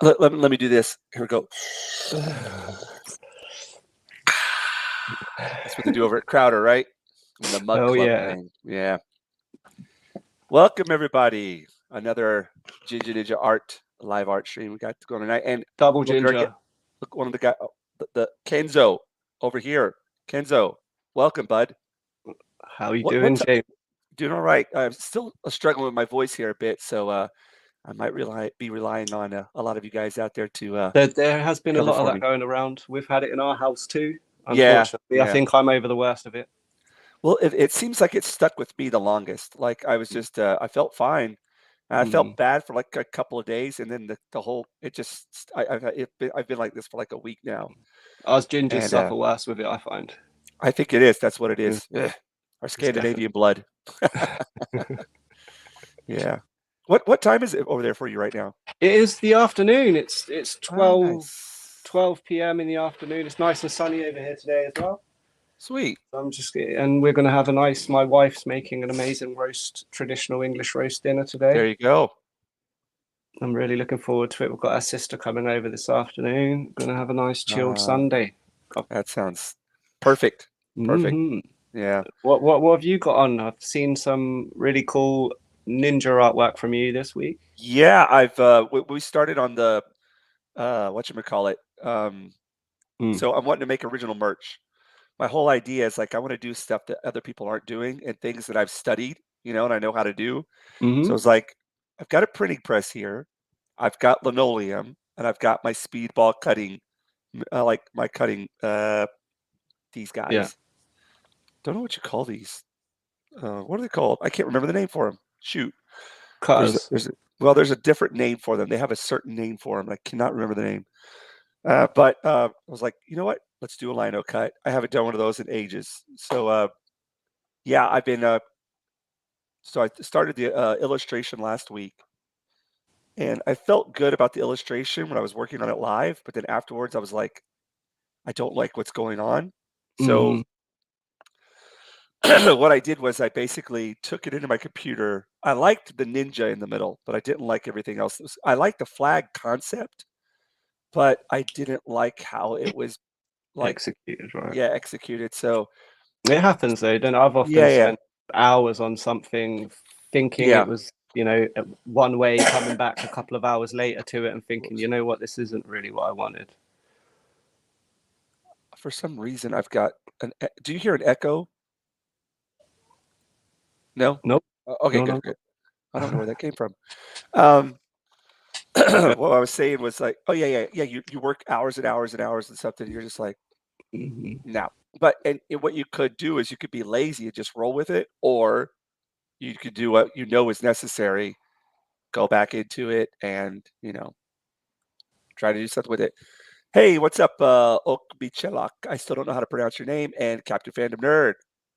Let me do this. Here we go. That's what they do over at Crowder, right? In the Mug Club thing. Yeah. Welcome, everybody. Another Jinja live art stream we got going tonight. And double Jinja. Look, one of the guys, the Kenzo over here. Kenzo, welcome, bud. How are you doing, James? Doing all right. I'm still struggling with my voice here a bit, so I might be relying on a lot of you guys out there to. There has been a lot of that going around. We've had it in our house too. Unfortunately, yeah. I think I'm over the worst of it. Well, it seems like it stuck with me the longest. Like I was just, I felt fine. I felt bad for like a couple of days, and then the whole I've been like this for like a week now. Us gingers suffer worse with it, I find. I think it is. That's what it is. Our Scandinavian blood. Yeah. What time is it over there for you right now? It is the afternoon. It's 12 p.m. in the afternoon. It's nice and sunny over here today as well. Sweet. And we're going to have my wife's making an amazing traditional English roast dinner today. There you go. I'm really looking forward to it. We've got our sister coming over this afternoon. Going to have a nice chilled Sunday. That sounds perfect. Perfect. Yeah. What have you got on? I've seen some really cool ninja artwork from you this week. Yeah, I've we started on the whatchamacallit. So I'm wanting to make original merch. My whole idea is like I want to do stuff that other people aren't doing and things that I've studied, and I know how to do. So it's like I've got a printing press here, I've got linoleum, and I've got my speedball cutting, like my cutting these guys. Yeah. Don't know what you call these. What are they called? I can't remember the name for them. Shoot. Cutters. There's a different name for them. They have a certain name for them. I cannot remember the name. But I was like, you know what? Let's do a Linocut. I haven't done one of those in ages. So, yeah, I've been. So I started the illustration last week, and I felt good about the illustration when I was working on it live. But then afterwards, I was like, I don't like what's going on. So what I did was I basically took it into my computer. I liked the ninja in the middle, but I didn't like everything else. I liked the flag concept, but I didn't like how it was executed, right? Yeah, executed. So it happens though. Then I've often spent hours on something thinking it was, one way, coming back a couple of hours later to it and thinking, you know what, this isn't really what I wanted. For some reason, I've got do you hear an echo? No? Nope. Okay, no, good. I don't know where that came from. What I was saying was like, oh yeah. You work hours and hours and hours and something. You're just like, no. But and what you could do is you could be lazy and just roll with it, or you could do what you know is necessary, go back into it, and try to do something with it. Hey, what's up, Oak Bichelak? I still don't know how to pronounce your name. And Captain Fandom Nerd.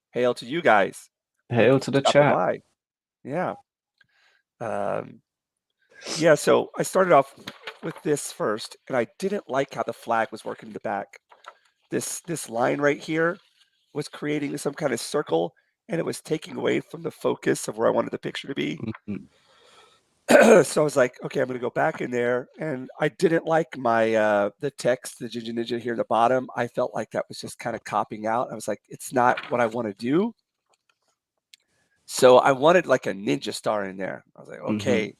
Hail to you guys. Hail to the chat. By. Yeah. Yeah, so I started off with this first, and I didn't like how the flag was working in the back. This line right here was creating some kind of circle, and it was taking away from the focus of where I wanted the picture to be. So I was like, okay, I'm going to go back in there, and I didn't like my the text, the Jinja Ninja here in the bottom. I felt like that was just kind of copying out. I was like, it's not what I want to do. So I wanted like a ninja star in there. I was like, okay,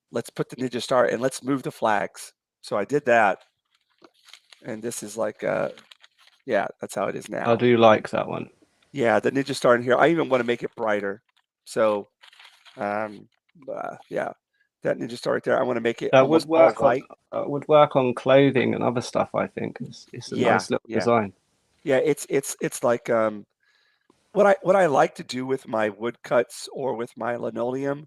let's put the ninja star and let's move the flags. So I did that, and this is like, yeah, that's how it is now. I do like that one. Yeah, the ninja star in here. I even want to make it brighter. So, yeah, that ninja star right there. I want to make it that would work white. Would work on clothing and other stuff. I think it's a nice little design. Yeah, it's like what I like to do with my woodcuts or with my linoleum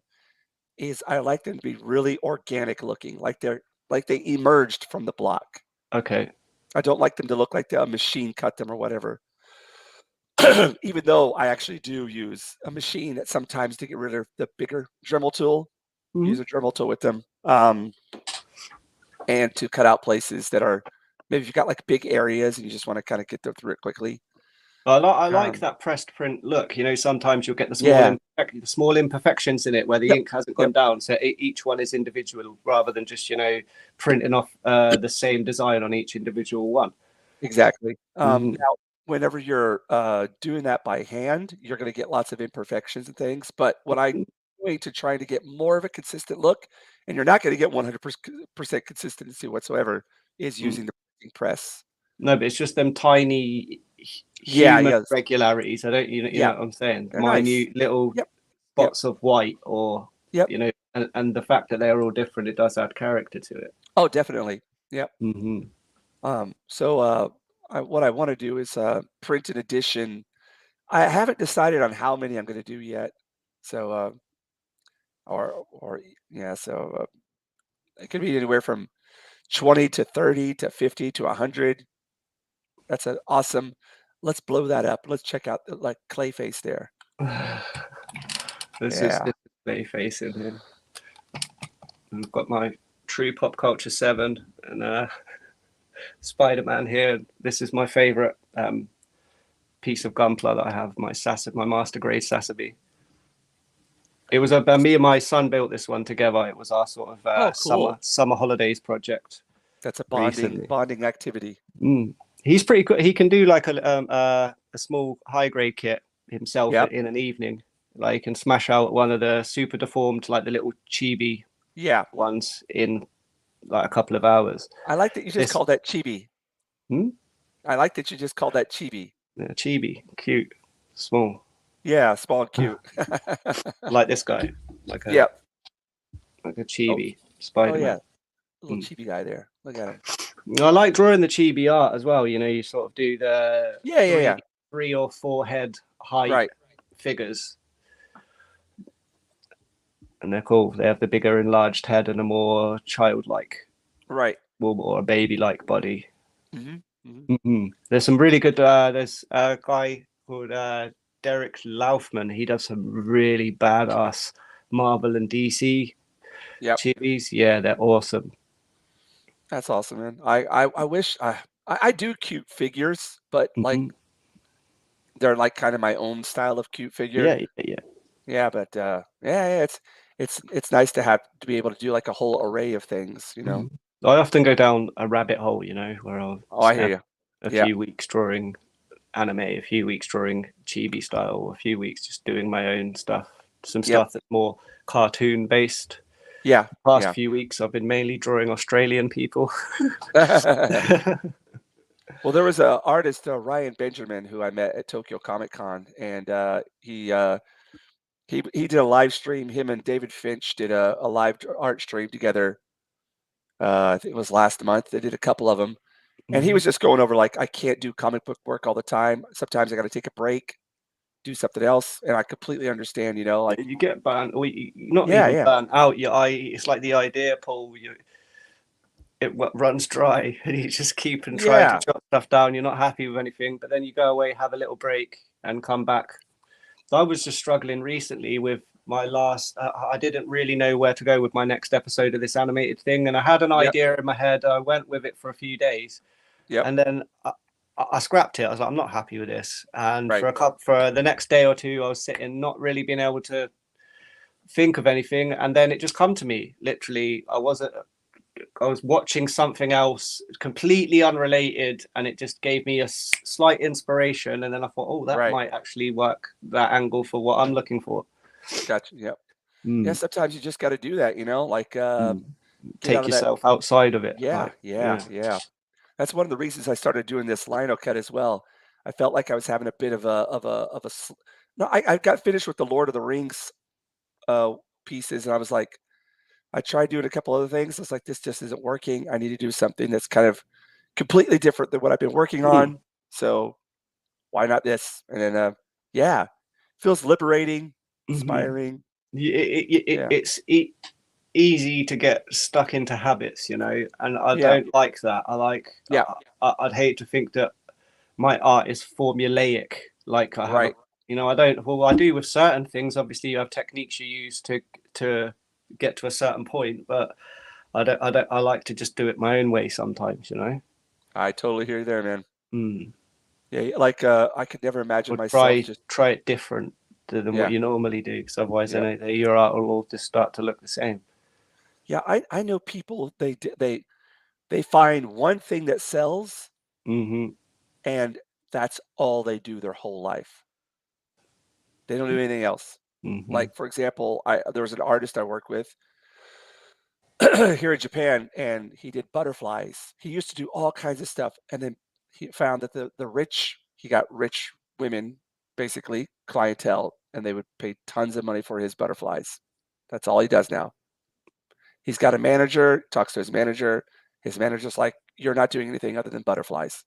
is I like them to be really organic looking, like they emerged from the block. Okay. I don't like them to look like a machine cut them or whatever. Even though I actually do use a machine at sometimes to get rid of the bigger Dremel tool, use a Dremel tool with them, and to cut out places that are maybe you've got like big areas and you just want to kind of get through it quickly. I like Um, that pressed print look. You know, sometimes you'll get yeah. the small imperfections in it where the Yep. ink hasn't Yep. gone down, so each one is individual rather than just printing off the same design on each individual one. Exactly. Mm-hmm. Now, whenever you're doing that by hand, you're going to get lots of imperfections and things. But what I doing to try to get more of a consistent look, and you're not going to get 100% consistency whatsoever, is Mm. using the printing press. No, but it's just them tiny Yeah. human Yes. regularities. I don't, you know Yeah. what I'm saying? They're nice. Minute little Yep. Yep. spots of white, or Yep. and the fact that they're all different, it does add character to it. Oh, definitely. Yep. Mm-hmm. So what I want to do is print an edition. I haven't decided on how many I'm going to do yet. So or yeah. So it could be anywhere from 20 to 30 to 50 to 100. That's an awesome. Let's blow that up. Let's check out the, like Clayface there. This Yeah. is Clayface in here. I've got my True Pop Culture 7 and Spider-Man here. This is my favorite piece of Gunpla that I have, my master grade Sasabi. It was me and my son built this one together. It was our sort of Oh, cool. summer holidays project That's a recently. bonding activity. Mm. He's pretty good. He can do like a small high grade kit himself Yep. in an evening. Like he can smash out one of the super deformed, like the little chibi Yeah. ones in like a couple of hours. I like that you just This called that chibi. hmm? I like that you just called that chibi. Yeah, chibi, cute, small, Yeah, small and cute. like this guy, like a Yep. like a Oh, chibi oh Spider-Man. yeah. Little chibi guy there. Look at him. I like drawing the chibi art as well. You know, you sort of do the Yeah, yeah, yeah. three or four head height Right. figures, and they're cool. They have the bigger enlarged head and a more childlike, Right. or a baby-like body. Hmm. Hmm. There's some really good. There's a guy called Derek Laufman. He does some really badass Marvel and DC Yep. chibis. Yeah, they're awesome. That's awesome, man. I wish I do cute figures, but like Mm-hmm. they're like kind of my own style of cute figure. Yeah, yeah, yeah. Yeah, but yeah, it's nice to have to be able to do like a whole array of things, you know. Mhm. I often go down a rabbit hole, where I'll Oh, I hear spend you. a Yeah. few weeks drawing anime, a few weeks drawing chibi style, a few weeks just doing my own stuff, some Yep. stuff that's more cartoon based. Yeah. Past Yeah. few weeks, I've been mainly drawing Australian people. Well, there was a artist, Ryan Benjamin, who I met at Tokyo Comic Con, and he did a live stream. Him and David Finch did a live art stream together. I think it was last month. They did a couple of them, and he Mhm. was just going over like I can't do comic book work all the time. Sometimes I got to take a break, do something else, and I completely understand. You know, like You get burnt, or you're not yeah, even yeah, burnt out. It's like the idea pool. It runs dry, and you just keep and trying to yeah, jot stuff down. You're not happy with anything, but then you go away, have a little break, and come back. So I was just struggling recently with my last. I didn't really know where to go with my next episode of this animated thing, and I had an yep, idea in my head. I went with it for a few days, yep, and then I scrapped it. I was like, I'm not happy with this. And right, for the next day or two, I was sitting, not really being able to think of anything, and then it just come to me. Literally, I was watching something else completely unrelated, and it just gave me a slight inspiration. And then I thought, oh, that right. might actually work, that angle for what I'm looking for. Gotcha. Yep. Yeah. Mm, Sometimes you just got to do that. You know, like mm. get out Take of that. yourself outside of it. Yeah, Like, yeah, yeah. yeah. That's one of the reasons I started doing this Linocut as well. I felt like I was having a bit of a no. I got finished with the Lord of the Rings uh, pieces, and I was like, I tried doing a couple other things. I was like, this just isn't working. I need to do something that's kind of completely different than what I've been working Mm, on. So why not this? And then, yeah, feels liberating, mhm. inspiring. Yeah, It's easy to get stuck into habits, and I yeah, don't like that. yeah. I'd hate to think that my art is formulaic. Like Right. I don't. Well, I do with certain things. Obviously, you have techniques you use to get to a certain point, but I don't. I don't. I like to just do it my own way sometimes. I totally hear you there, man. Mm. Yeah, like I could never imagine or myself just try it different than what yeah, you normally do, because otherwise yeah. then your art will all just start to look the same. Yeah, I know people they find one thing that sells Hmm. and that's all they do their whole life. They don't do anything else. Hmm. Like for example, I there was an artist I work with here in Japan and he did butterflies. He used to do all kinds of stuff and then he found that he got rich women basically clientele and they would pay tons of money for his butterflies. That's all he does now. He's got a manager, talks to his manager. His manager's like, "You're not doing anything other than butterflies."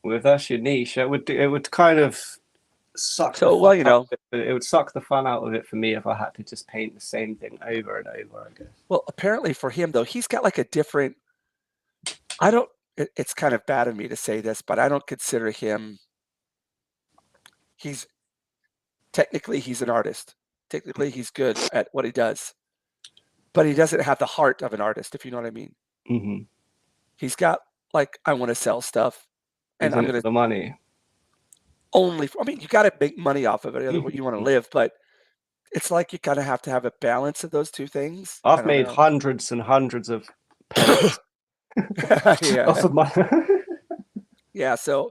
Well, if that's your niche, it would kind of suck the So, well, fun you out know, of it. It would suck the fun out of it for me if I had to just paint the same thing over and over, I guess. well, apparently for him though, he's got like a different. I don't. It's kind of bad of me to say this, but I don't consider him. He's technically he's an artist. Technically, he's good at what he does, but he doesn't have the heart of an artist, if you know what I mean. Hmm. He's got like, I want to sell stuff, and He's I'm in it going for to the money. only. I mean, you got to make money off of it, otherwise you want to live, but it's like you kind of have to have a balance of those two things. I I've don't made know. hundreds and hundreds of pennies off Yeah. of my. Yeah. So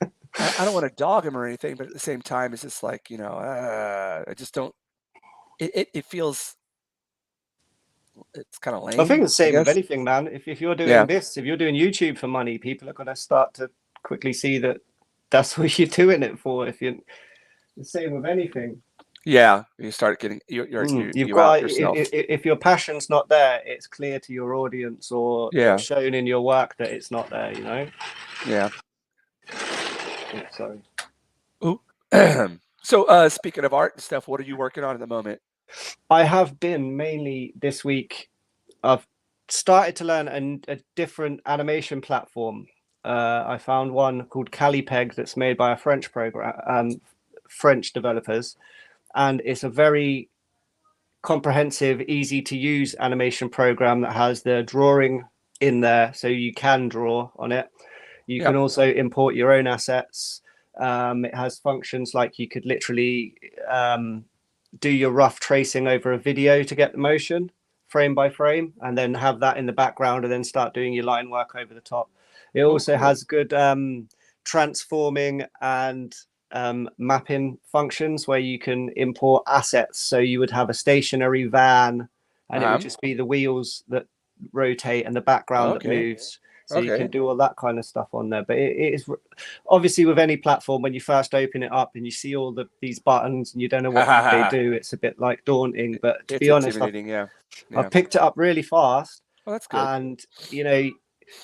I don't want to dog him or anything, but at the same time, it's just like, I just don't, it feels, it's kind of I think lame, it's the I same with guess. anything, man. If you're doing Yeah. this, if you're doing YouTube for money, people are going to start to quickly see that that's what you're doing it for. If you're the same with anything. Yeah. You start getting, You've you out got yourself. if your passion's not there, it's clear to your audience, or it's Yeah. shown in your work that it's not there. You know. Yeah. Yeah, sorry. Ooh. So, speaking of art and stuff, what are you working on at the moment? I have been mainly this week. I've started to learn a different animation platform. I found one called Calipeg that's made by a French program, French developers, and it's a very comprehensive, easy to use animation program that has the drawing in there, so you can draw on it. You can Yep. also import your own assets. It has functions like you could literally do your rough tracing over a video to get the motion frame by frame, and then have that in the background, and then start doing your line work over the top. It Oh, also cool. has good transforming and mapping functions where you can import assets. So you would have a stationary van, and it would Uh-huh. just be the wheels that rotate and the background that Okay. moves. So you can Okay. do all that kind of stuff on there. But it is obviously, with any platform, when you first open it up and you see all these buttons and you don't know what they do, it's a bit like daunting. But to It's be honest, intimidating. Yeah. I've Yeah. picked it up really fast, Oh, that's good. and you know,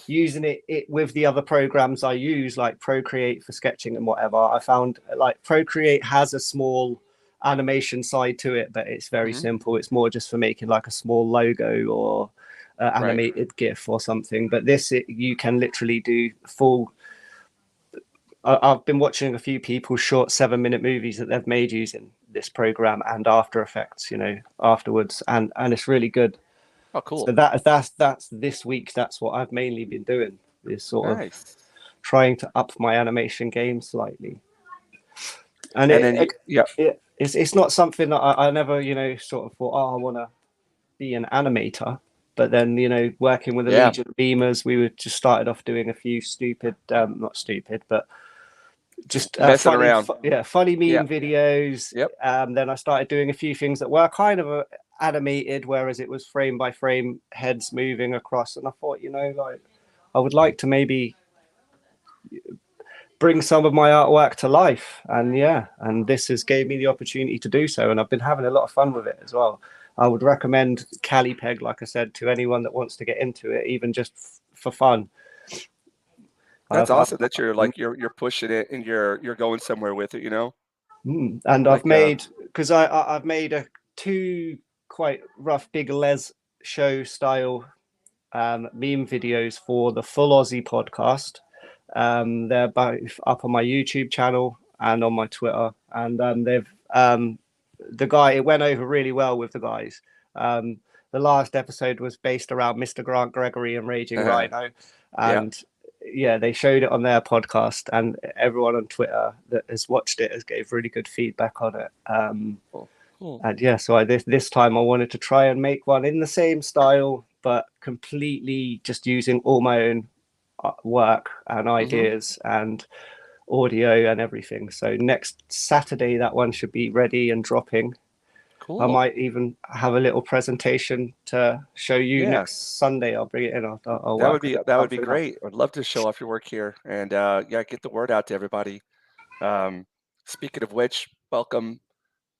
using it with the other programs I use, like Procreate for sketching and whatever, I found like Procreate has a small animation side to it, but it's very Hmm. simple. It's more just for making like a small logo or Right. animated GIF or something. But this, you can literally do full. I've been watching a few people's short 7-minute movies that they've made using this program and After Effects, afterwards, and it's really good. Oh, So cool. that's this week. That's what I've mainly been doing, is sort of Nice. trying to up my animation game slightly. And And then yeah. it's not something that I never sort of thought, oh, I want to be an animator. But then working with the Yeah. Legion of Beamers, we were just started off doing a few stupid, not stupid, but Just just messing around. funny Yeah. meme videos. Yep. Then I started doing a few things that were kind of animated, whereas it was frame by frame heads moving across. And I thought, like, I would like to maybe bring some of my artwork to life. And yeah, and this has gave me the opportunity to do so, and I've been having a lot of fun with it as well. I would recommend Calipeg, like I said, to anyone that wants to get into it, even just for fun. That's I've, awesome that you're like you're pushing it and you're going somewhere with it, and I've Like made, because I've made two quite rough big les show style meme videos for the Full Aussie podcast. They're both up on my YouTube channel and on my Twitter, and it went over really well with the guys. The last episode was based around Mr. Grant Gregory and Raging Rhino, yeah. and yeah, they showed it on their podcast, and everyone on Twitter that has watched it has gave really good feedback on it. Cool. And yeah, so this time I wanted to try and make one in the same style, but completely just using all my own work and ideas and audio and everything. So next Saturday, that one should be ready and dropping. Cool. I might even have a little presentation to show you next Sunday. I'll bring it in. I'll That would be something great. I'd love to show off your work here and yeah, get the word out to everybody. Speaking of which, welcome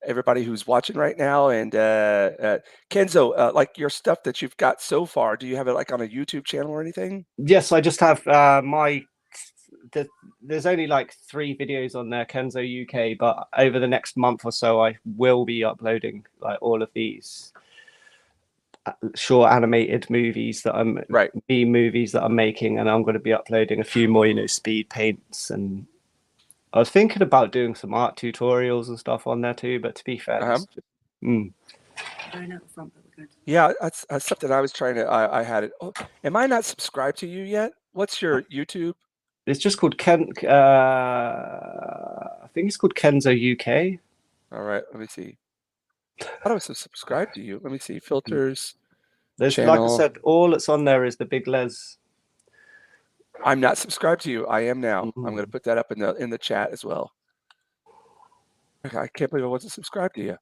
everybody who's watching right now. And Kenzo, like your stuff that you've got so far, do you have it like on a YouTube channel or anything? Yes, I just have there's only like 3 videos on there, Kenzo UK, but over the next month or so, I will be uploading like all of these short animated movies that movies that I'm making, and I'm going to be uploading a few more, speed paints, and I was thinking about doing some art tutorials and stuff on there too, but to be fair, Yeah, that's something I was trying to. I had it. Oh, am I not subscribed to you yet? What's your YouTube? It's just called I think it's called Kenzo UK. All right, let me see. I thought I was subscribed to you. Let me see. Filters. There's channel. Like I said, all that's on there is the big Les. I'm not subscribed to you. I am now. I'm going to put that up in the chat as well. Okay, I can't believe I wasn't subscribed to you.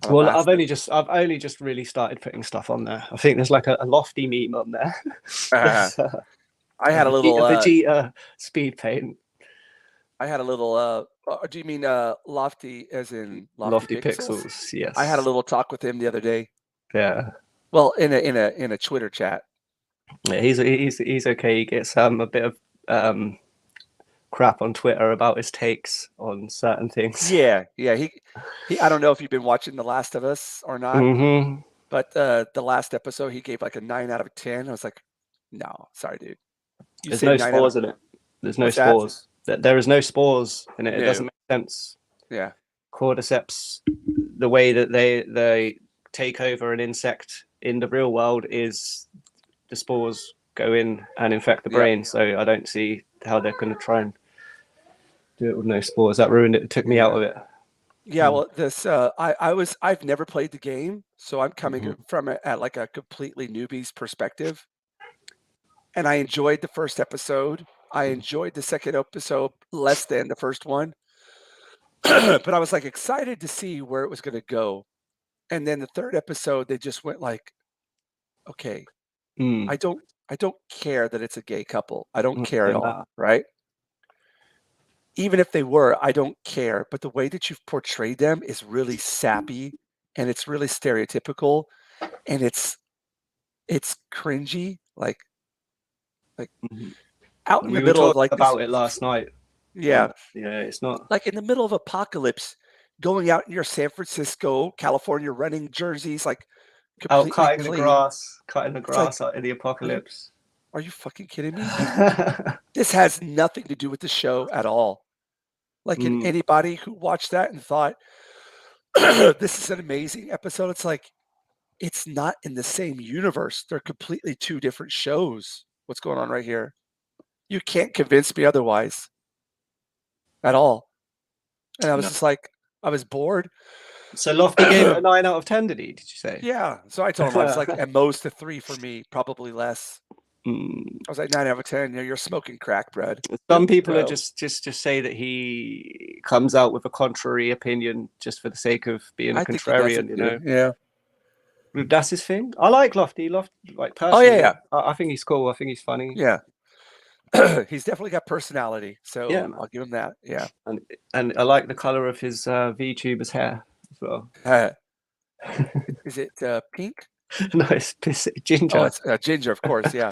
Well, I've only just really started putting stuff on there. I think there's like a lofty meme on there. I had a little Vegeta speed paint. I had a little. Do you mean Lofty as in Lofty Pixels? Yes. I had a little talk with him the other day. Yeah. Well, in a Twitter chat. Yeah, he's okay. He gets a bit of crap on Twitter about his takes on certain things. Yeah. He I don't know if you've been watching The Last of Us or not, but the last episode he gave like a 9 out of 10. I was like, no, sorry, dude. There's no spores in it. There's no spores. There is no spores in it. It doesn't make sense. Yeah. Cordyceps, the way that they take over an insect in the real world is the spores go in and infect the brain. So I don't see how they're going to try and do it with no spores. That ruined it. It took me out of it. Yeah, well, this I've never played the game, so I'm coming from it at like a completely newbie's perspective. And I enjoyed the first episode. I enjoyed the second episode less than the first one. But I was like excited to see where it was going to go. And then the third episode, they just went like, okay, I don't care that it's a gay couple. I don't care at all, right? Even if they were, I don't care. But the way that you've portrayed them is really sappy and it's really stereotypical and it's cringy. Like out in the middle of like about it last night. Yeah. It's not like in the middle of apocalypse, going out near San Francisco, California, running jerseys, like completely cutting clean. the grass out in the apocalypse. Are you fucking kidding me? This has nothing to do with the show at all. Like anybody who watched that and thought this is an amazing episode, it's like it's not in the same universe. They're completely 2 different shows. What's going on right here? You can't convince me otherwise at all. And I was just like, I was bored. So Lofty gave it a 9 out of 10, did you say? Yeah. So I told him I was like at most a 3 for me, probably less. I was like 9 out of 10. You're smoking crack, Brad. Some people are just say that he comes out with a contrary opinion just for the sake of being a contrarian. Yeah. That's his thing. I like Lofty. Like personally. Oh yeah. I think he's cool. I think he's funny. Yeah. He's definitely got personality. So yeah, I'll give him that. Yeah. And I like the color of his VTuber's hair as well. Is it pink? No, it's Jinja. Oh, it's Jinja, of course. Yeah.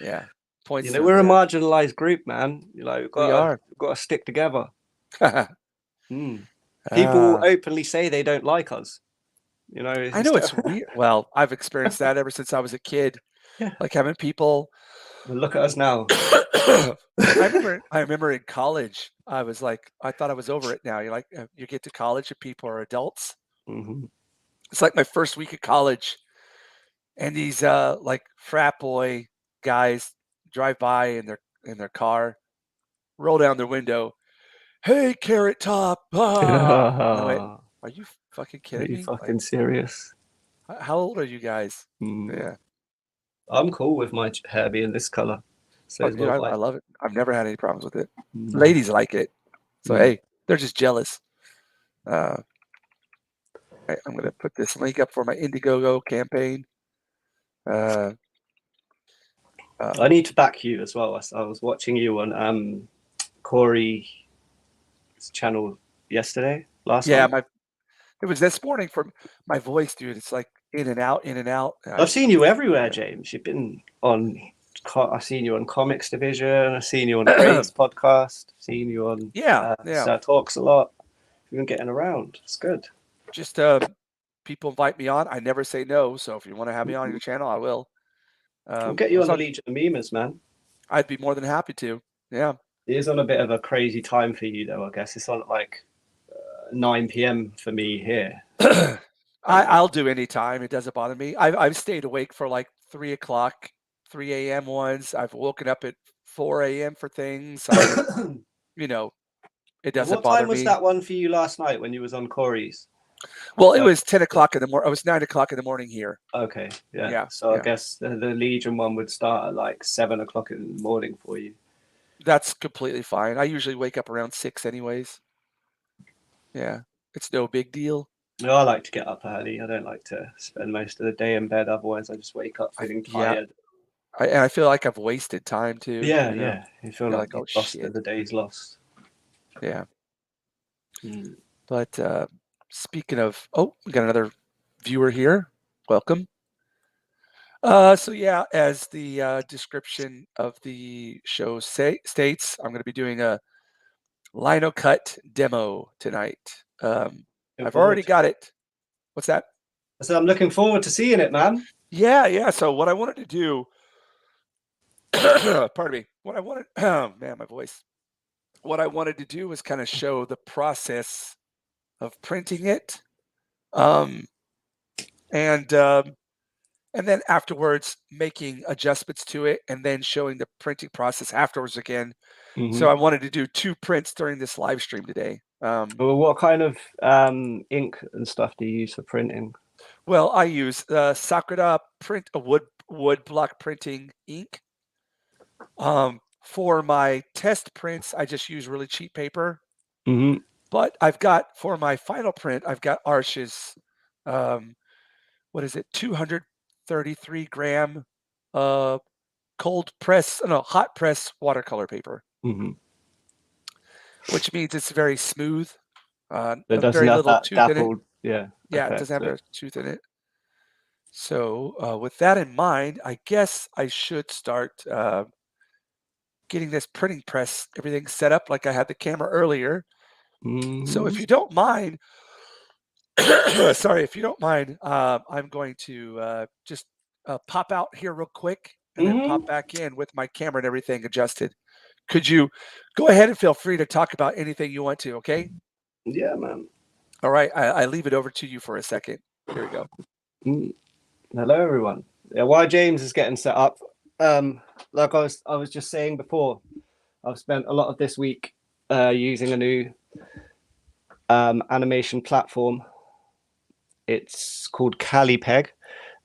Yeah. Points. We're a marginalized group, man. We've got to stick together. People openly say they don't like us. I know it's weird. Well, I've experienced that ever since I was a kid. Yeah. Like having people. Well, look at us now. I remember in college, I was like, I thought I was over it now. You're like, you get to college and people are adults. It's like my first week of college, and these like frat boy guys drive by in their car, roll down their window. Hey, Carrot Top! Ah! And I went, Are are you fucking kidding you me? Like, fucking serious? how old are you guys? Mm. Yeah. I'm cool with my hair being this color. So Oh, is dude, my I wife. love it. I've never had any problems with it. Mm. Ladies like it. So, Mm. hey, they're just jealous. Uh, I'm going to put this link up for my Indiegogo campaign. Uh, I need to back you as well. I was watching you on Corey's channel last yeah, night. it was this morning for my voice, dude. It's like in and out, in and out. I've seen you everywhere, Yeah. James. You've been on. I've seen you on Comics Division. I've seen you on Craig's podcast. I've seen you on Yeah, yeah. Sir Talks a lot. You've been getting around. It's good. Just people invite me on. I never say no. So if you want to have me on your channel, I will. We'll get I you was on the on. Legion of Memers, man. I'd be more than happy to. Yeah. It is on a bit of a crazy time for you, though. I guess it's on at like 9 p.m. for me here. I'll do any time. It doesn't bother me. I've stayed awake for like 3 o'clock, 3 a.m. ones. I've woken up at 4 a.m. for things. You know, it doesn't What bother time was me. that one for you last night when you was on Corey's? Well, it was 10 o'clock in the morning. It was 9 o'clock in the morning here. Okay, yeah. Yeah, So I yeah. guess the Legion one would start at like 7 o'clock in the morning for you. That's completely fine. I usually wake up around 6 anyways. Yeah, it's no big deal. No, I like to get up early. I don't like to spend most of the day in bed. Otherwise, I just wake up feeling Yeah, tired. and I feel like I've wasted time too. Yeah, You know, yeah. You feel you're like like, oh you've lost shit. the day's lost. Yeah, Mm. but speaking of, oh, we got another viewer here. Welcome. So yeah, as the description of the show states, I'm going to be doing a Linocut demo tonight. Looking I've forward already to it. got it. What's that? So I'm looking forward to seeing it, man. Yeah, yeah. So what I wanted to do, pardon me, what I wanted, oh man, my voice. What I wanted to do was kind of show the process of printing it, um, and then afterwards making adjustments to it, and then showing the printing process afterwards again. So Mm-hmm. I wanted to do 2 prints during this live stream today. Well, what kind of ink and stuff do you use for printing? Well, I use Sakura print a wood block printing ink. For my test prints, I just use really cheap paper. Mm-hmm. But I've got for my final print, I've got Arch's what is it, 233 gram cold press, no, hot press watercolor paper, Mm-hmm. which means it's very smooth, It a doesn't very have little that tooth in it. dappled, yeah, Yeah, it effect doesn't have to a it. tooth in it. So with that in mind, I guess I should start getting this printing press, everything set up like I had the camera earlier. So Mm-hmm. if you don't mind, sorry, if you don't mind, I'm going to just pop out here real quick and then Mm-hmm. pop back in with my camera and everything adjusted. Could you go ahead and feel free to talk about anything you want to, okay? Yeah, man. All right, I leave it over to you for a second. Here we go. Mm. Hello, everyone. Yeah, while James is getting set up, like I was just saying before, I've spent a lot of this week using a new animation platform. It's called CaliPeg.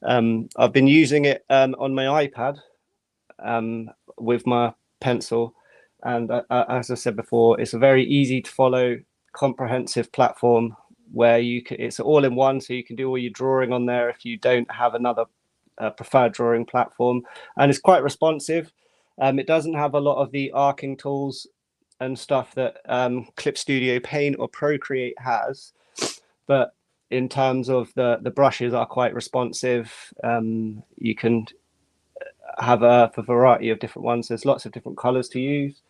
I've been using it on my iPad with my pencil, and as I said before, it's a very easy to follow, comprehensive platform where it's all in one, so you can do all your drawing on there if you don't have another preferred drawing platform, and it's quite responsive. It doesn't have a lot of the arcing tools and stuff that Clip Studio Paint or Procreate has, but in terms of the brushes are quite responsive. You can have a variety of different ones. There's lots of different colors to use.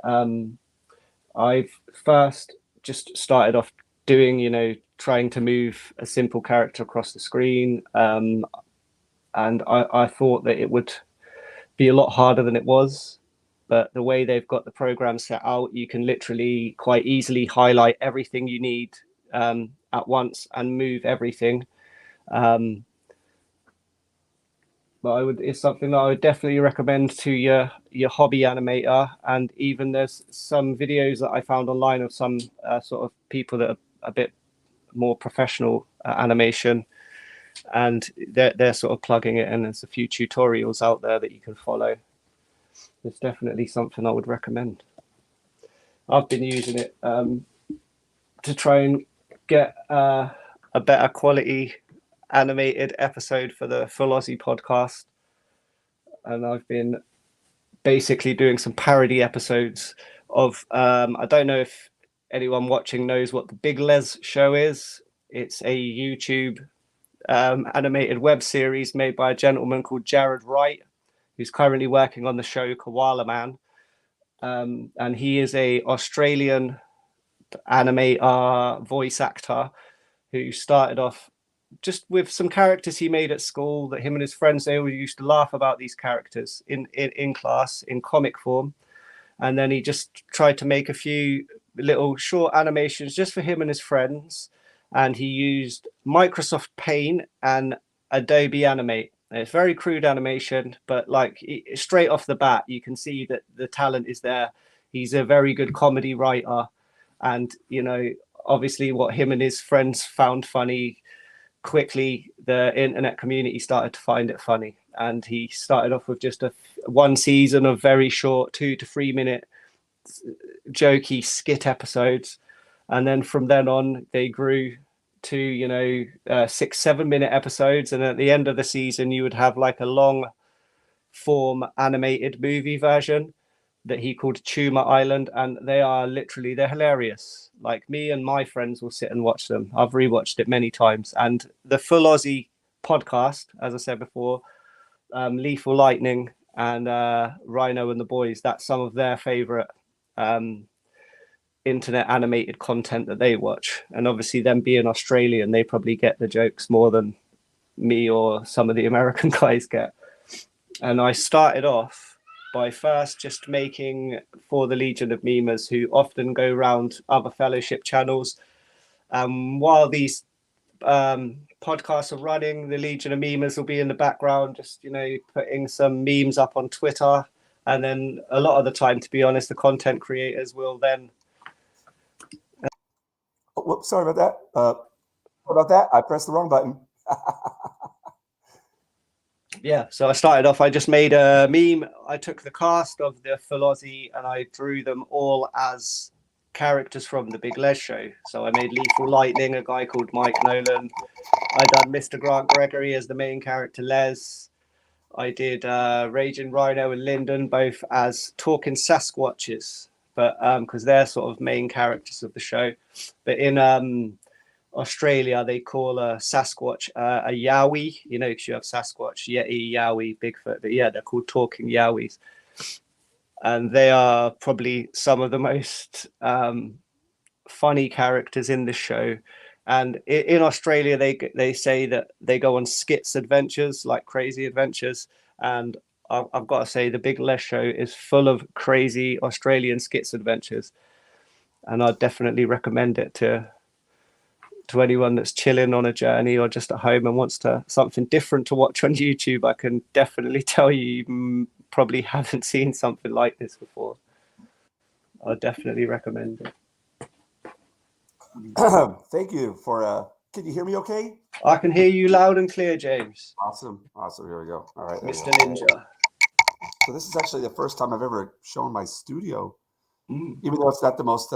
I've first just started off doing, trying to move a simple character across the screen. And I thought that it would be a lot harder than it was. But the way they've got the program set out, you can literally quite easily highlight everything you need at once and move everything. but it's something that I would definitely recommend to your hobby animator. And even there's some videos that I found online of some sort of people that are a bit more professional animation, and they're sort of plugging it in. There's a few tutorials out there that you can follow. It's definitely something I would recommend. I've been using it to try and get a better quality animated episode for the Full Aussie podcast, and I've been basically doing some parody episodes of I don't know if anyone watching knows what the Big Les show is. It's a YouTube animated web series made by a gentleman called Jared Wright, who's currently working on the show Koala Man. And he is a Australian animator, voice actor, who started off just with some characters he made at school that him and his friends, they always used to laugh about these characters in class in comic form. And then he just tried to make a few little short animations just for him and his friends. And he used Microsoft Paint and Adobe Animate. And it's very crude animation, but like straight off the bat, you can see that the talent is there. He's a very good comedy writer. And, you know, obviously what him and his friends found funny, quickly the internet community started to find it funny. And he started off with just one season of very short 2 to 3 minute jokey skit episodes, and then from then on they grew to 6-7 minute episodes, and at the end of the season you would have like a long form animated movie version that he called Tumor Island, and they're hilarious. Like, me and my friends will sit and watch them. I've rewatched it many times. And the Full Aussie podcast, as I said before, Lethal Lightning and Rhino and the Boys, that's some of their favorite internet animated content that they watch. And obviously them being Australian, they probably get the jokes more than me or some of the American guys get. And I started off by first just making for the Legion of Memers, who often go around other fellowship channels. While these podcasts are running, the Legion of Memers will be in the background, just, putting some memes up on Twitter. And then a lot of the time, to be honest, the content creators will then... Whoops, sorry about that. I pressed the wrong button. Yeah, so I started off, I just made a meme. I took the cast of the Full Aussie and I drew them all as characters from the Big Les show. So I made Lethal Lightning, a guy called Mike Nolan. I done Mr. Grant Gregory as the main character, Les. I did Raging Rhino and Lyndon both as talking Sasquatches, but because they're sort of main characters of the show. But in Australia, they call a Sasquatch a Yowie, because you have Sasquatch, Yeti, Yowie, Bigfoot. But yeah, they're called talking Yowies. And they are probably some of the most funny characters in the show. And in Australia, they say that they go on skits adventures, like crazy adventures. And I've got to say, the Big Les show is full of crazy Australian skits adventures. And I'd definitely recommend it to anyone that's chilling on a journey or just at home and wants something different to watch on YouTube. I can definitely tell you probably haven't seen something like this before. I definitely recommend it. Thank you for. Can you hear me okay? I can hear you loud and clear, James. Awesome. Here we go. All right, Mr. Ninja. So this is actually the first time I've ever shown my studio, even though it's not the most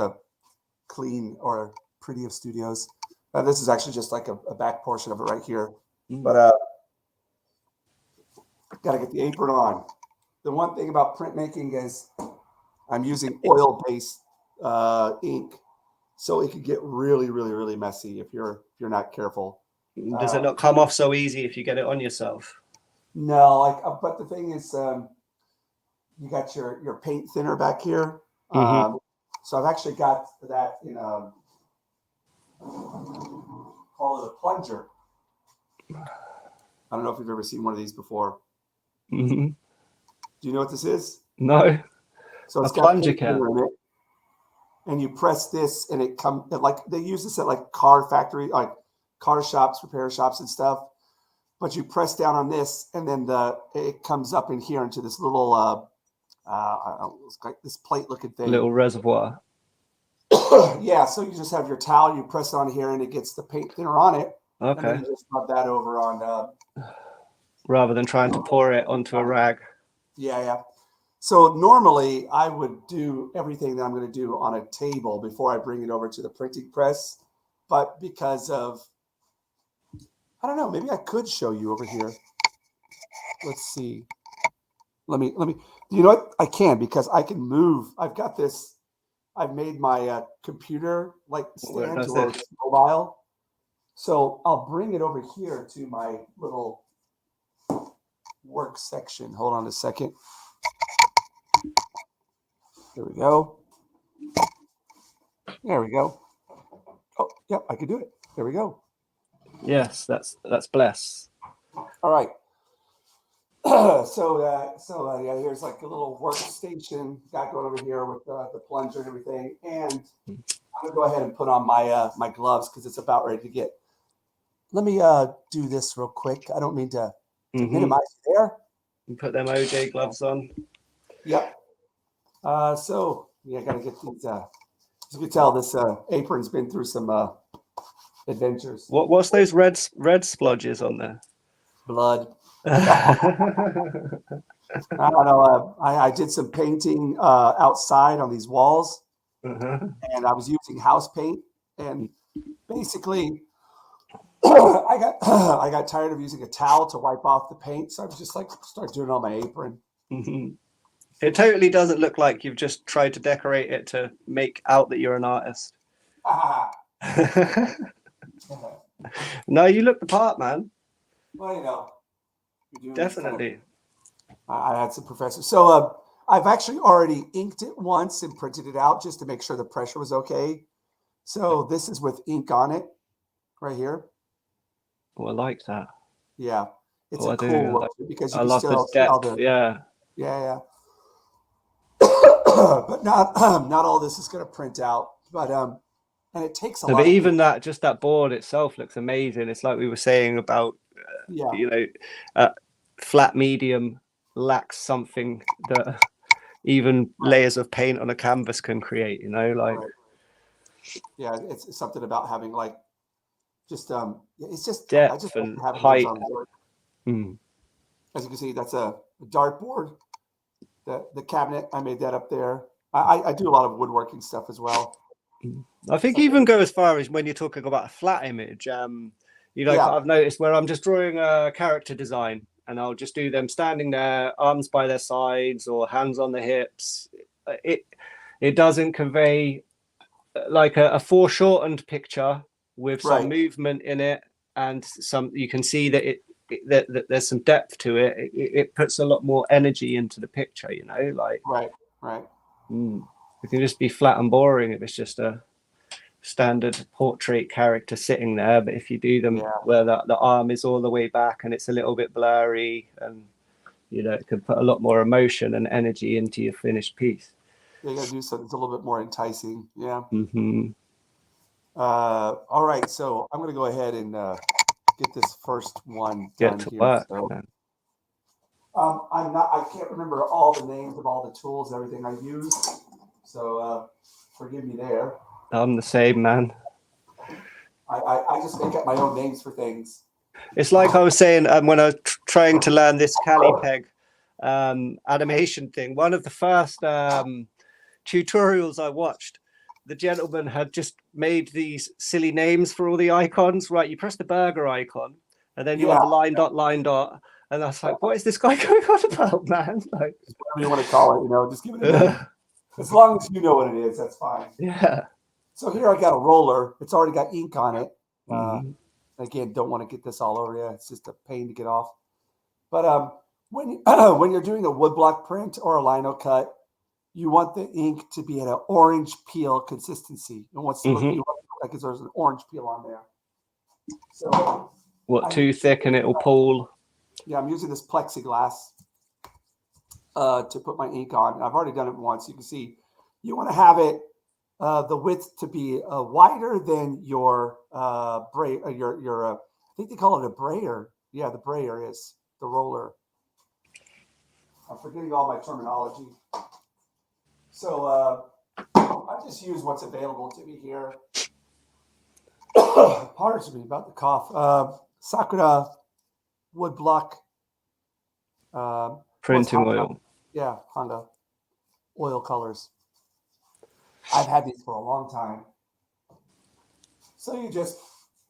clean or pretty of studios. This is actually just like a back portion of it right here. But got to get the apron on. The one thing about printmaking is I'm using oil-based ink, so it can get really, really, really messy if you're not careful. Does it not come off so easy if you get it on yourself? No, but the thing is, you got your paint thinner back here. So I've actually got that in a, call it a plunger. I don't know if you've ever seen one of these before. Do you know what this is? No. So it's a got plunger can. In it, and you press this, and it like they use this at like car factory, like car shops, repair shops, and stuff. but you press down on this, and then it comes up in here into this little it's like this plate looking thing. Little reservoir. Yeah, so you just have your towel, you press on here, and it gets the paint thinner on it. Okay. And then you just rub that over on. Rather than trying to pour it onto a rag. Yeah. So normally I would do everything that I'm going to do on a table before I bring it over to the printing press. But because of, I don't know, maybe I could show you over here. Let's see. Let me, you know what? I can, because I can move. I've got this, I've made my computer like stand or mobile. So I'll bring it over here to my little work section. Hold on a second. There we go. There we go. Oh, yep, I can do it. There we go. Yes, that's bless. All right. So yeah, here's like a little workstation got going over here with the plunger and everything. And I'm gonna go ahead and put on my my gloves because it's about ready to get. Let me do this real quick. I don't mean to minimize it there. You put them OJ gloves on. Yep. So yeah, I gotta get these. As you can tell, this apron's been through some adventures. What's those red splodges on there? Blood. I don't know. I did some painting outside on these walls, and I was using house paint. And basically, I got tired of using a towel to wipe off the paint, so I was just like, start doing it on my apron. It totally doesn't look like you've just tried to decorate it to make out that you're an artist. No, you look the part, man. Well, you know. Definitely. I had some professors. So I've actually already inked it once and printed it out just to make sure the pressure was okay. So this is with ink on it right here. Oh, I like that. Yeah. It's a cool look because you can still see all the depth. Yeah. But not all this is going to print out. But and it takes a lot. But even that, just that board itself looks amazing. It's like we were saying about flat medium lacks something that even layers of paint on a canvas can create, like yeah, it's something about having like just it's just depth and height. As you can see, that's a dartboard. The cabinet, I made that up there. I do a lot of woodworking stuff as well. I think even go as far as when you're talking about a flat image. I've noticed where I'm just drawing a character design and I'll just do them standing there, arms by their sides or hands on the hips. It doesn't convey like a foreshortened picture with some movement in it, and you can see that that there's some depth to it. It puts a lot more energy into the picture, like right. It can just be flat and boring if it's just a standard portrait character sitting there, but if you do them where the arm is all the way back and it's a little bit blurry, and it can put a lot more emotion and energy into your finished piece. You gotta do something that's a little bit more enticing. All right, so I'm gonna go ahead and get this first one done. Get to work. So, I can't remember all the names of all the tools and everything I use, so forgive me there. I'm the same, man. I just make up my own names for things. It's like I was saying when I was trying to learn this CaliPeg animation thing. One of the first tutorials I watched, the gentleman had just made these silly names for all the icons. Right, you press the burger icon, and then you have the line dot. And I was like, what is this guy going on about, man? Like, whatever you want to call it, just give it a name. As long as you know what it is, that's fine. Yeah. So here I got a roller. It's already got ink on it. Again, don't want to get this all over you. It's just a pain to get off. But when you're doing a woodblock print or a Linocut, you want the ink to be at an orange peel consistency. It wants to look like there's an orange peel on there. So too thick and it'll pool. Yeah, I'm using this plexiglass to put my ink on. I've already done it once. You can see you want to have it the width to be wider than your I think they call it a brayer. Yeah, the brayer is the roller. I'm forgetting all my terminology. So I just use what's available to me here. Pardon me about the cough. Sakura wood block was Printing Honda. oil. Yeah, Honda oil colors. I've had these for a long time. So you just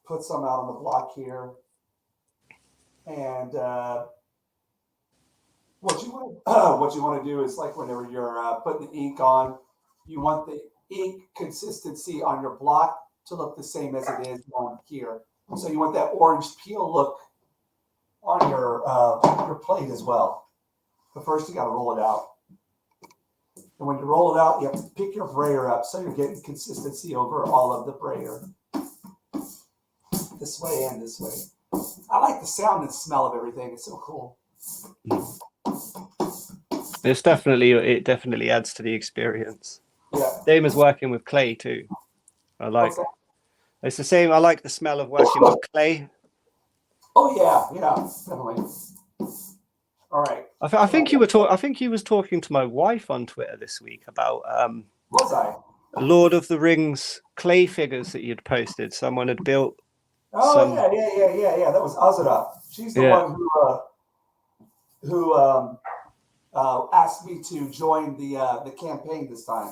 put some out on the block here, and what you want to do is like whenever you're putting the ink on, you want the ink consistency on your block to look the same as it is on here. So you want that orange peel look on your plate as well. But first you got to roll it out. And when you roll it out, you have to pick your brayer up so you're getting consistency over all of the brayer. This way and this way. I like the sound and smell of everything. It's so cool. It definitely adds to the experience. Yeah. Same as working with clay too. What's that? It's the same. I like the smell of working with clay. Oh yeah, definitely. All right. I think you were talking. I think you was talking to my wife on Twitter this week about Was I? Lord of the Rings clay figures that you'd posted. Someone had built. Oh yeah. That was Azura. She's the one who asked me to join the campaign this time.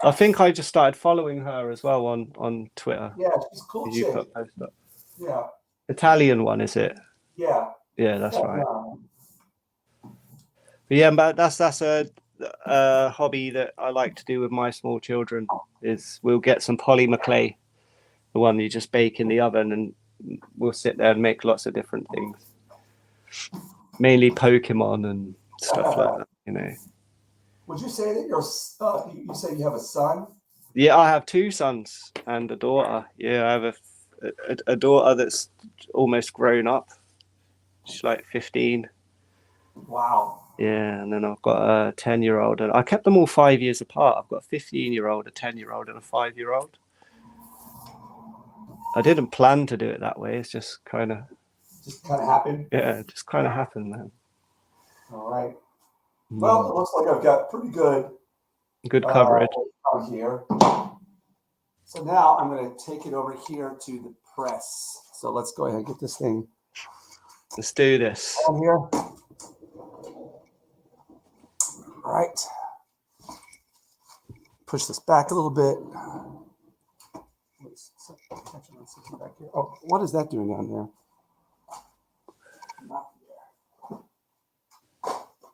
I think I just started following her as well on Twitter. Yeah, she's cool. Did you put post up? Yeah. Italian one, is it? Yeah. Yeah, that's right. Yeah. But yeah, but that's a hobby that I like to do with my small children. Is we'll get some polymer clay, the one you just bake in the oven, and we'll sit there and make lots of different things. Mainly Pokemon and stuff like that, you know. Would you say that you say you have a son? Yeah, I have 2 sons and a daughter. Yeah, I have a daughter that's almost grown up. She's like 15. Wow. Yeah, and then I've got a 10-year-old, and I kept them all 5 years apart. I've got a 15-year-old, a 10-year-old, and a 5-year-old. I didn't plan to do it that way. It's just kind of happened. Yeah, it just kind of happened, man. All right. Well, it looks like I've got pretty good coverage on here. So now I'm going to take it over here to the press. So let's go ahead and get this thing. Let's do this. On here. All right. Push this back a little bit. Oh, what is that doing down there?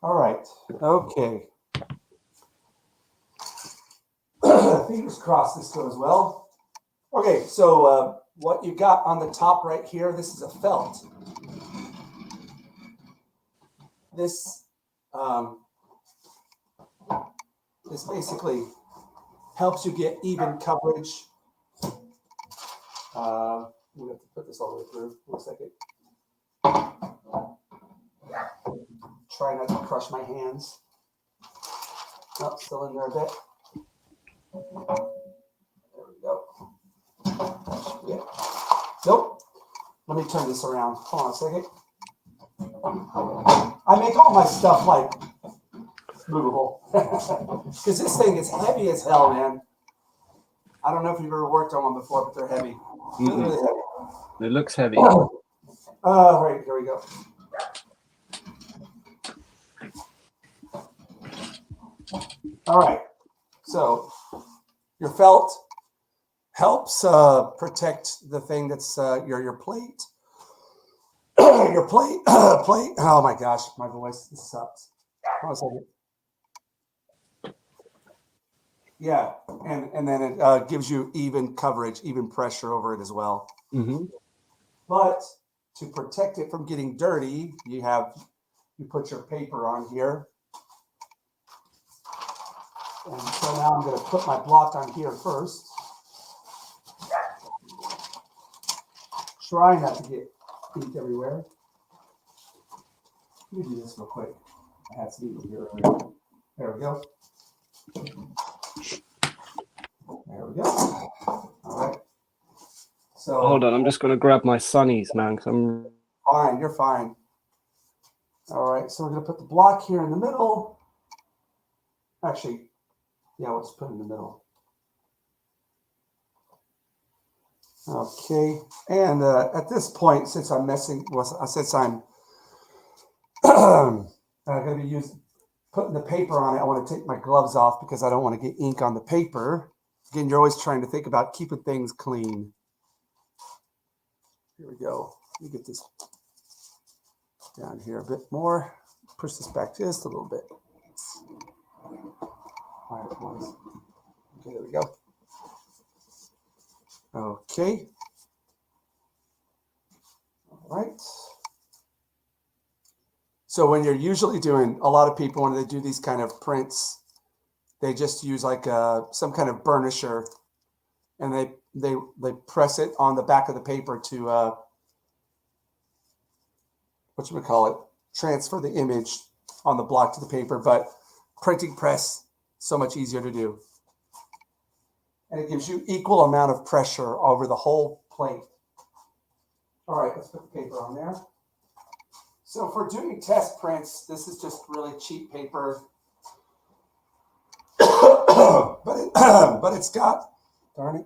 All right. Okay. Fingers crossed this goes well. Okay, so what you got on the top right here, this is a felt. This basically helps you get even coverage. We have to put this all the way through. 1 second. Try not to crush my hands. Oh, still in there a bit. There we go. Yeah. Nope. Let me turn this around. Hold on a second. I make all my stuff like movable because this thing is heavy as hell, man. I don't know if you've ever worked on one before, but they're heavy. Really, really heavy. It looks heavy. Right, here we go. All right. So your felt helps protect the thing that's your plate. Your plate. Oh my gosh, my voice sucks. Hold on a second. Yeah, and then it gives you even coverage, even pressure over it as well. Mm-hmm. But to protect it from getting dirty, you put your paper on here. And so now I'm going to put my block on here first. Try not to get ink everywhere. Let me do this real quick. I had some ink here earlier. There we go. There we go. All right. So hold on, I'm just going to grab my sunnies, man. 'Cause I'm Fine, you're fine. All right, so we're going to put the block here in the middle. Actually, yeah, we'll just put it in the middle. Okay, and at this point, since I'm since I'm going to be putting the paper on it, I want to take my gloves off because I don't want to get ink on the paper. Again, you're always trying to think about keeping things clean. Here we go. Let me get this down here a bit more. Push this back just a little bit. All right, okay, there we go. Okay. All right. So when you're usually doing, a lot of people, when they do these kind of prints, they just use like some kind of burnisher, and they press it on the back of the paper to transfer the image on the block to the paper. But printing press, so much easier to do, and it gives you equal amount of pressure over the whole plate. All right, let's put the paper on there. So for doing test prints, this is just really cheap paper. but it's got, darn it.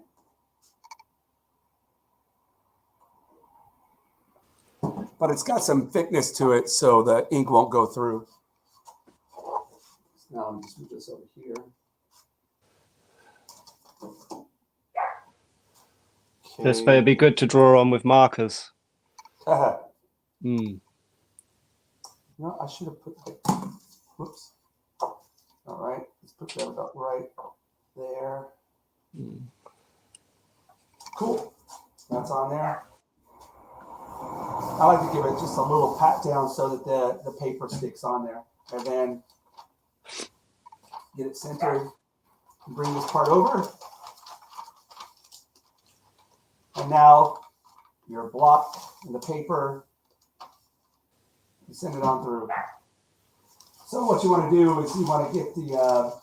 But it's got some thickness to it, so the ink won't go through. Now let me just move this over here. Okay. This may be good to draw on with markers. No, I should have put it. Whoops. All right, let's put that about right there. Cool. That's on there. I like to give it just a little pat down so that the paper sticks on there. And then get it centered. Bring this part over. And now your block and the paper, you send it on through. So what you want to do is you want to get the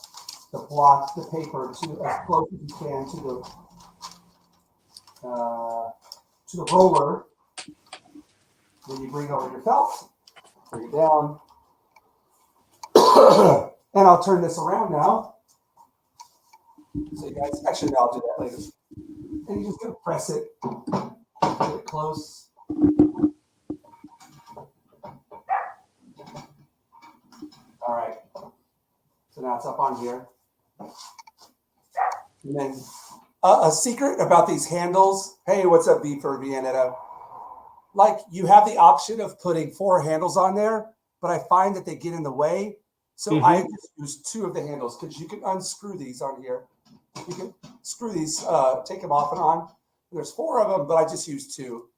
block, the paper, to as close as you can to the roller. Then you bring over your felt, bring it down, and I'll turn this around now. So you guys, actually, no, I'll do that later. And you just gonna press it, get it close. All right. So now it's up on here. And then a secret about these handles. Hey, what's up, V for Vianetto? Like, you have the option of putting 4 handles on there, but I find that they get in the way. So I just use 2 of the handles because you can unscrew these on here. You can screw these, take them off and on. There's 4 of them, but I just use 2.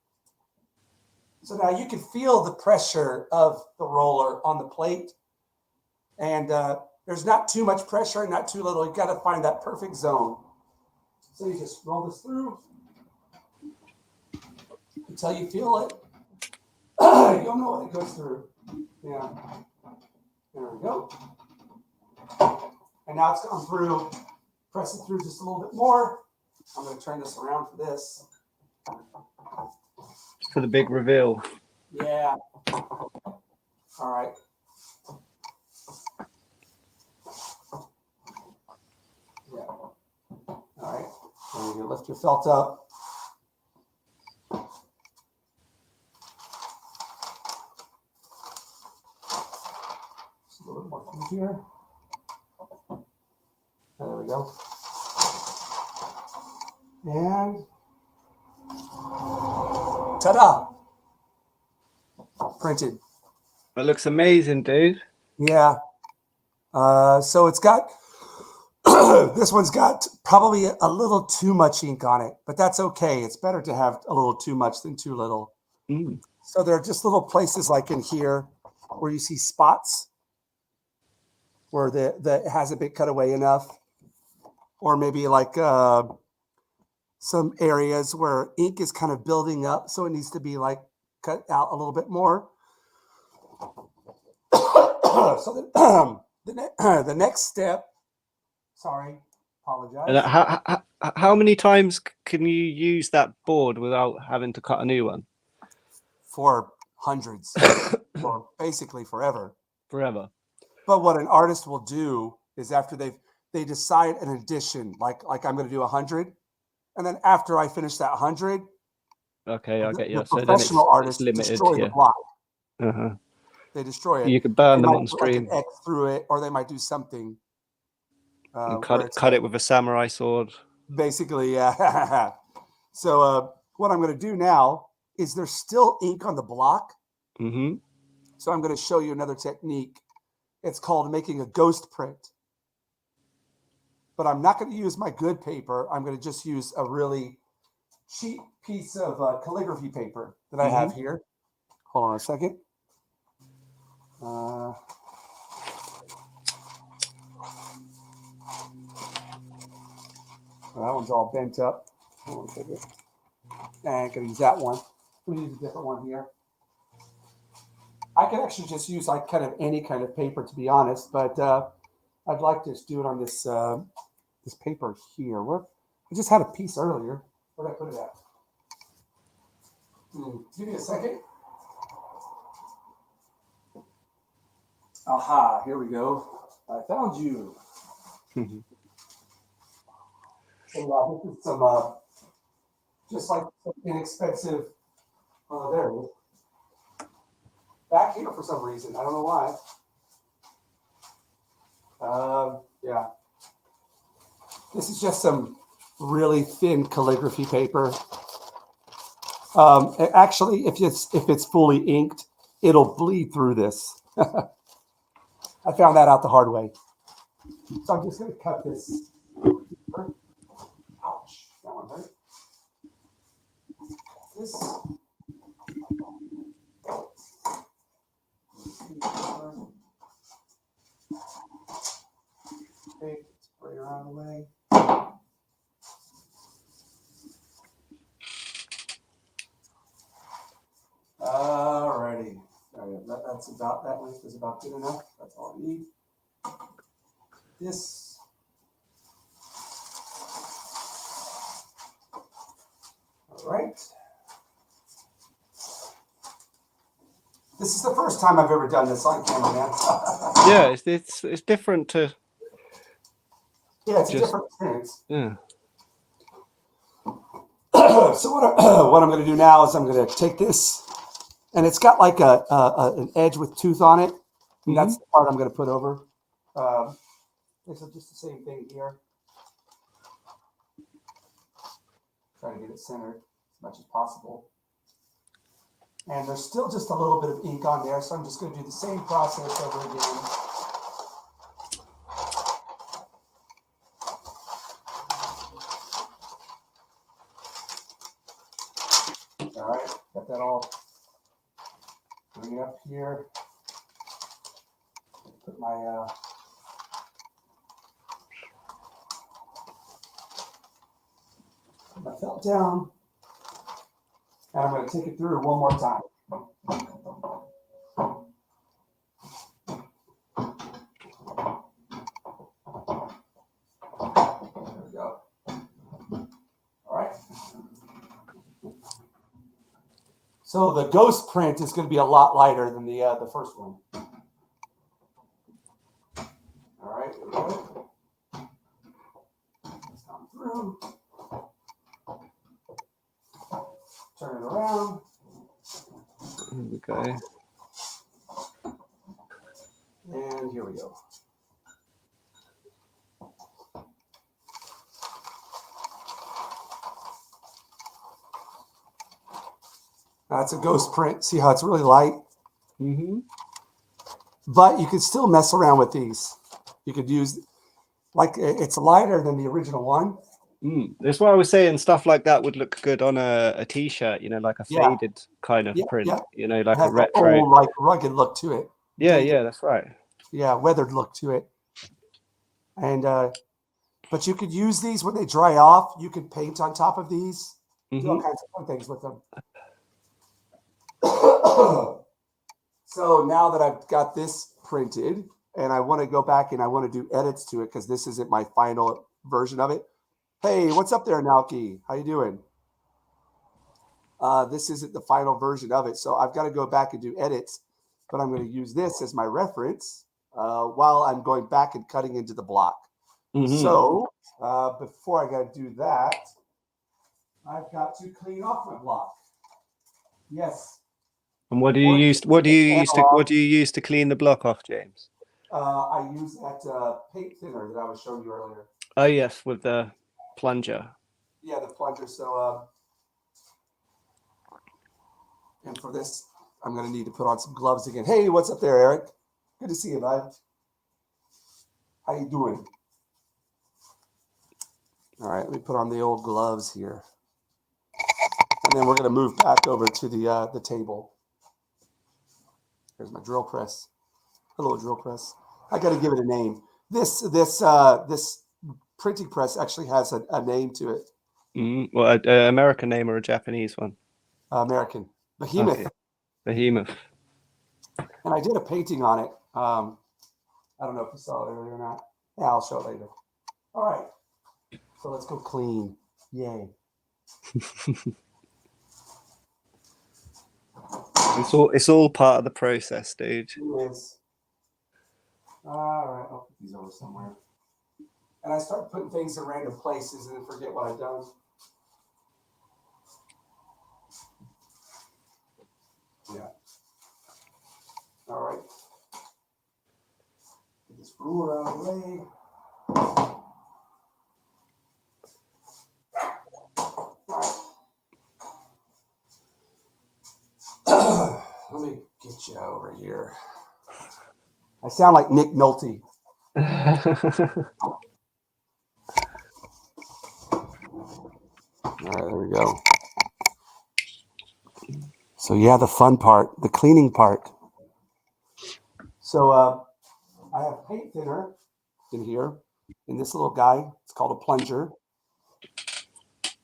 So now you can feel the pressure of the roller on the plate. And there's not too much pressure and not too little. You've got to find that perfect zone. So you just roll this through until you feel it. You'll know when it goes through. Yeah. There we go. And now it's gone through. Press it through just a little bit more. I'm going to turn this around for this. For the big reveal. Yeah. All right. Yeah. All right. And you lift your felt up. Just a little bit more through here. There we go. And ta-da! Printed. That looks amazing, dude. Yeah. So it's got, this one's got probably a little too much ink on it, but that's okay. It's better to have a little too much than too little. So there are just little places like in here where you see spots where it hasn't been cut away enough, or maybe like some areas where ink is kind of building up, so it needs to be like cut out a little bit more. So the next step, sorry, apologize. And how many times can you use that board without having to cut a new one? For hundreds or basically forever. Forever. But what an artist will do is after they decide an addition, like I'm going to do 100, and then after I finish that 100, Okay, I get you. the So then professional it's artists limited. destroy the Yeah. block. Uh-huh. They destroy it. You could burn They them might on put like an stream X through it, or they might do something. and where it's cut it with a samurai sword. basically, yeah. So what I'm going to do now is there's still ink on the block. Mm-hmm. So I'm going to show you another technique. It's called making a ghost print. But I'm not going to use my good paper. I'm going to just use a really cheap piece of calligraphy paper that I have here. Hold on a second. That one's all bent up. Hold on a second. And I'm going to use that one. I'm going to use a different one here. I can actually just use like kind of any kind of paper, to be honest, but I'd like to just do it on this this paper here. I just had a piece earlier. Where did I put it at? Give me a second. Aha, here we go. I found you. So this is some, just like some inexpensive, there it is. Back here for some reason. I don't know why. Yeah. This is just some really thin calligraphy paper. Actually, if it's fully inked, it'll bleed through this. I found that out the hard way. So I'm just going to cut this. Ouch. That one hurt. This. Okay, spray around the way. Alrighty. That's about, that length is about good enough. That's all I need. This. All right. This is the first time I've ever done this on camera, man. Yeah, it's different to. Yeah, it's a different experience. Yeah. So what I'm going to do now is I'm going to take this, and it's got like an edge with tooth on it, and that's the part I'm going to put over. This is just the same thing here. Try to get it centered as much as possible. And there's still just a little bit of ink on there, so I'm just going to do the same process over again. All right, got that all. Bring it up here. Put my felt down, and I'm going to take it through one more time. There we go. All right. So the ghost print is going to be a lot lighter than the first one. All right. Here we go. Let's come through. Turn it around. Okay. And here we go. That's a ghost print. See how it's really light? Mm-hmm. But you could still mess around with these. You could use, like, it's lighter than the original one. That's why I was saying stuff like that would look good on a t-shirt, you know, like a faded kind of print, you know, like a retro, old, like rugged look to it. Yeah, that's right. Yeah, weathered look to it. And but you could use these when they dry off. You could paint on top of these. Do all kinds of fun things with them. So now that I've got this printed, and I want to go back and I want to do edits to it because this isn't my final version of it. Hey, what's up there, Nalki? How you doing? This isn't the final version of it, so I've got to go back and do edits, but I'm going to use this as my reference while I'm going back and cutting into the block. So before I got to do that, I've got to clean off my block. Yes. And what do you use? What do you use to clean the block off, James? I use that paint thinner that I was showing you earlier. Oh yes, with the plunger. Yeah, the plunger. So, and for this, I'm going to need to put on some gloves again. Hey, what's up there, Eric? Good to see you, bud. How you doing? All right, let me put on the old gloves here. And then we're going to move back over to the table. Here's my drill press. Hello, drill press. I got to give it a name. This printing press actually has a name to it. Well, an American name or a Japanese one? American. Behemoth. Okay. Behemoth. And I did a painting on it. I don't know if you saw it earlier or not. Yeah, I'll show it later. All right. So let's go clean. Yay. It's all part of the process, dude. It is. All right, I'll put these over somewhere. And I start putting things in random places and then forget what I've done. Yeah. All right. Get this ruler out of the way. Let me get you over here. I sound like Nick Nolte. All right, there we go. So yeah, the fun part, the cleaning part. So I have paint thinner in here, in this little guy. It's called a plunger.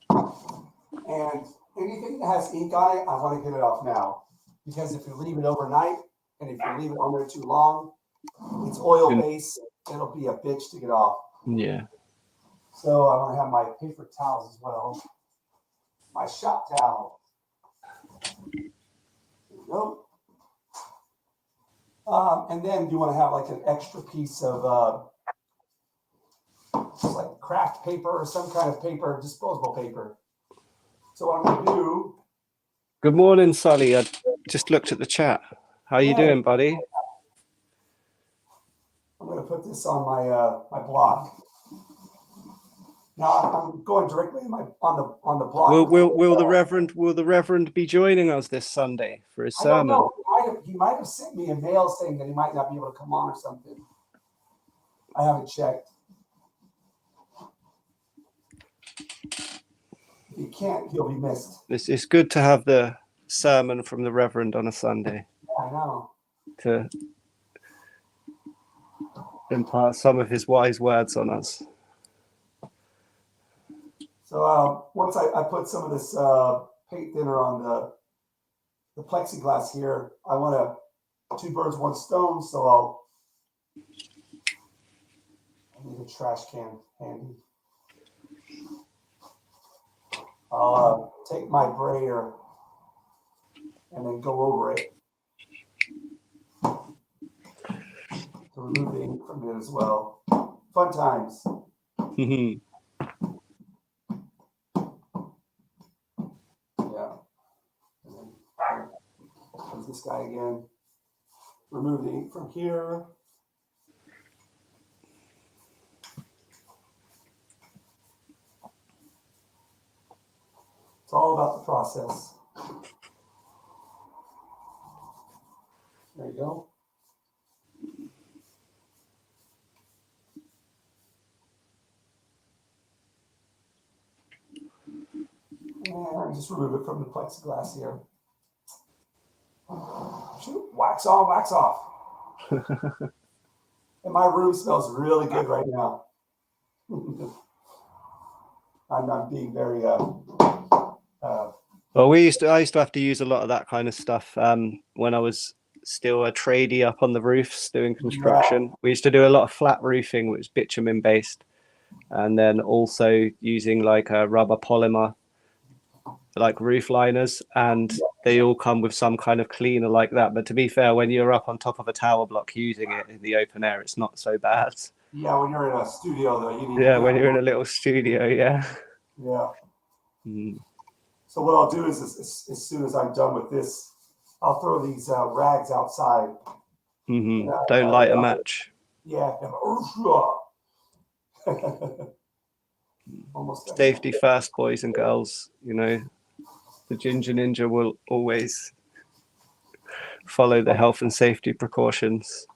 And anything that has ink on it, I want to get it off now. Because if you leave it overnight, and if you leave it on there too long, it's oil-based. It'll be a bitch to get off. Yeah. So I want to have my paper towels as well. My shop towel. There we go. And then you want to have like an extra piece of just like craft paper or some kind of paper, disposable paper. So what I'm going to do. Good morning, Sully. I just looked at the chat. How you doing, buddy? I'm going to put this on my block. Now I'm going directly on the block. Will the Reverend be joining us this Sunday for his sermon? I don't know. He might have sent me a mail saying that he might not be able to come on or something. I haven't checked. If he can't, he'll be missed. It's good to have the sermon from the Reverend on a Sunday. Yeah, I know. To impart some of his wise words on us. So once I put some of this paint thinner on the plexiglass here, I want two birds, one stone. So I need a trash can handy. I'll take my brayer and then go over it to remove the ink from it as well. Fun times. This guy again. Remove the ink from here. It's all about the process. There you go. And just remove it from the plexiglass here. Shoot, wax on, wax off. And my room smells really good right now. I'm being very well, I used to have to use a lot of that kind of stuff when I was still a tradie up on the roofs doing construction. Yeah. We used to do a lot of flat roofing, which was bitumen based, and then also using like a rubber polymer like roof liners, and they all come with some kind of cleaner like that. But to be fair, when you're up on top of a tower block using it in the open air, it's not so bad. Yeah, when you're in a studio, though, you need. Yeah, when you're in a little studio, yeah. Yeah. Mm. So what I'll do is, as soon as I'm done with this, I'll throw these rags outside. Mm-hmm. Don't light a match. Yeah. Almost done. Safety first, boys and girls. You know, the Jinja Ninja will always follow the health and safety precautions.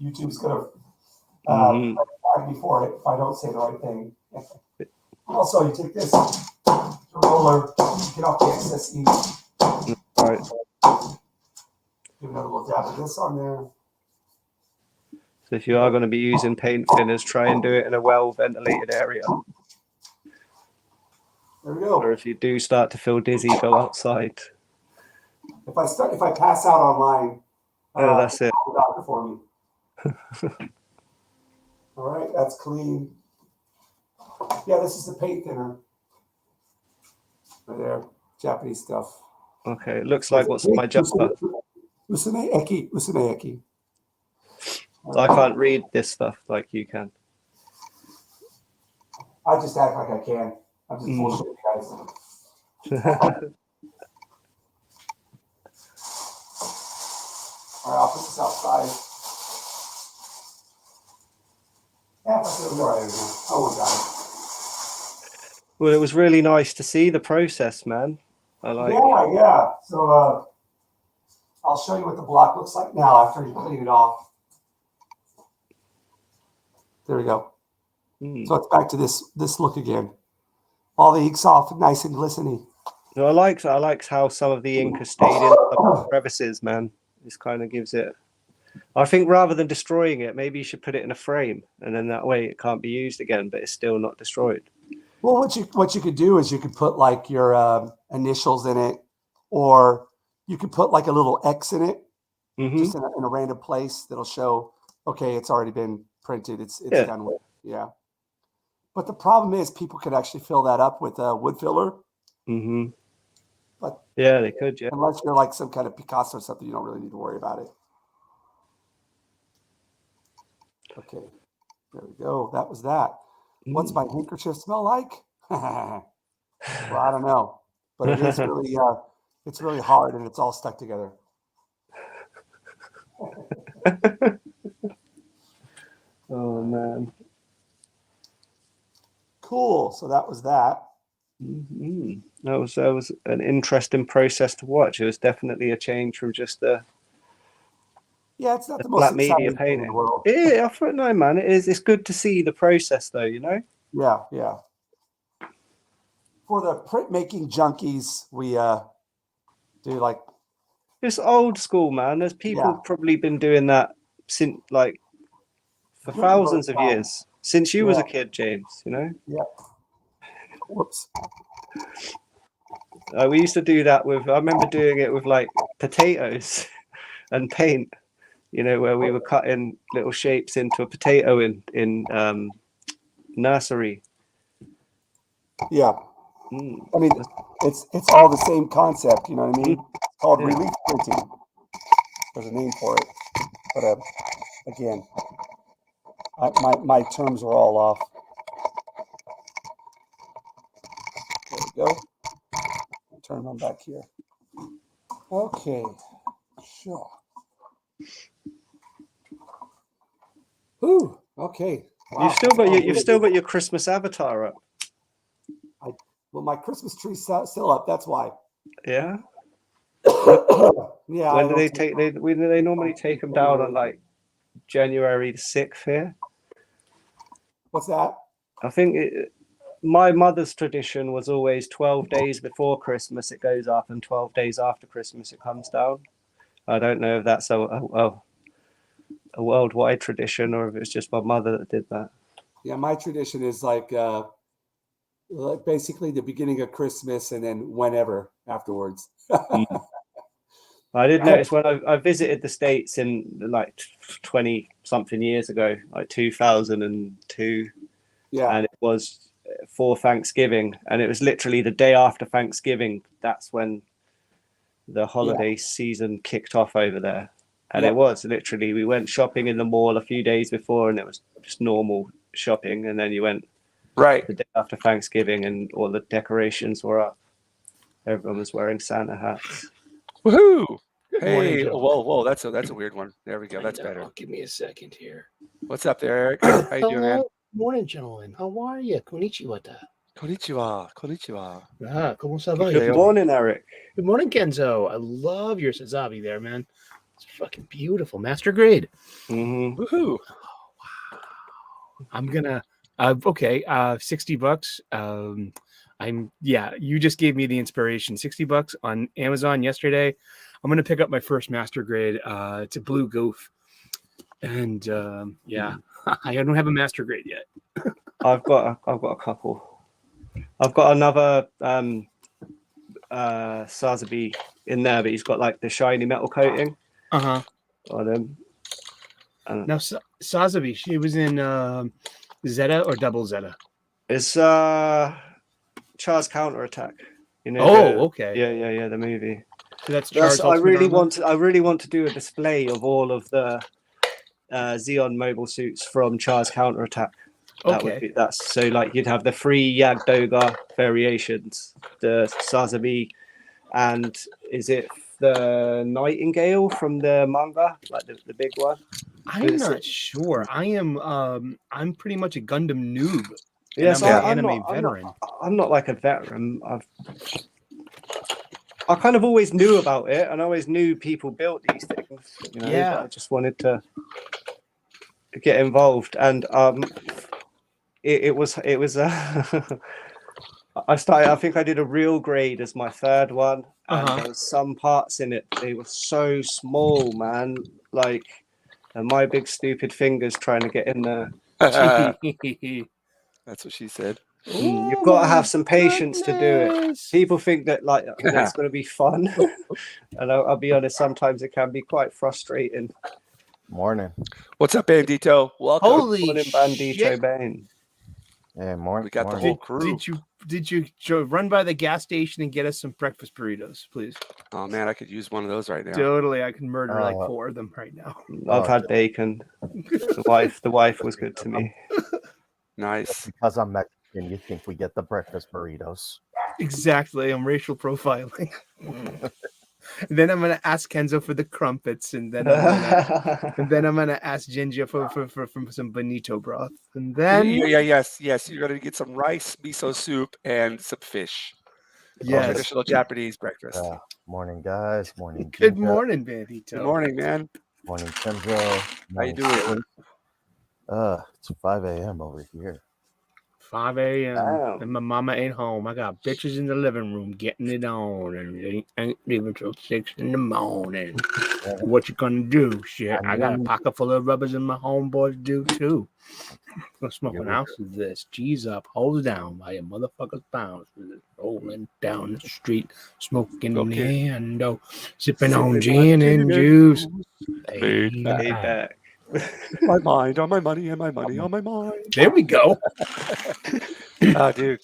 YouTube's gonna Mhm. flag me for it if I don't say the right thing. Also, you take this roller, you get off the excess heat. Right. Give another little dab of this on there. So if you are going to be using paint thinners, try and do it in a well-ventilated area. There we go. Or if you do start to feel dizzy, go outside. If I pass out online, Yeah, that's it. call the doctor for me. All right, that's clean. Yeah, this is the paint thinner. Right there, Japanese stuff. Okay, it looks like what's in my jumper. Usuneeki. So I can't read this stuff like you can. I just act like I can. I'm just bullshit, guys. All right, I'll put this outside. Yeah, that's all right. Oh, we got it. Well, it was really nice to see the process, man. I like. Yeah. So I'll show you what the block looks like now after you clean it off. There we go. So it's back to this look again. All the ink's off, nice and glistening. No, I like how some of the ink has stayed in the crevices, man. This kind of gives it. I think rather than destroying it, maybe you should put it in a frame, and then that way it can't be used again, but it's still not destroyed. Well, what you could do is you could put like your initials in it, or you could put like a little X in it, just in a random place that'll show, okay, it's already been printed, it's done with. Yeah. But the problem is people could actually fill that up with a wood filler. Mm-hmm. But yeah, they could, yeah. Unless you're like some kind of Picasso or something, you don't really need to worry about it. Okay, there we go. That was that. What's my handkerchief smell like? Well, I don't know, but it is really, it's really hard and it's all stuck together. Oh man. Cool. So that was that. Mm-hmm. That was an interesting process to watch. It was definitely a change from just the it's not the flat most media exciting thing in the world. Yeah, I thought no, man. It is. It's good to see the process, though. You know. Yeah. For the printmaking junkies, we do like. It's old school, man. There's people probably been doing that since like for thousands of years. Since you was a kid, James. You know. Yeah. Whoops. We used to do that with. I remember doing it with like potatoes and paint. You know, where we were cutting little shapes into a potato in nursery. Yeah. I mean, it's all the same concept. You know what I mean? It's called relief printing. There's a name for it, but again, my terms are all off. There we go. Turn them back here. Okay. Sure. Ooh. Okay. Wow. You've still got your Christmas avatar up. Well, my Christmas tree's still up. That's why. Yeah. Yeah. When do they take? When do they normally take them down on like January the 6th here? What's that? I think my mother's tradition was always 12 days before Christmas it goes up, and 12 days after Christmas it comes down. I don't know if that's a worldwide tradition or if it's just my mother that did that. Yeah, my tradition is like basically the beginning of Christmas and then whenever afterwards. I did notice when I visited the States in like 20 something years ago, like 2002. Yeah. And it was for Thanksgiving, and it was literally the day after Thanksgiving. That's when the holiday season kicked off over there. And it was literally, we went shopping in the mall a few days before, and it was just normal shopping. And then you went the day after Thanksgiving, and all the decorations were up. Everyone was wearing Santa hats. Woohoo! Good morning, Hey, gentlemen. whoa, that's a weird one. There we go. That's better. Give me a second here. What's up there, Eric? How you doing, man? Hello. Morning, gentlemen. How are you? Konnichiwa. Konnichiwa. Konnichiwa. Ah, ¿cómo ça va? Good morning, Eric. Good morning, Kenzo. I love your Sazabi there, man. It's fucking beautiful. Master grade. Mm-hmm. Woohoo! I'm gonna okay, $60. You just gave me the inspiration. $60 on Amazon yesterday. I'm gonna pick up my first master grade. It's a blue goof. And I don't have a master grade yet. I've got a couple. I've got another Sazabi in there, but he's got like the shiny metal coating on him. Now Sazabi, she was in Zeta or double Zeta? It's Char's Counterattack. You know? Okay. Yeah, the movie. So that's Char's I really Ultimate want to do a display of all of the Xeon mobile suits from Char's Counterattack. That's so like you'd have the 3 Yagdoga variations, the Sazabi, and is it the Nightingale from the manga, like the big one? I'm not sure. I'm pretty much a Gundam noob. Yes, I'm an anime veteran. I'm not like a veteran. I kind of always knew about it, and I always knew people built these things. You know, but I just wanted to get involved, and it was I started. I think I did a real grade as my third one, and there was some parts in it. They were so small, man. Like, and my big stupid fingers trying to get in there. That's what she said. You've got to have some patience to do it. People think that like it's going to be fun, and I'll be honest. Sometimes it can be quite frustrating. Morning. What's up, Bandito? Welcome. Holy Morning, Bandito shit. Bane. Yeah, morning. We got the morning. whole crew. Did you run by the gas station and get us some breakfast burritos, please? Oh man, I could use one of those right now. Totally, I can murder like 4 of them right now. I've had bacon. The wife was good to me. Nice. Because I'm Mexican, you think we get the breakfast burritos. Exactly, I'm racial profiling. Then I'm gonna ask Kenzo for the crumpets, and then I'm gonna ask Jinja for some bonito broth, and then yes. You're gonna get some rice, miso soup, and some fish. Traditional Japanese breakfast. Morning, guys. Morning. Good Jinja. morning, Bandito. Good morning, man. Morning, Kenzo. How you doing? It's 5 a.m. over here. 5 a.m. Wow. and my mama ain't home. I got bitches in the living room getting it on, and they ain't leaving till 6 in the morning. What you gonna do? Shit, I got a pocket full of rubbers, and my homeboys do too. I'm gonna smoke an ounce of this. G's up, hold down by a motherfucker's pounds. Rolling down the street, smoking Nando, sipping on gin and juice. Laid back. My mind on my money and my money on my mind. There we go. Dude,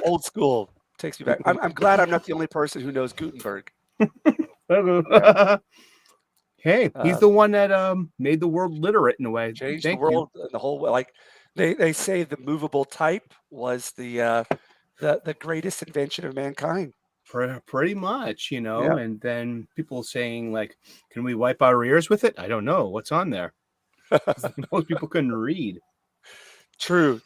old school takes me back. I'm glad I'm not the only person who knows Gutenberg. Hey, he's the one that made the world literate in a way. Changed Thank the world, the whole way. Like they say, the movable type was the greatest invention of mankind. Pretty much, you know. Yeah. And then people saying like, "Can we wipe our ears with it?" I don't know what's on there. Most people couldn't read. True.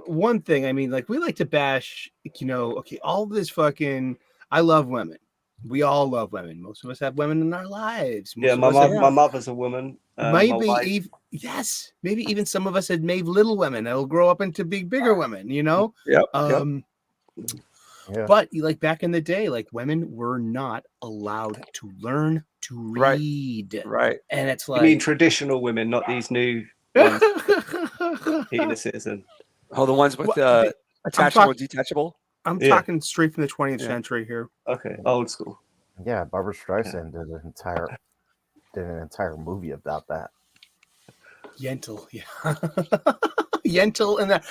One thing, I mean, like we like to bash, you know. Okay, all this fucking. I love women. We all love women. Most of us have women in our lives. Yeah, my mother's a woman. Maybe even some of us had made little women that'll grow up into bigger women. You know. Yep. Yeah. But like back in the day, like women were not allowed to learn to read. Right. And it's You like mean traditional women, not these new ones, penises and the ones with attachable and detachable. I'm talking straight from the 20th century here. okay, old school. Yeah, Barbara Streisand did an entire movie about that. Yentl, yeah. Yentl and that.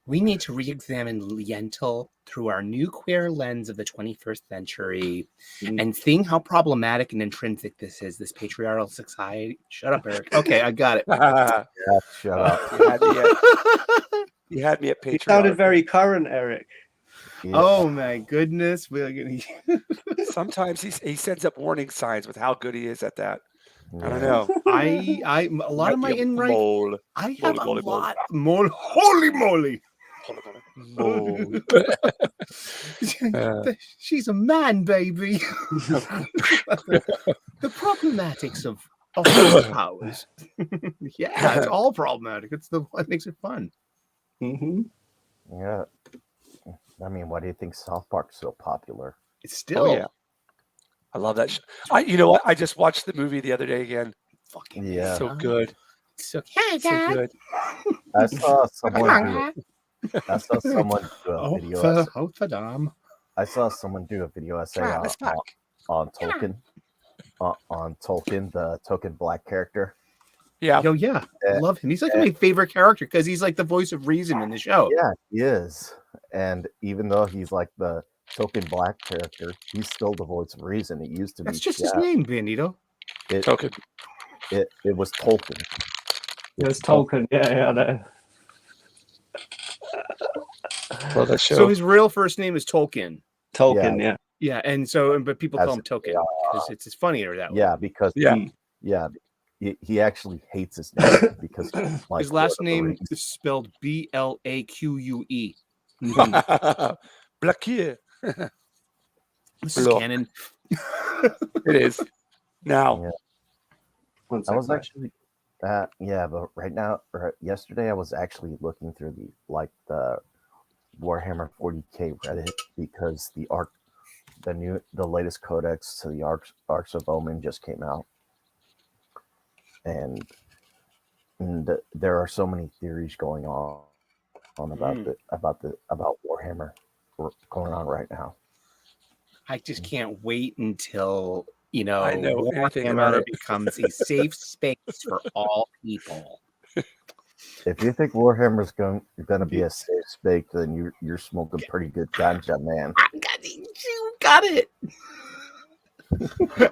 We need to re-examine Yentl through our new queer lens of the 21st century and seeing how problematic and intrinsic this is, this patriarchal society. Shut up, Eric. Okay, I got it. Yeah, shut up. You had me at You Patreon. sounded very current, Eric. Yeah. Oh my goodness. We're gonna... Sometimes he sends up warning signs with how good he is at that. I don't Yeah. know. a lot of my in-right, mole. I have Moly, a moly, moly. lot more. Holy moly! Mole. She's a man, baby. The problematics of powers. Yeah, it's all problematic. It's what makes it fun. Mm-hmm. Yeah. I mean, why do you think South Park's so popular? It's still yeah. I love that. You know what? I just watched the movie the other day again. fucking Yeah. So good. So, hey, So Dad. good. I saw someone Come do on, I saw someone do a video essay. for Dom. I saw someone do a video essay Ah, that's back. on Tolkien. On Tolkien, the token black character. Yeah. Yo, yeah, I love him. He's like my favorite character because he's like the voice of reason in the show. Yeah, he is. And even though he's like the token black character, he's still the voice of reason. It used to be. That's just his name, Bandito. Token. It was Tolkien. It was Tolkien. Yeah, I know. Love that show. So his real first name is Tolkien. Tolkien, yeah. Yeah, and so but people call him Token because it's funnier that way. Yeah, because he actually hates his name because His last name is spelled Blaque. Blaquier. This is Look. canon. It is. Now. Yeah. One I was second. actually but right now or yesterday I was actually looking through the Warhammer 40K Reddit because the latest codex to the Arcs of Omen just came out. And there are so many theories going on about Warhammer going on right now. I just can't wait until I know anything Warhammer about it. becomes a safe space for all people. If you think Warhammer's going to be a safe space, then you're smoking pretty good ganja, man. You got it.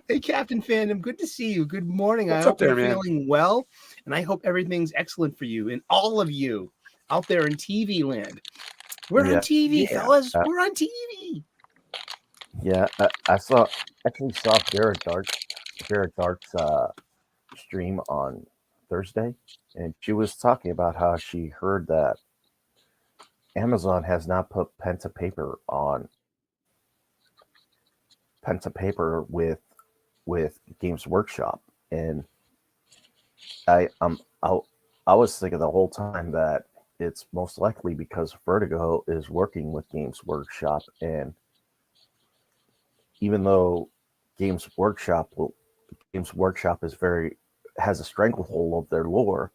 Hey, Captain Fandom, good to see you. Good morning. What's I up hope there, you're man? feeling well, and I hope everything's excellent for you and all of you out there in TV land. We're on TV, fellas. We're on TV. Yeah, I actually saw Vera Dark's stream on Thursday, and she was talking about how she heard that Amazon has not put pen to paper with Games Workshop, and I was thinking the whole time that it's most likely because Vertigo is working with Games Workshop, and even though Games Workshop has a stranglehold of their lore,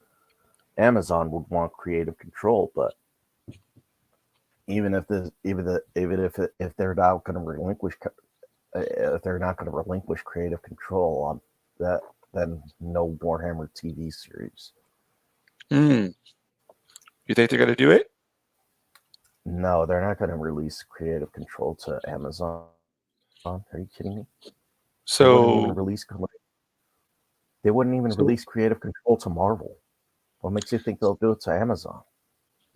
Amazon would want creative control. But even if they're not going to relinquish creative control on that, then no Warhammer TV series. You think they're going to do it? No, they're not going to release creative control to Amazon. Are you kidding me? So They wouldn't even release creative control to Marvel. What makes you think they'll do it to Amazon?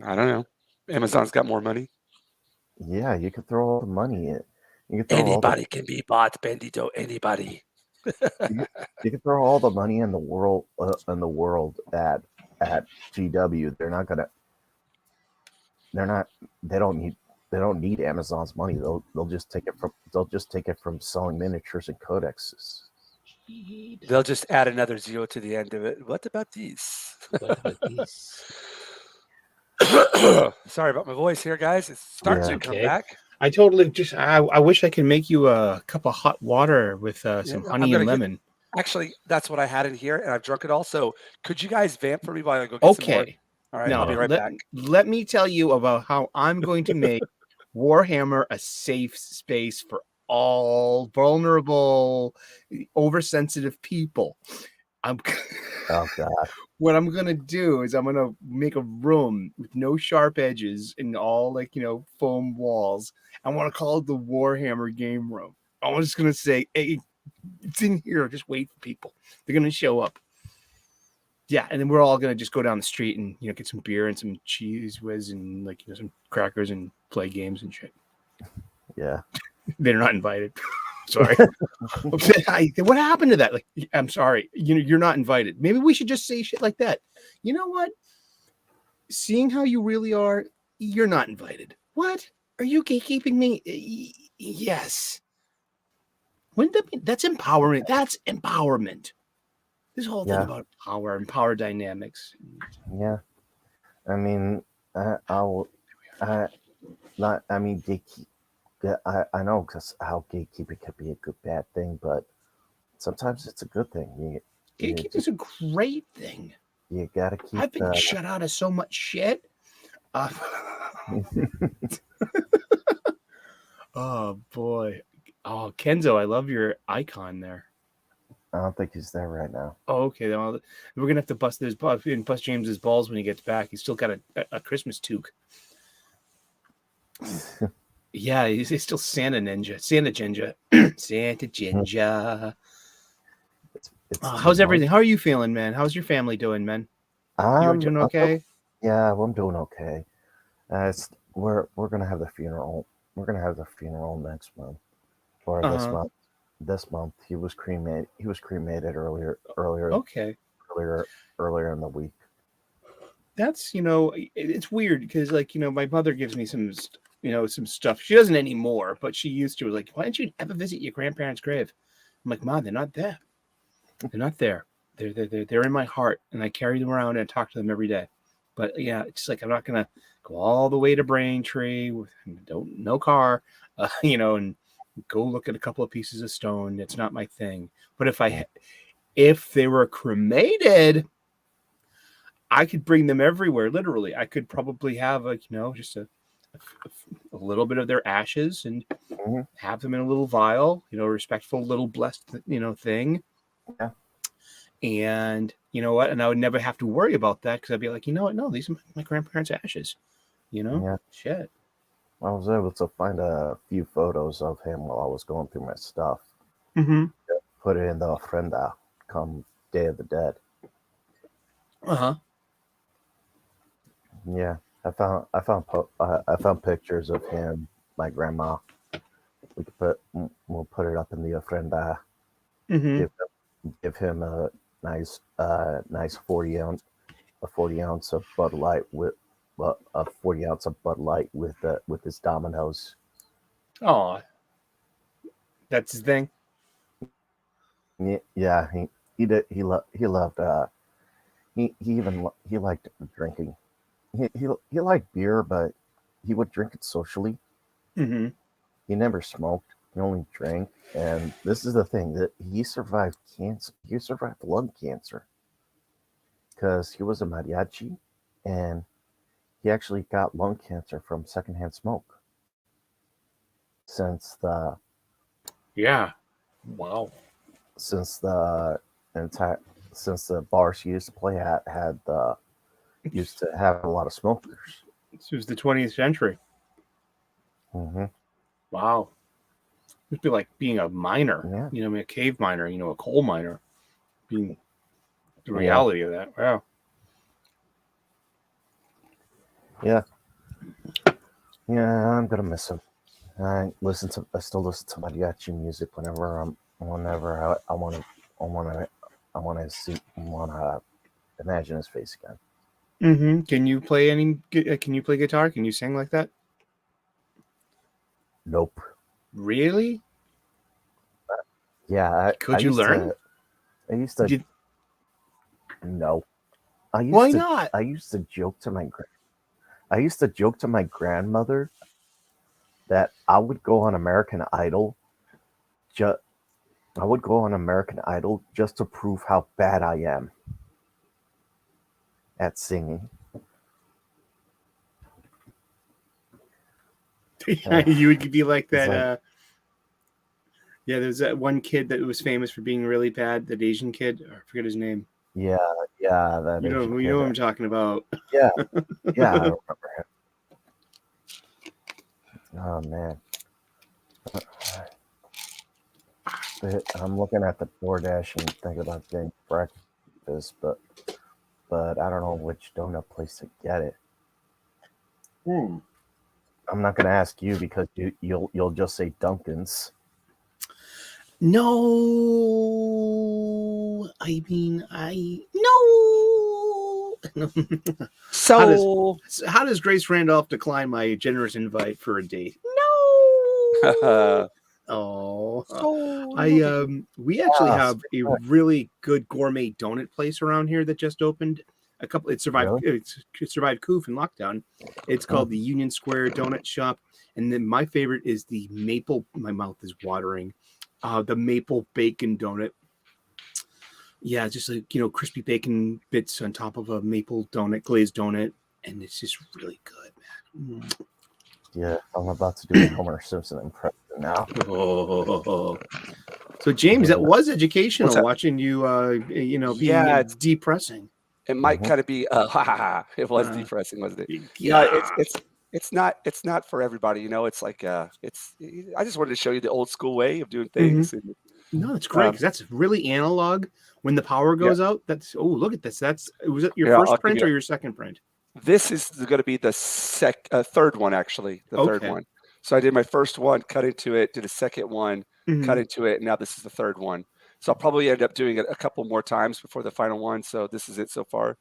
I don't know. Amazon's got more money. Yeah, you could throw all the money in. Anybody can be bought, Bandito. Anybody. You can throw all the money in the world at GW. They don't need Amazon's money. They'll just take it from selling miniatures and codexes. They'll just add another zero to the end of it. What about these? Sorry about my voice here, guys. It's starting to come back. I totally just I wish I could make you a cup of hot water with some honey and lemon. Actually, that's what I had in here, and I've drunk it all. So could you guys vamp for me while I go get some more? All right, I'll be right back. Let me tell you about how I'm going to make Warhammer a safe space for all vulnerable, oversensitive people. Oh God! What I'm gonna do is I'm gonna make a room with no sharp edges and all foam walls. I want to call it the Warhammer game room. I'm just gonna say, hey, it's in here. Just wait for people. They're gonna show up. Yeah, and then we're all gonna just go down the street and get some beer and some cheese whiz and some crackers and play games and shit. Yeah. They're not invited. Sorry. What happened to that? Like, I'm sorry. You're not invited. Maybe we should just say shit like that. You know what? Seeing how you really are, you're not invited. What? Are you gatekeeping me? Yes. Wouldn't that be? That's empowerment. That's empowerment. This whole thing about power and power dynamics. Yeah. I mean, gatekeep. Yeah, I know because how gatekeeping can be a good bad thing, but sometimes it's a good thing. Gatekeeping is a great thing. You gotta keep. I've been shut out of so much shit. Oh boy. Oh, Kenzo, I love your icon there. I don't think he's there right now. Oh, okay. Then we're gonna have to bust James's balls when he gets back. He's still got a Christmas toque. Yeah, he's still Santa Jinja. Santa Jinja. How's everything? How are you feeling, man? How's your family doing, man? You're doing okay? I'm doing okay. We're gonna have the funeral. We're gonna have the funeral next month or this month. This month he was cremated. He was cremated earlier. Okay. Earlier in the week. That's it's weird because my mother gives me some stuff. She doesn't anymore, but she used to. Like, why don't you ever visit your grandparents' grave? I'm like, Mom, they're not there. They're not there. They're in my heart, and I carry them around and talk to them every day. But yeah, it's like I'm not gonna go all the way to Braintree with no car, and go look at a couple of pieces of stone. It's not my thing. But if they were cremated, I could bring them everywhere. Literally, I could probably have just a little bit of their ashes and have them in a little vial, respectful little blessed, thing. Yeah. And you know what? And I would never have to worry about that because I'd be like, you know what? No, these are my grandparents' ashes. Yeah. Shit. I was able to find a few photos of him while I was going through my stuff. Mm-hmm. Put it in the ofrenda come Day of the Dead. Uh-huh. Yeah, I found pictures of him, my grandma. We'll put it up in the ofrenda. Mm-hmm. Give him a nice 40 ounce of Bud Light with a 40 ounce of Bud Light with his Dominoes. Oh, that's his thing. Yeah, he loved he liked drinking. He liked beer, but he would drink it socially. Mm-hmm. He never smoked. He only drank. And this is the thing, that he survived cancer. He survived lung cancer because he was a mariachi, and he actually got lung cancer from secondhand smoke. Since the bars he used to play at used to have a lot of smokers. This was the 20th century. Mm-hmm. Wow. It'd be like being a miner. Yeah. A cave miner, a coal miner. Being the reality of that. Wow. Yeah. Yeah, I'm gonna miss him. I still listen to mariachi music whenever I want to imagine his face again. Mm-hmm. Can you play guitar? Can you sing like that? Nope. Really? Yeah. Could you learn? No. Why not? I used to joke to my grandmother that I would go on American Idol. I would go on American Idol just to prove how bad I am at singing. You would be like that. There's that one kid that was famous for being really bad, that Asian kid. I forget his name. Yeah. Yeah, that You know, Asian you know what I'm kid. talking about. Yeah, yeah, I remember him. Oh man. I'm looking at the DoorDash and thinking about getting breakfast, but I don't know which donut place to get it. I'm not gonna ask you because you'll just say Dunkin's. No, I mean, no. So How does Grace Randolph decline my generous invite for a date? uh, No. so We actually Ah, have a really good gourmet donut place around here that just opened. It survived. Really? It survived Coof and lockdown. It's called the Union Square Donut Shop, and then my favorite is the maple. My mouth is watering. The maple bacon donut. Yeah, just like crispy bacon bits on top of a maple donut, glazed donut, and it's just really good, man. yeah, I'm about to do a Homer Simpson impression now. Oh. So James, that was educational. What's that? Watching you, be Yeah, it's depressing. it might Mhm. kind of be it was depressing, wasn't it? Yeah. No, it's not for everybody, it's like it's I just wanted to show you the old school way of doing things. And, No, it's great because that's really analog. When the power goes out, that's look at this. Was it your Yeah, I'll first give print you or your second print? this is going to be the third one, actually, the third Okay. one. So I did my first one, cut into it, did a second one, Mhm. cut into it, and now this is the third one. So I'll probably end up doing it a couple more times before the final one. So this is it so far.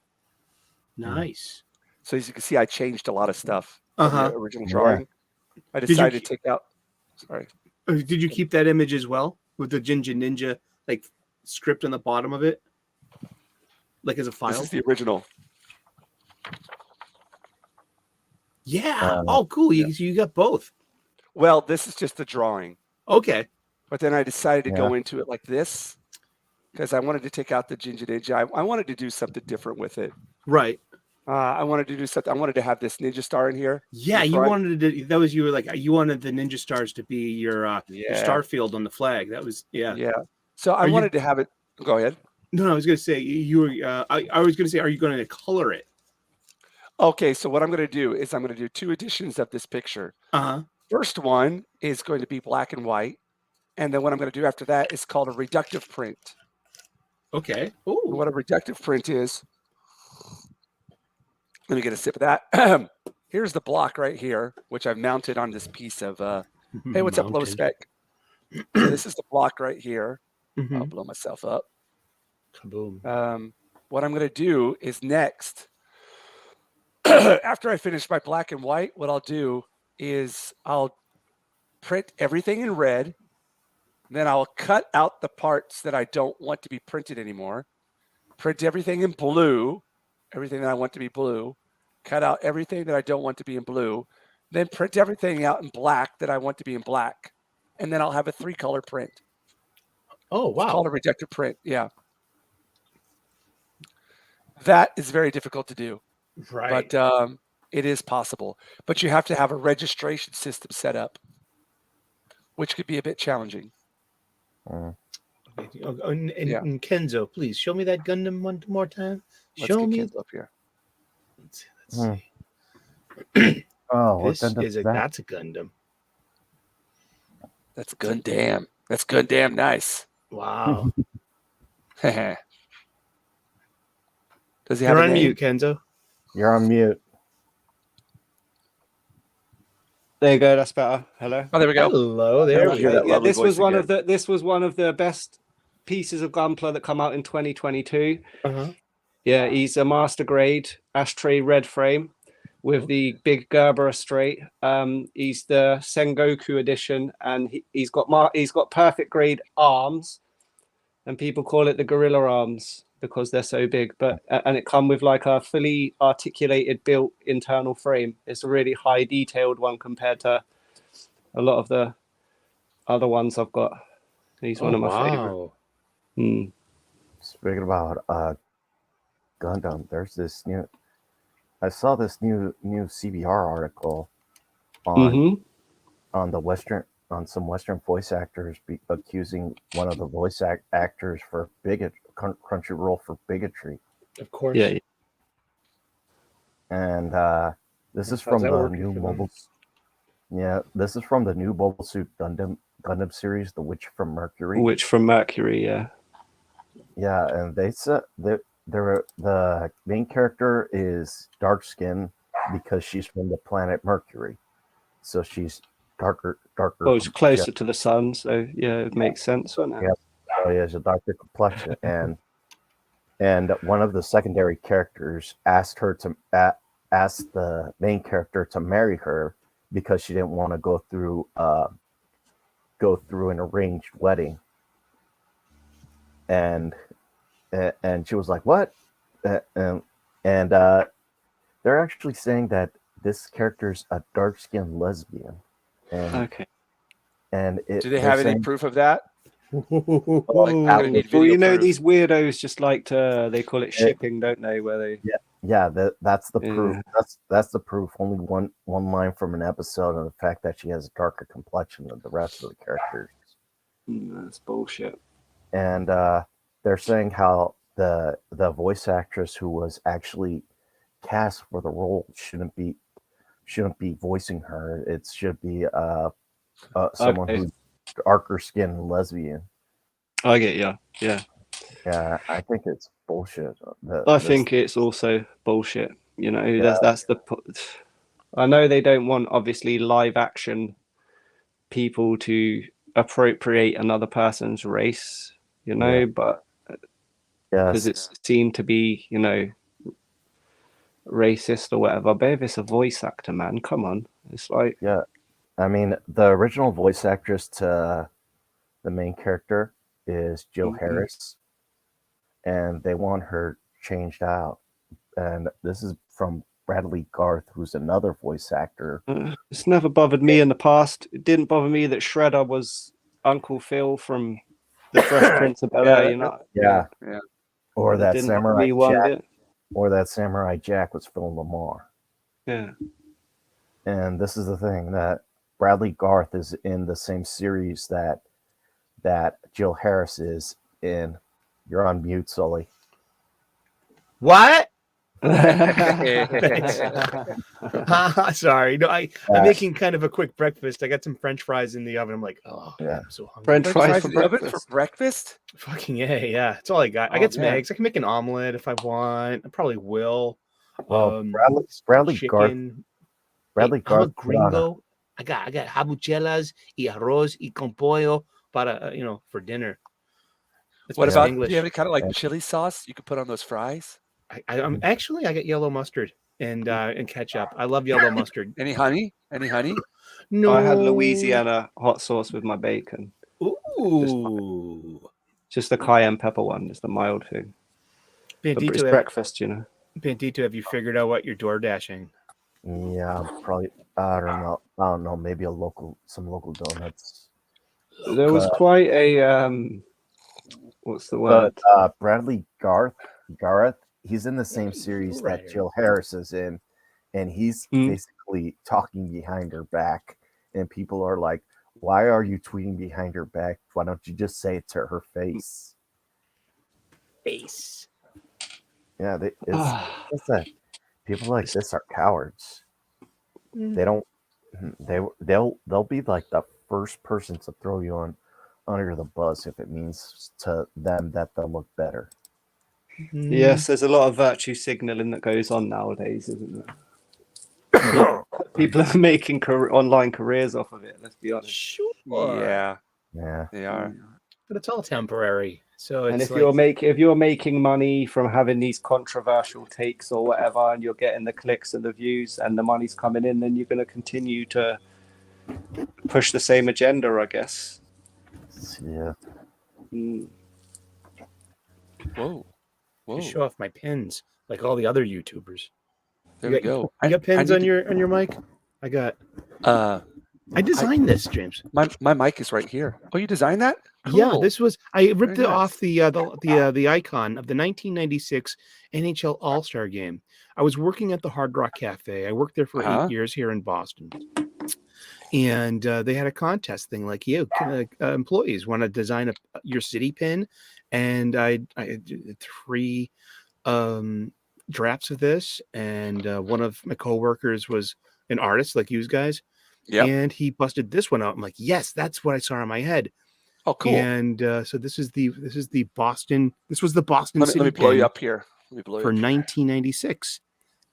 Nice. So as you can see, I changed a lot of stuff from the original drawing. I you decided to take out. Sorry. Did you keep that image as well with the Jinja Ninja like script on the bottom of it, like as a file? This is the original. Yeah. Oh, cool. You got both. Well, this is just the drawing. Okay. But then I decided to Yeah. go into it like this because I wanted to take out the Jinja Ninja. I wanted to do something different with it. Right. I wanted to do something. I wanted to have this ninja star in here. Yeah, in you front. wanted to. That was you were like you wanted the Ninja Stars to be your Yeah. star field on the flag. That was Yeah. So I wanted to have it. Go ahead. No, I was going to say you were. I was going to say, are you going to color it? Okay. So what I'm going to do is I'm going to do two editions of this picture. First one is going to be black and white, and then what I'm going to do after that is called a reductive print. Okay. And Oh. what a reductive print is. Let me get a sip of that. Here's the block right here, which I've mounted on this piece of. Hey, what's up, low spec? So this is the block right here. I'll blow myself up. Kaboom. What I'm going to do is next, after I finish my black and white, what I'll do is I'll print everything in red. Then I'll cut out the parts that I don't want to be printed anymore. Print everything in blue, everything that I want to be blue. Cut out everything that I don't want to be in blue. Then print everything out in black that I want to be in black. And then I'll have a 3-color print. Oh, wow. It's called a reductive print. Yeah. That is very difficult to do. Right. But it is possible. But you have to have a registration system set up, which could be a bit challenging. And Kenzo, please show me that Gundam one more time. Let's get Kenzo up here. Let's see. Oh, That's a Gundam. That's Gundam. That's Gundam nice. Wow. Does he have You're a on name? mute, Kenzo. You're on mute. There you go. That's better. Hello. Oh, there we go. Hello, there we we hear go. that lovely this was voice one again. of the best pieces of Gunpla that come out in 2022. Yeah, he's a master grade ashtray red frame with the big Gerber straight. He's the Sengoku edition, and he's got perfect grade arms, and people call it the gorilla arms because they're so big. And it come with like a fully articulated built internal frame. It's a really high detailed one compared to a lot of the other ones I've got. He's one of my favorite. Speaking about Gundam, there's this new. I saw this new CBR article on some Western voice actors accusing one of the voice actors for Crunchyroll for bigotry. Of course. Yeah. And this is How's from that the working new for them? mobile. Yeah, this is from the new Mobile Suit Gundam series, The Witch from Mercury. Which from Mercury, yeah. Yeah, and they said that the main character is dark skinned because she's from the planet Mercury, so she's darker. Oh, it's closer to the sun, so yeah, it makes sense, wouldn't it? Yeah. So he has a darker complexion, and one of the secondary characters asked the main character to marry her because she didn't want to go through an arranged wedding, and she was like, "What?" And they're actually saying that this character's a dark-skinned lesbian, and Okay. Do they have any proof of that? Apple- Need Well, video you know, proof. these weirdos just like to, they call it shipping, don't they? Where they, yeah, that's the Yeah. proof. That's the proof. Only one line from an episode, and the fact that she has a darker complexion than the rest of the characters. that's bullshit. And they're saying how the voice actress who was actually cast for the role shouldn't be voicing her. It should be someone Okay. who's darker skinned lesbian. I get you. Yeah. Yeah, I think it's bullshit. I think it's also bullshit. You know, that's the. I know they don't want obviously live action people to appropriate another person's race. You know, but because it's seen to be, you know, racist or whatever. But if it's a voice actor, man, come on, it's like I mean, the original voice actress to the main character is Jill Harris, and they want her changed out. And this is from Bradley Garth, who's another voice actor. It's never bothered me in the past. It didn't bother me that Shredder was Uncle Phil from The Fresh Prince of Bel-Air, you know. Yeah. Or that Didn't Samurai bother me one Jack. bit. Or that Samurai Jack was Phil Lamar. Yeah. And this is the thing, that Bradley Garth is in the same series that Jill Harris is in. You're on mute, Sully. What? Sorry. No, I'm making kind of a quick breakfast. I got some French fries in the oven. I'm like, oh, Yeah. I'm so hungry. French fries in the oven for breakfast? Fucking yeah. That's all I got. I got some eggs. I can make an omelet if I want. I probably will. Well, Bradley Garth. I'm Garth. a gringo. I got habuchelas y arroz y con pollo para for dinner. What about? English? Do you have any kind of like chili sauce you could put on those fries? I'm actually I got yellow mustard and ketchup. I love yellow mustard. Any honey? Any honey? No, I had Louisiana hot sauce with my bacon. Ooh, Just the cayenne pepper one, just the mild thing. But it's breakfast, you know. Bandito, have you figured out what you're door dashing? Yeah, probably. I don't know. Maybe some local donuts. There was quite a what's the word? But Bradley Garth, he's in the same series that Jill Harris is in, and he's basically talking behind her back, and people are like, "Why are you tweeting behind her back? Why don't you just say it to her face?" Yeah, it's that people like this are cowards. They don't. They'll be like the first person to throw you under the bus if it means to them that they'll look better. Yes, there's a lot of virtue signaling that goes on nowadays, isn't there? People are making online careers off of it. Let's be honest. Sure. Yeah, they are. But it's all temporary. So it's and if you're making money from having these controversial takes or whatever, and you're getting the clicks and the views and the money's coming in, then you're going to continue to push the same agenda, I guess. Yeah. Whoa. Just show off my pins like all the other YouTubers. There we go. You got pins on your mic? I got. I designed this, James. My mic is right here. Oh, you designed that? Cool. Yeah, this was I ripped Very it off the icon of the 1996 NHL All-Star Game. I was working at the Hard Rock Cafe. I worked there for 8 years here in Boston, and they had a contest thing like employees want to design your city pin, and I did 3 drafts of this, and one of my coworkers was an artist like you guys, Yep. and he busted this one out. I'm like, yes, that's what I saw in my head. Oh, cool. And so this was the Boston Let City me blow you pin up here. Let me blow you for up here. 1996,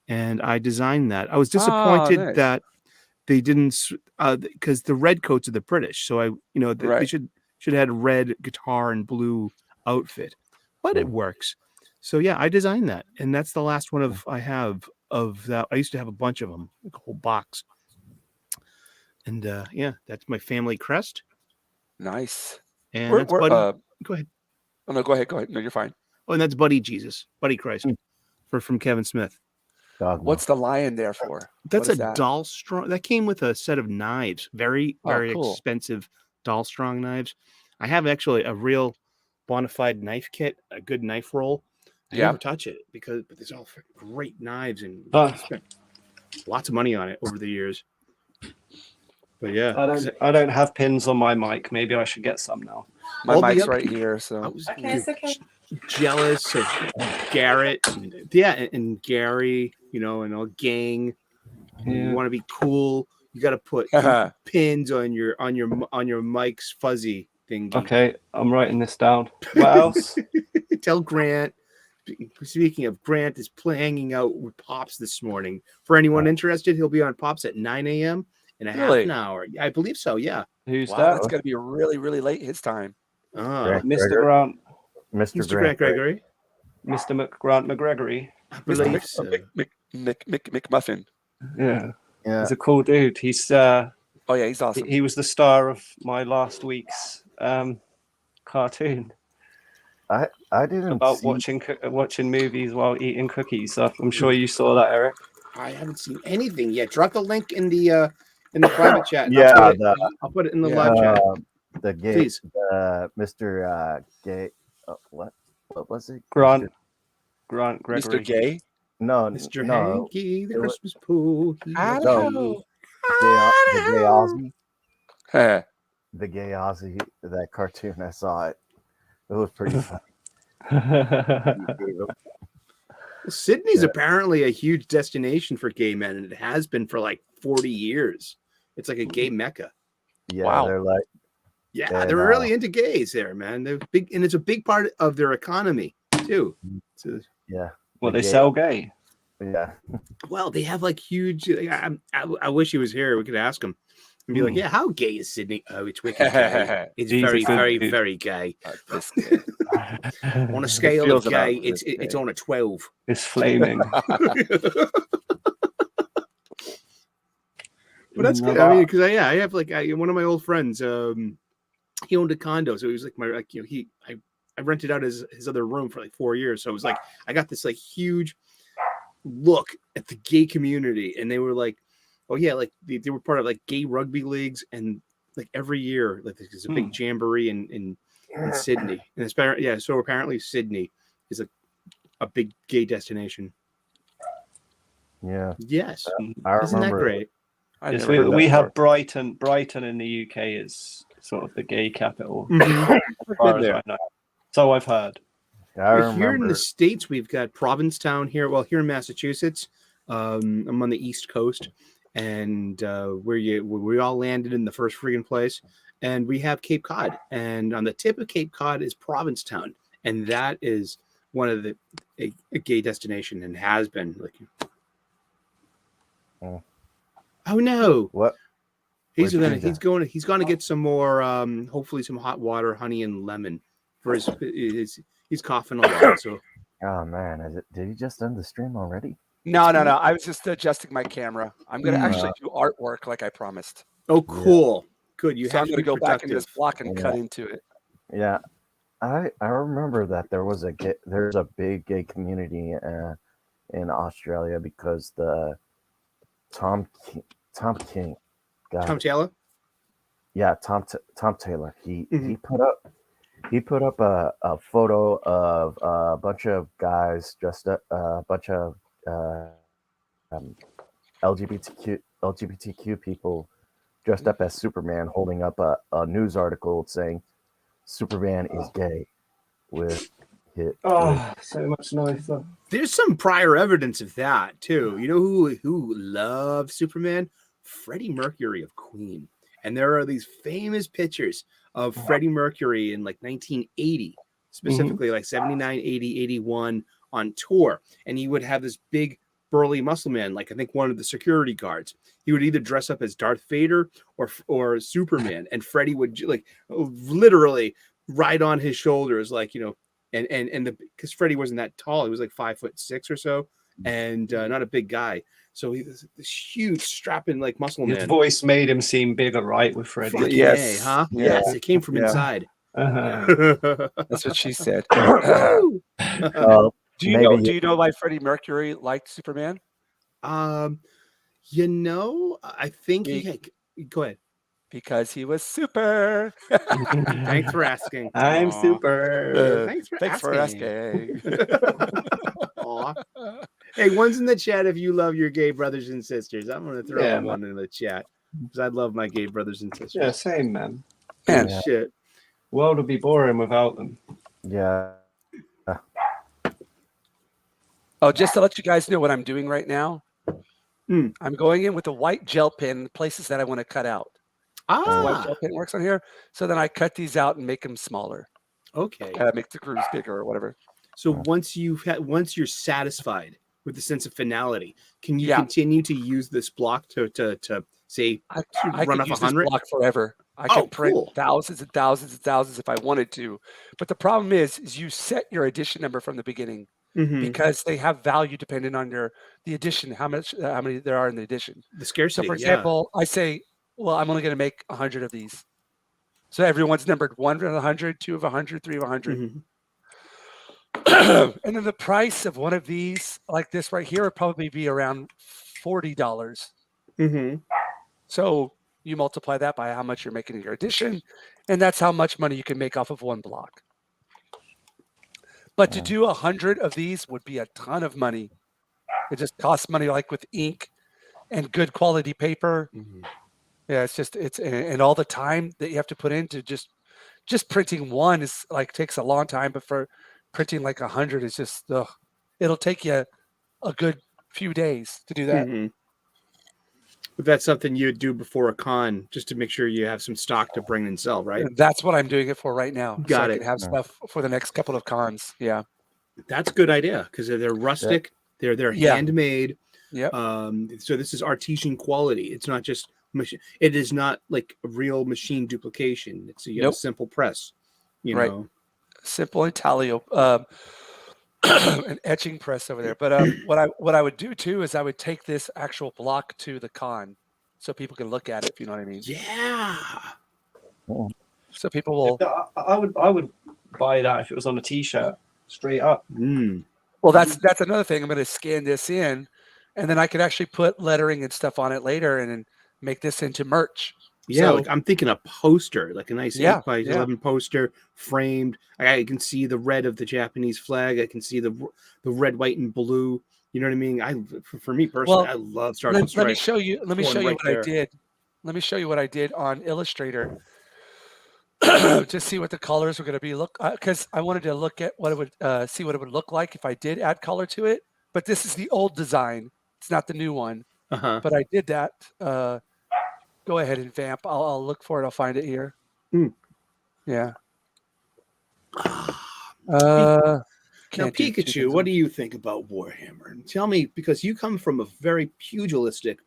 and I designed that. I was Oh, disappointed nice. that they didn't, because the red coats are the British, so they Right. should have had red guitar and blue outfit, but it works. So yeah, I designed that, and that's the last one I have of that. I used to have a bunch of them, like a whole box, and yeah, that's my family crest. Nice. And that's Buddy. Go ahead. Oh no, go ahead. No, you're fine. Oh, and that's Buddy Jesus, Buddy Christ, from Kevin Smith. Dogma. What's the lion there for? That's What is a that? doll strong. That came with a set of knives, very cool. expensive doll strong knives. I have actually a real bona fide knife kit, a good knife roll. I Yeah. never touch it but there's all great knives, and Oh. spent lots of money on it over the years. But yeah, I don't have pins on my mic. Maybe I should get some now. My all the mic's other- right here, I so was Okay. jealous of Garrett, and Gary, and all gang. You Yeah. want to be cool, you got to put pins on your mic's fuzzy thingy. Okay, I'm writing this down. What else? Tell Grant. Speaking of, Grant is hanging out with Pops this morning. For anyone interested, he'll be on Pops at 9 a.m. in a half Really? an hour. I believe so. Yeah. Who's wow, that? that's gonna be really, really late his time. Grant Mr. Gregor? Grant. Mr. Mr. Grant Gregory. Mr. Grant McGregory. I Mr. believe so. McMuffin. Yeah, Yeah. he's a cool dude. He's Oh yeah, he's awesome. he was the star of my last week's cartoon I didn't about see, watching movies while eating cookies. So I'm sure you saw that, Eric. I haven't seen anything yet. Drop the link in the private chat. and Yeah, I'll put it in the Yeah. live chat. the gay, Please. Mr. Gay. What was it? Grant Gregory. Mr. Gay. No, Mr. no, Hanky, the it was- Christmas pool. No. the gay Ozzy. Heh. The gay Ozzy. That cartoon, I saw it. It was pretty funny. Well, Sydney's Yeah. apparently a huge destination for gay men, and it has been for like 40 years. It's like a gay mecca. Yeah, Wow. they're like, Yeah, And, they're really into gays there, man. They're big, and it's a big part of their economy too. So, yeah, Well, the they gay- sell gay. Yeah, well, they have like huge. I wish he was here. We could ask him and be like, "Yeah, how gay is Sydney? Oh, it's wicked gay. It's He's a very, good very, dude. very gay. This kid. On a scale of feels about gay, this it's gay. on a 12." It's flaming. But that's good. I mean, because I have like one of my old friends. He owned a condo, so he was like I rented out his other room for like 4 years. So it was like I got this like huge look at the gay community, and they were like, oh yeah, like they were part of like gay rugby leagues, and like every year like there's a big jamboree in Sydney, and so apparently Sydney is a big gay destination. yeah. Yes, I isn't that remember. great? I Yes, never heard we that have before. Brighton. Brighton in the UK is sort of the gay capital, Mhm. as far as I know. So I've heard. I But here in remember. the States, we've got Provincetown here. Well, here in Massachusetts, I'm on the East Coast, and where we all landed in the first friggin' place, and we have Cape Cod, and on the tip of Cape Cod is Provincetown, and that is one of a gay destination, and has been like. Oh. Oh no! What? He's Where's gonna Jinja? he's gonna get some more hopefully some hot water, honey and lemon for his he's coughing a lot. So Oh man, did he just end the stream already? No. I was just adjusting my camera. I'm gonna actually do artwork like I promised. oh cool. Good. You So have I'm to gonna be go back into productive. this block and Yeah. cut into it. Yeah, I remember that there's a big gay community in Australia because the Tom King guy. Tom Taylor. Yeah, Tom Taylor. He Mhm. put up a photo of a bunch of guys dressed up, a bunch of LGBTQ people dressed up as Superman, holding up a news article saying Superman is gay, with hit. Oh, so much nicer. There's some prior evidence of that too. You know who loved Superman? Freddie Mercury of Queen. And there are these famous pictures of Freddie Mercury in like 1980, specifically like 79, 80, 81 on tour. And he would have this big burly muscle man, like I think one of the security guards. He would either dress up as Darth Vader or Superman, and Freddie would like literally ride on his shoulders, like, you know, and the because Freddie wasn't that tall, he was like 5'6" or so, and not a big guy. So he was this huge strapping like muscle His man. voice made him seem bigger, right, with Freddie? Fucking Yes. A, huh? Yeah. Yes, it came from Yeah. inside. Uh-huh. That's what she said. Woo! Do you know why Freddie Mercury liked Superman? You know, I think go ahead. Because he was super. Thanks for asking. I'm Aw. super. Thanks for asking. Aw. Hey, one's in the chat if you love your gay brothers and sisters. I'm gonna throw one in the chat because I love my gay brothers and sisters. Yeah, same, man. Man, Yeah. Shit. World would be boring without them. Yeah. Oh, just to let you guys know what I'm doing right now. Hmm. I'm going in with a white gel pen, places that I want to cut out. The white Ah, gel pen works on here. So then I cut these out and make them smaller. okay. Make the grooves bigger or whatever. So once you're satisfied with the sense of finality, can you Yeah. continue to use this block to say I run could off use 100? this block forever. I Oh, could print cool. thousands and thousands and thousands if I wanted to. But the problem is you set your edition number from the beginning Mhm. because they have value depending on the edition, how many there are in the edition. The So scarcity. for example, I say, well, I'm only going to make 100 of these. So everyone's numbered 1 of 100, 2 of 100, 3 of 100. Mhm. And then the price of one of these, like this right here, would probably be around $40. Mhm. So you multiply that by how much you're making in your edition, and that's how much money you can make off of one block. But to do 100 of these would be a ton of money. It just costs money, like with ink and good quality paper. Mhm. Yeah, and all the time that you have to put into just printing one is like takes a long time, but for printing like 100 is just it'll take you a good few days to do that. Mhm. But that's something you'd do before a con, just to make sure you have some stock to bring and sell, right? And that's what I'm doing it for right now. Got so I it. can have stuff for the next couple of cons. Yeah. That's a good idea because they're rustic, they're Yeah. handmade. Yep. So this is artesian quality. It's not just machine. It is not like a real machine duplication. It's a Nope. simple press. You Right. know. Simple intaglio, an etching press over there. But what I would do too is I would take this actual block to the con, so people can look at it. If you know what I mean. Yeah. So people will. I would buy that if it was on a T-shirt, straight up. Mm. Well, that's another thing. I'm going to scan this in, and then I could actually put lettering and stuff on it later, and then make this into merch. Yeah, So- like I'm thinking a poster, like a nice Yeah, 8x11 poster, framed. I can see the red of the Japanese flag. I can see the red, white, and blue. You know what I mean? For me personally, I love Star Let me Strike. show you. Let me Going show you right what there. I did. Let me show you what I did on Illustrator. Just see what the colors were going to be. Look, because I wanted to look at what it would see what it would look like if I did add color to it. But this is the old design. It's not the new one. Uh-huh. But I did that. Go ahead and vamp. I'll look for it. I'll find it here. Yeah. Now, Can't do two Pikachu, things what at do you think about Warhammer? And tell me, because you come from a very pugilistic,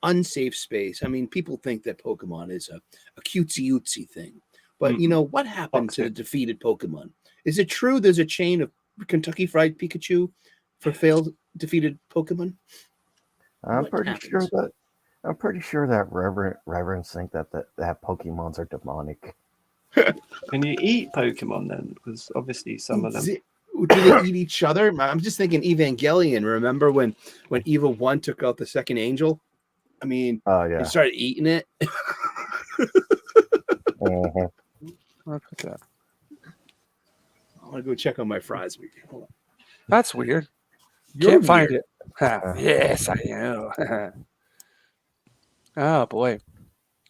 unsafe space. I mean, people think that Pokemon is a cutesy-ootsy thing. But, you know, what happened to the defeated Pokemon? Is it true there's a chain of Kentucky Fried Pikachu for failed defeated Pokemon? I'm What pretty happens? sure that reverends think that Pokemons are demonic. Can you eat Pokemon then? Because obviously some of them. Do they eat each other? I'm just thinking Evangelion. Remember when Eva 1 took out the second angel? I mean, Oh yeah. they started eating it. Mhm. Look at that. I want to go check on my fries. Hold on. That's weird. You're Can't find weird. it. Yes, I know. Oh boy.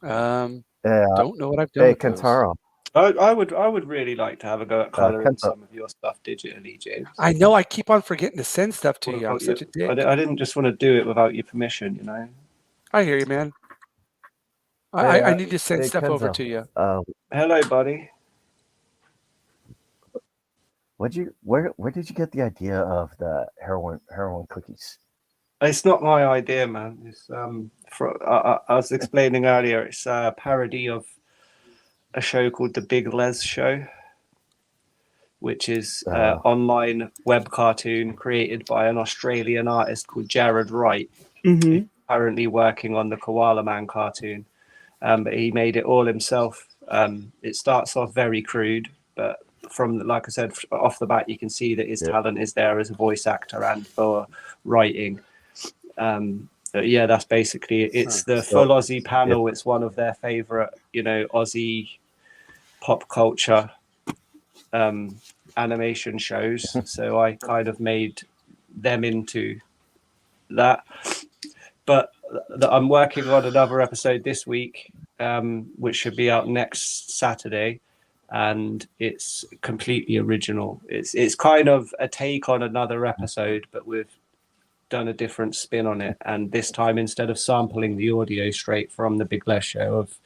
Yeah. Don't know what I've done. Hey, with those. Kentaro. I would really like to have a go at colouring Kenta, some of your stuff digitally, James. I know I keep on forgetting to send stuff to What you. I'm about such a dick. I didn't just want to do it without your permission, you know. I hear you, man. Hey, I need to send hey, stuff over Kenzo, to you. Hello, buddy. where did you get the idea of the heroin cookies? It's not my idea, man. It's I was explaining earlier. It's a parody of a show called The Big Les Show, which is an online web cartoon created by an Australian artist called Jared Wright, Mm-hmm. currently working on the Koala Man cartoon. But he made it all himself. It starts off very crude, but from, like I said, off the bat, you can see that his talent is there as a voice actor and for writing. But yeah, that's basically it. It's the full Aussie panel. It's one of their favorite, Aussie pop culture animation shows. So I kind of made them into that. But I'm working on another episode this week, which should be out next Saturday, and it's completely original. It's kind of a take on another episode, but we've done a different spin on it. And this time, instead of sampling the audio straight from the Big Les Show, I've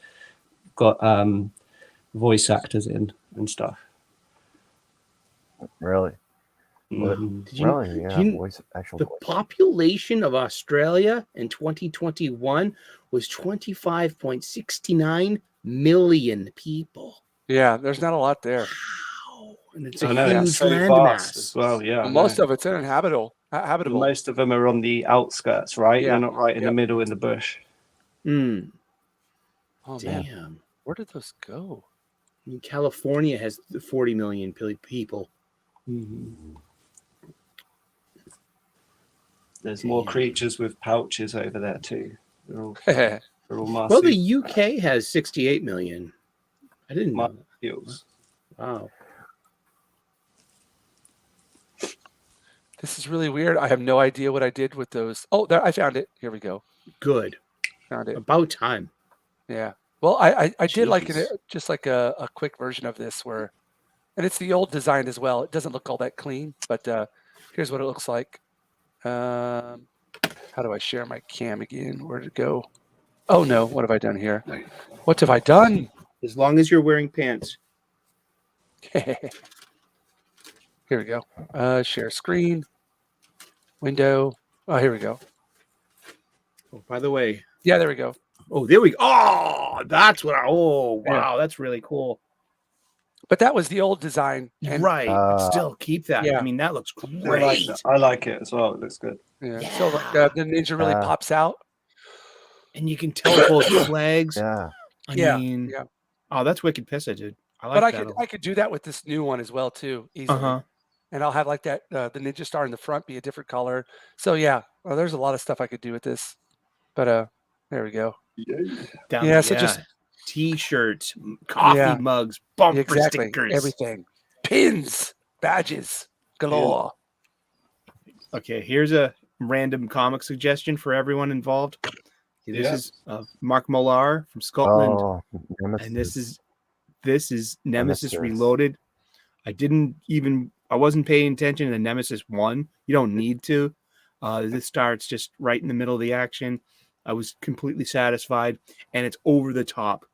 got voice actors in and stuff. Really? Mm-hmm. The population of Australia in 2021 was 25.69 million people. Yeah, there's not a lot there. Wow. And it's a It's huge so vast landmass. as well. Yeah, Well, most of it's uninhabitable. Habitable. Most of them are on the outskirts, right? Yeah. They're not right in the middle in the bush. Mm. Oh Damn. man, where did those go? I mean, California has 40 million people. Mm-hmm. There's more creatures with pouches over there too. They're all marsupials. Well, the UK has 68 million. I didn't know. Marsupials. Wow. This is really weird. I have no idea what I did with those. Oh, there, I found it. Here we go. Good. Found it. About time. Yeah. Well, I did like Jeez. just like a quick version of this where, and it's the old design as well. It doesn't look all that clean, but here's what it looks like. How do I share my cam again? Where did it go? Oh no, what have I done here? What have I done? As long as you're wearing pants. Here we go. Share screen. Window. Oh, here we go. Oh, by the way. Yeah, there we go. Oh, there we go. Oh, that's what wow, Yeah. That's really cool. But that was the old design. And, Right. But still keep that. Yeah. I mean, that looks great. I like it as well. It looks good. Yeah. So like, the ninja really pops out. And you can tell both flags. Yeah. I Yeah. mean, Yeah. Oh, that's wicked pissa, dude. I like But that. I could do that with this new one as well too, easily. Uh-huh. And I'll have like that the ninja star in the front be a different color. So yeah, well, there's a lot of stuff I could do with this. But there we go. So just t-shirts, coffee mugs, bumper stickers, everything, pins, badges galore. Okay, here's a random comic suggestion for everyone involved. Okay, this is Mark Millar from Scotland, and this is Nemesis Reloaded. I wasn't paying attention to Nemesis 1. You don't need to. This starts just right in the middle of the action. I was completely satisfied, and it's over the top,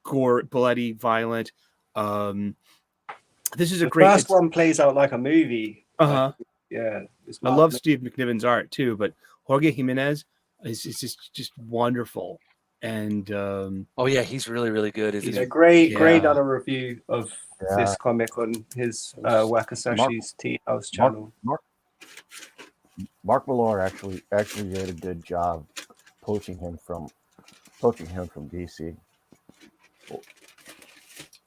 gore, bloody, violent. This is a great. First one plays out like a movie. Uh-huh. Yeah. I love Steve McNiven's art too, but Jorge Jimenez is just wonderful. And oh yeah, he's really, really good. He's a great done a review of this comic on his Wakasashi's Tea House channel. Mark Millar actually did a good job poaching him from DC.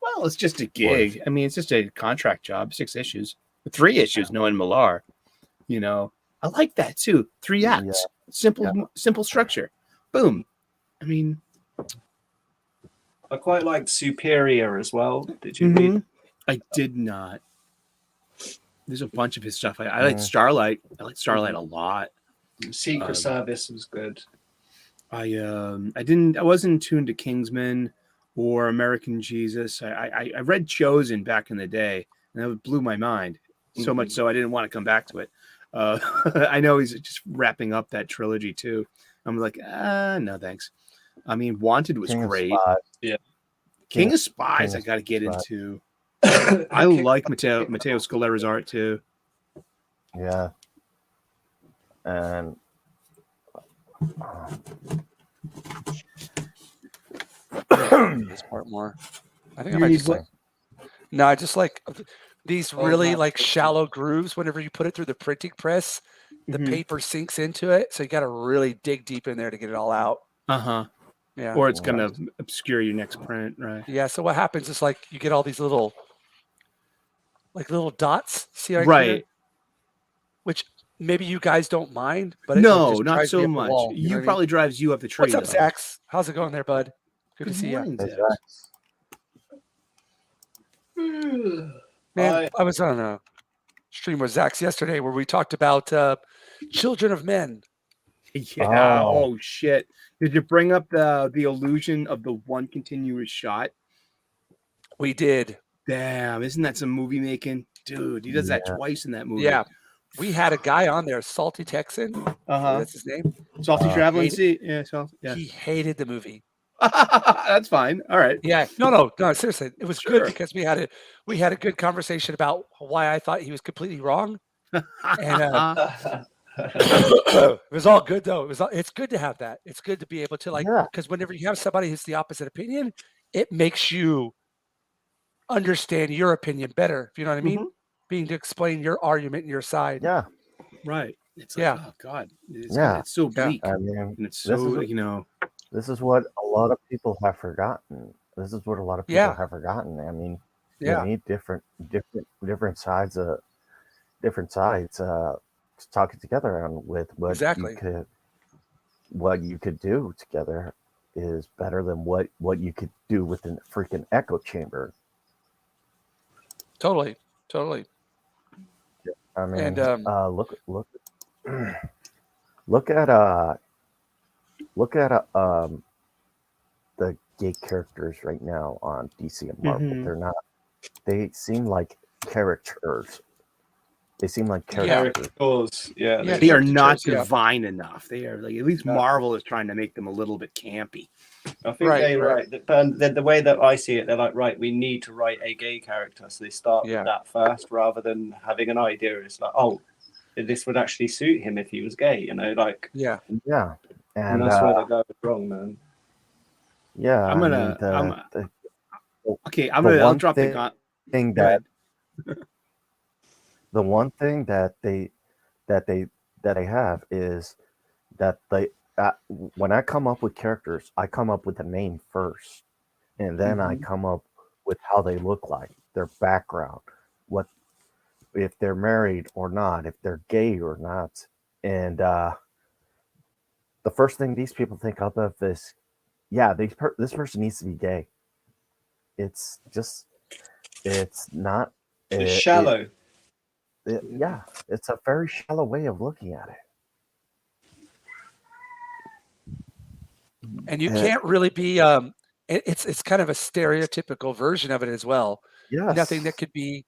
Well, it's just a gig. I mean, it's just a contract job. 6 issues, 3 issues. Knowing Millar, I like that too. 3 acts, simple structure. Boom. I mean, I quite liked Superior as well. Did you read? I did not. There's a bunch of his stuff. I like Starlight. I like Starlight a lot. Secret Service was good. I wasn't tuned to Kingsman or American Jesus. I read Chosen back in the day, and that blew my mind so much so I didn't want to come back to it. I know he's just wrapping up that trilogy too. I'm like, no thanks. I mean, Wanted was King of great. Spies. Yeah. King of Spies, King I of got to get Spies. into. I like Matteo Scalera's art too. Yeah. And This part more. I think You I might need just what? like. No, I just like these Oh, really that's like good. shallow grooves. Whenever you put it through the printing press, the Mhm. paper sinks into it, so you got to really dig deep in there to get it all out. Uh-huh. Yeah. Or it's gonna obscure your next print, right? Yeah. So what happens is like you get all these little dots. See right here? Right. Which maybe you guys don't mind, but it No, just not drives me so up the much. wall, you know You what I mean? probably drives you up the tree. What's up, though. Zax? How's it going there, bud? Good to Good see you. morning, Hey, Zax. Zax. Man, I was on a stream with Zax yesterday where we talked about Children of Men. Yeah. Oh. Oh shit! Did you bring up the illusion of the one continuous shot? We did. Damn, isn't that some movie making, dude? He does that Yeah. twice in that movie. Yeah. We had a guy on there, Salty Texan. That's his name. Salty Traveling Hated- Sea. Yeah, yeah. He hated the movie. That's fine. All right. Yeah. No. Seriously, it was good Sure. because we had a good conversation about why I thought he was completely wrong. And it was all good though. It's good to have that. It's good to be able to Yeah. because whenever you have somebody who's the opposite opinion, it makes you understand your opinion better. If you know what I mean? Being to explain your argument and your side. Yeah. Right. It's Yeah. like, oh god, Yeah. it's so Yeah. bleak, I mean, and it's this so is- this is what a lot of people have forgotten. This is what a lot of people Yeah. have forgotten. I mean, Yeah. you need different sides talking together on with what Exactly. you could do together is better than what you could do within a freaking echo chamber. Totally. I mean, And look at the gay characters right now on DC and Marvel. Mhm. They seem like characters. They seem like Yeah. characters. Characters. Yeah. Yeah. They are not caricatures, yeah. divine enough. They are like, at least Yeah. Marvel is trying to make them a little bit campy. I think Right, they're right. right. But the way that I see it, they're like, right, we need to write a gay character. So they start Yeah. with that first rather than having an idea. It's like, oh, this would actually suit him if he was gay, you know, like, Yeah. Yeah, and and that's where they go wrong, man. yeah, I'm I gonna- mean, I'll one drop the thing- gun. thing Go ahead. that the one thing that they have is that when I come up with characters, I come up with a name first, and then I come up with how they look like, their background, what if they're married or not, if they're gay or not, and the first thing these people think up of is, yeah, this person needs to be gay. It's not. It's shallow. Yeah, it's a very shallow way of looking at it. And you Yeah. can't really be it's kind of a stereotypical version of it as well. Yes. Nothing that could be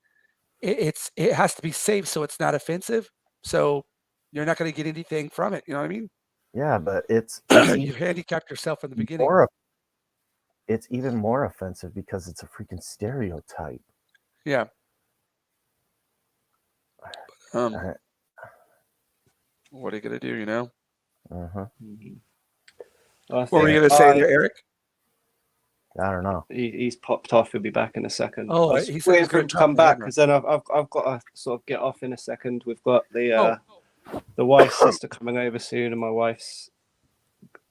it has to be safe so it's not offensive. So you're not going to get anything from it, you know what I mean? Yeah, but it's You handicapped yourself in the beginning. it's even more offensive because it's a freaking stereotype. Yeah. Uh, What are you going to do, you know? uh-huh. What were you going to say there, Eric? I don't know. He's popped off. He'll be back in a second. Oh, I was he said waiting he's for him gonna to come drop the back because then I've got to sort of get off in a second. We've got the wife's sister coming over soon, and my wife's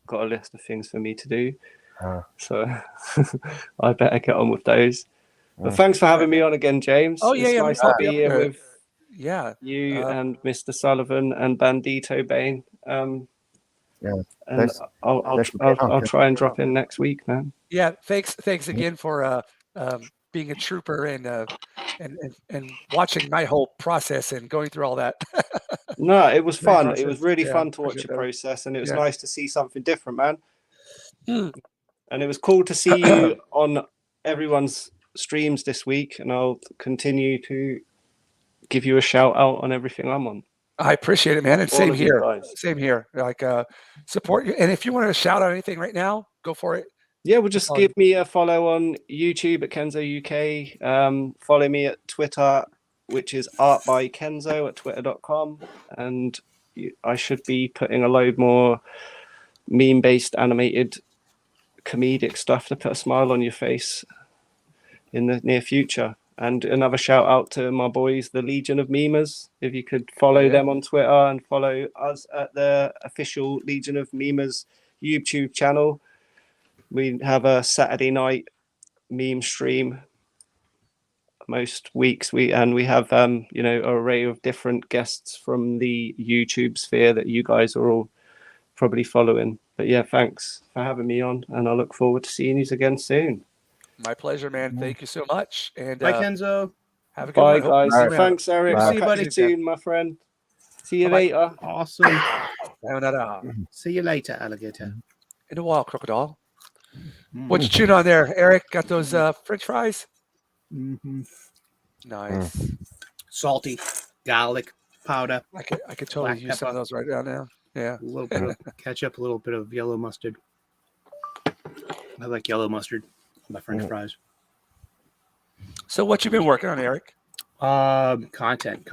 got a list of things for me to do. So I better get on with those. But thanks for having me on again, James. Oh, yeah, it's yeah, nice I'll to be be up here there. with Yeah. you and Mr. Sullivan and Bandito Bane. Yeah. And Thanks- I'll thanks for being on. I'll try and drop in next week, man. Yeah, thanks again for being a trooper and watching my whole process and going through all that. No, it was Great fun. process. It was really Yeah, fun to watch appreciate your that. process, and it was Yeah. nice to see something different, man. Mm. And it was cool to see you on everyone's streams this week, and I'll continue to give you a shout out on everything I'm on. I appreciate it, man. And All same of you here. guys. Same here. Like support you. And if you want to shout out anything right now, go for it. Yeah, well, just give me a follow on YouTube at Kenzo UK. Follow me at Twitter, which is artbykenzo at twitter.com. And I should be putting a load more meme-based animated comedic stuff to put a smile on your face in the near future. And another shout out to my boys, the Legion of Memers. If you could follow them on Twitter and follow us at the official Legion of Memers YouTube channel. We have a Saturday night meme stream most weeks. We have an array of different guests from the YouTube sphere that you guys are all probably following. But yeah, thanks for having me on, and I look forward to seeing you again soon. My pleasure, man. Thank you so much. And Bye, Kenzo. have a good Bye, one. guys. Right. Thanks, Eric. Bye. I'll See you, catch buddy. you soon, my friend. See you Bye-bye. later. Awesome. Sayonara. See you later, alligator. In a while, crocodile. What you chewing on there, Eric? Got those French fries? Mm-hmm. Nice. Salty, garlic powder, I could totally Black use some of pepper. those right now. Yeah. a little bit of ketchup, a little bit of yellow mustard. I like yellow mustard on my French fries. So what you been working on, Eric? Content.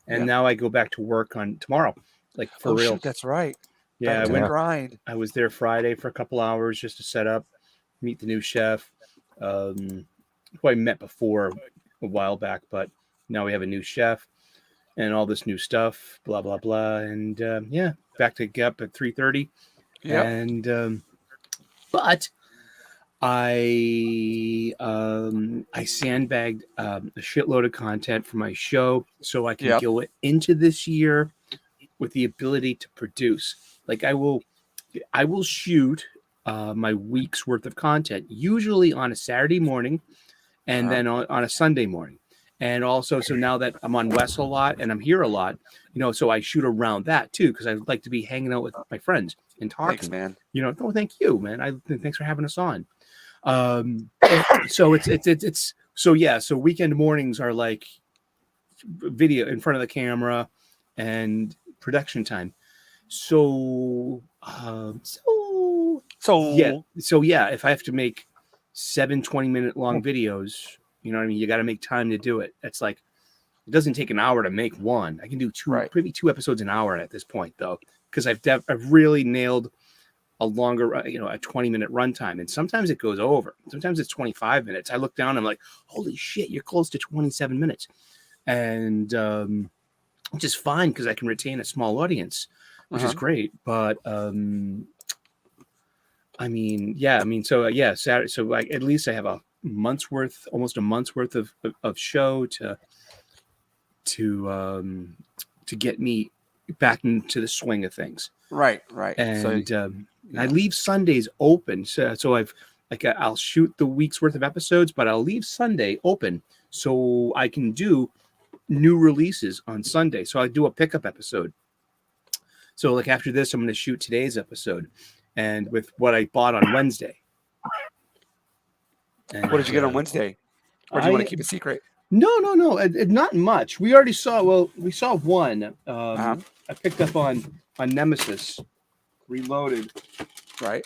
And Yeah. now I go back to work on tomorrow, like for real. Shoot, that's right. Yeah, Back to the grind. I was there Friday for a couple hours just to set up, meet the new chef, who I met before a while back, but now we have a new chef and all this new stuff, blah, blah, blah. And back to get up at 3:30. Yeah. And but I sandbagged a shitload of content for my show so I can go into this year with the ability to produce. Like I will shoot my week's worth of content, usually on a Saturday morning and then on a Sunday morning. And also, so now that I'm on West a lot and I'm here a lot, so I shoot around that too, because I would like to be hanging out with my friends and talking. Thanks, man. Oh, thank you, man. Thanks for having us on. So so weekend mornings are like video in front of the camera and production time. So if I have to make 7 20-minute long videos, you know what I mean? You got to make time to do it. It's like, it doesn't take an hour to make one. I can do maybe 2 episodes an hour at this point though, because I've really nailed a longer, a 20-minute runtime. And sometimes it goes over. Sometimes it's 25 minutes. I look down, I'm like, holy shit, you're close to 27 minutes. And which is fine because I can retain a small audience, which is great. But Saturday. So like at least I have almost a month's worth of show to get me back into the swing of things. Right. And I leave Sundays open. So I'll shoot the week's worth of episodes, but I'll leave Sunday open so I can do new releases on Sunday. So I do a pickup episode. So like after this, I'm going to shoot today's episode and with what I bought on Wednesday. And, what did you get on Wednesday? Or do you want to keep it secret? No. Not much. We already saw, we saw one. I picked up on Nemesis Reloaded. Right.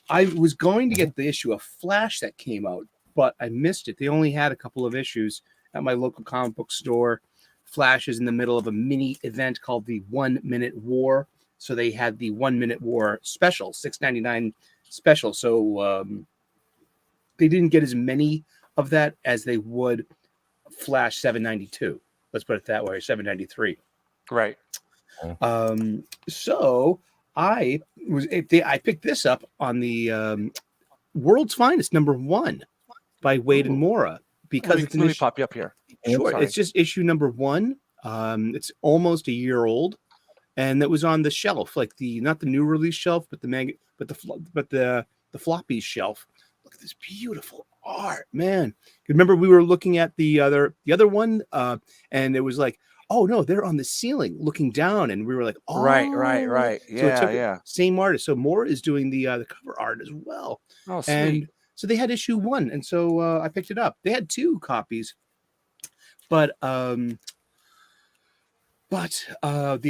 I was going to get the issue of Flash that came out, but I missed it. They only had a couple of issues at my local comic book store. Flash is in the middle of a mini event called the 1 Minute War. So they had the 1 Minute War special, $6.99 special. So they didn't get as many of that as they would Flash $7.92. Let's put it that way, $7.93. Right. So I picked this up on the World's Finest #1 by Wade and Mora because let me pop you up here. Sure, it's just issue #1. It's almost a year old, and that was on the shelf, like not the new release shelf, but the floppy shelf. Look at this beautiful art, man. Remember we were looking at the other one, and it was like, oh no, they're on the ceiling looking down, and we were like, oh, Right. So it took Yeah. same artist. So Moore is doing the cover art as well, Oh, sweet. and so they had issue 1, and so I picked it up. They had 2 copies, but the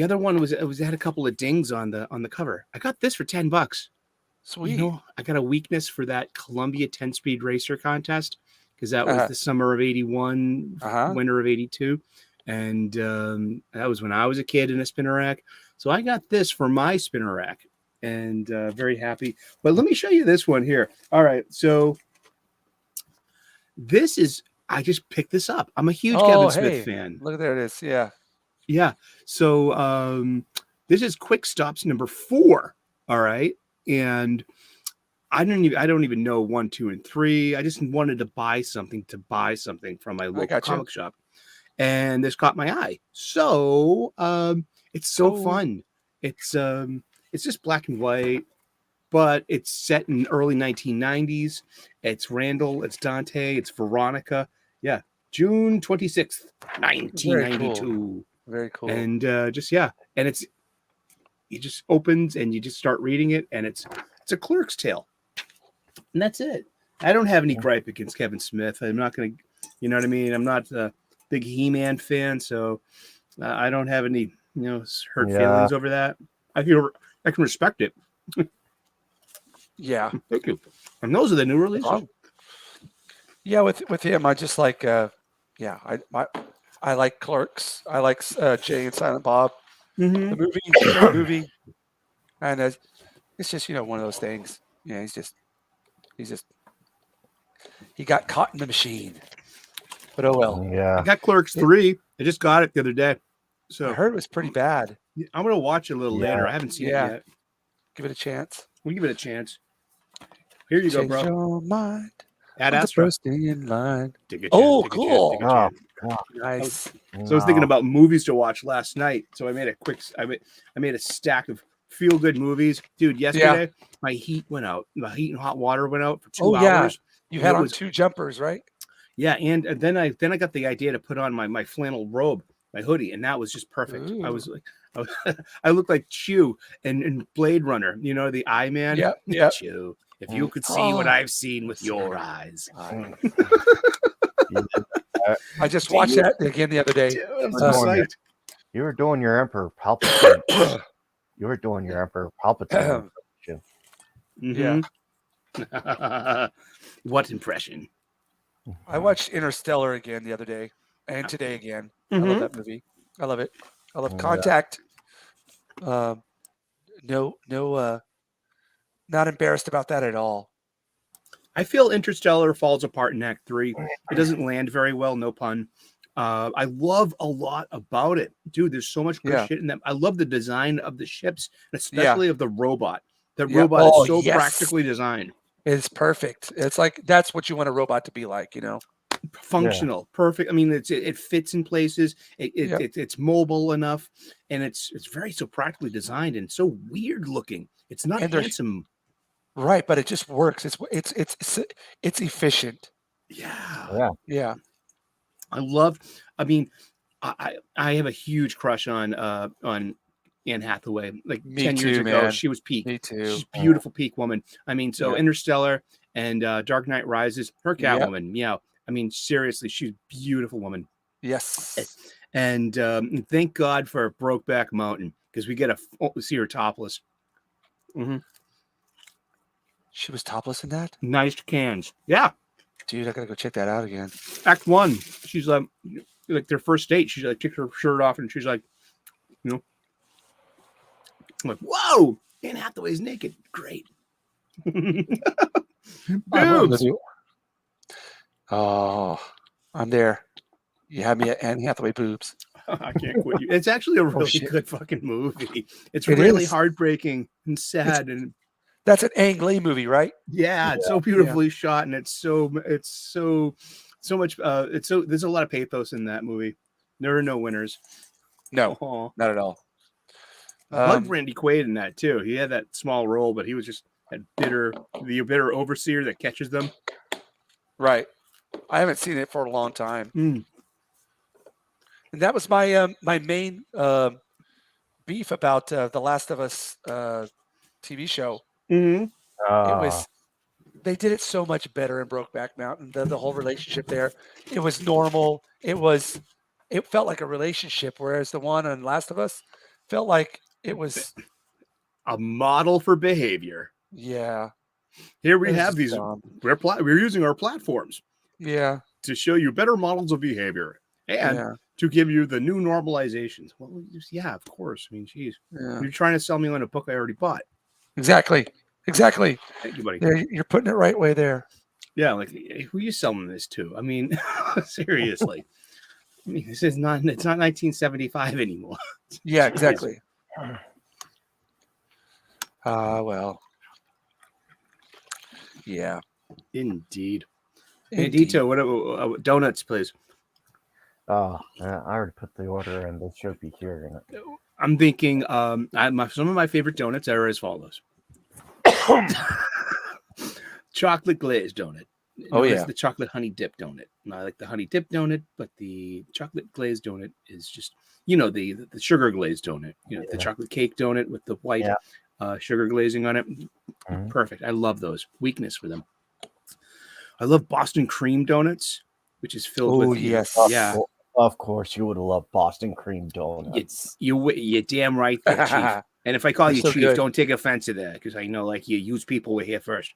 other one was it had a couple of dings on the cover. I got this for $10. Sweet. You know, I got a weakness for that Columbia 10-speed racer contest because that was the summer of 81, winter of 82. And that was when I was a kid in a spinner rack. So I got this for my spinner rack and very happy. But let me show you this one here. All right. So this is, I just picked this up. I'm a huge Kevin Smith fan. Look, there it is. Yeah. Yeah. So this is Quick Stops number 4. All right. And I don't even know 1, 2, and 3. I just wanted to buy something from my local comic shop. And this caught my eye. So it's so fun. It's just black and white, but it's set in early 1990s. It's Randall, it's Dante, it's Veronica. Yeah. June 26th, 1992. Very cool. And and it just opens and you just start reading it, and it's a Clerk's Tale. And that's it. I don't have any gripe against Kevin Smith. I'm not going to, you know what I mean? I'm not a big He-Man fan, so I don't have any, hurt feelings over that. I can respect it. Yeah. Thank you. And those are the new releases. Yeah, with him, I just like, I like Clerks. I like Jay and Silent Bob. Mm-hmm. The movie, and it's just one of those things. Yeah, he's just he got caught in the machine. But oh well. Yeah. I got Clerks 3. I just got it the other day. So I heard it was pretty bad. I'm gonna watch it a little later. I haven't seen it yet. Give it a chance. We'll give it a chance. Here you go, bro. Your mind. Ad Astra. In line. Cool. Nice. So I was thinking about movies to watch last night. So I made a stack of feel good movies. Dude, yesterday my heat went out. The heat and hot water went out for 2 hours. You had on 2 jumpers, right? Yeah, and then I got the idea to put on my flannel robe, my hoodie, and that was just perfect. Ooh. I was like, I looked like Chew in Blade Runner, the Eye Man. Yeah. Chew. If you could see what I've seen with your eyes. I just watched that again the other day. Dude, I'm so psyched. You were doing your Emperor Palpatine. Yeah. What impression? I watched Interstellar again the other day and today again. I love that movie. I love it. I love Contact. Not embarrassed about that at all. I feel Interstellar falls apart in Act 3. It doesn't land very well, no pun. I love a lot about it. Dude, there's so much good shit in them. I love the design of the ships, especially of the robot. The robot is so practically designed. It's perfect. It's like that's what you want a robot to be like, Functional, perfect. I mean, it fits in places. It's mobile enough, and it's so practically designed and so weird looking. It's not handsome, right? But it just works. It's efficient. Yeah. I mean, I have a huge crush on Anne Hathaway. Like Me 10 years too, ago, man. she was peak. Me too. She's a beautiful peak woman. I mean, so Interstellar and Dark Knight Rises, her Catwoman. Yeah. I mean, seriously, she's a beautiful woman. Yes. And thank God for Brokeback Mountain because we get to see her topless. Mm-hmm. She was topless in that? Nice cans. Yeah. Dude, I gotta go check that out again. Act 1, she's like their first date. She's like, took her shirt off and she's like, I'm like, whoa, Anne Hathaway's naked. Great. Boobs. Oh, I'm there. You have me at Anne Hathaway boobs. I can't quit you. It's actually a really good fucking movie. It's really heartbreaking and sad, and that's an Ang Lee movie, right? Yeah, it's so beautifully shot, and it's so much. There's a lot of pathos in that movie. There are no winners. No, not at all. Loved Randy Quaid in that too. He had that small role, but he was just the bitter overseer that catches them. Right. I haven't seen it for a long time. And that was my my main beef about the Last of Us TV show. Mm-hmm. It was they did it so much better in Brokeback Mountain. The whole relationship there, it was normal. It felt like a relationship, whereas the one on Last of Us felt like it was A model for behavior. yeah. Here we It was have just these. dumb. We're using our platforms Yeah, to show you better models of behavior and yeah, to give you the new normalizations. Well, yeah, of course. I mean, geez, yeah. you're trying to sell me on a book I already bought. Exactly. Thank you, buddy. There, you're putting it right way there. Yeah, like who are you selling this to? I mean, seriously. I mean, this is not. It's not 1975 anymore. Yeah, Jeez. exactly. Well. Yeah. Indeed. Indeed. Bandito, what donuts, please? I already put the order in. They should be here. I'm thinking some of my favorite donuts are as follows. Chocolate glazed donut. Oh, It's yeah. the chocolate honey dip donut. And I like the honey dip donut, but the chocolate glazed donut is just, the sugar glazed donut. The Yeah. chocolate cake donut with the white Yeah. sugar glazing on it. Mhm. Perfect. I love those. Weakness for them. I love Boston cream donuts, which is filled Oh, with yes. yeah. Of course, you would love Boston cream donuts. You're damn right there, Chief. And if I call They're you so Chief, good. don't take offense to that because I know, like, you use people were here first.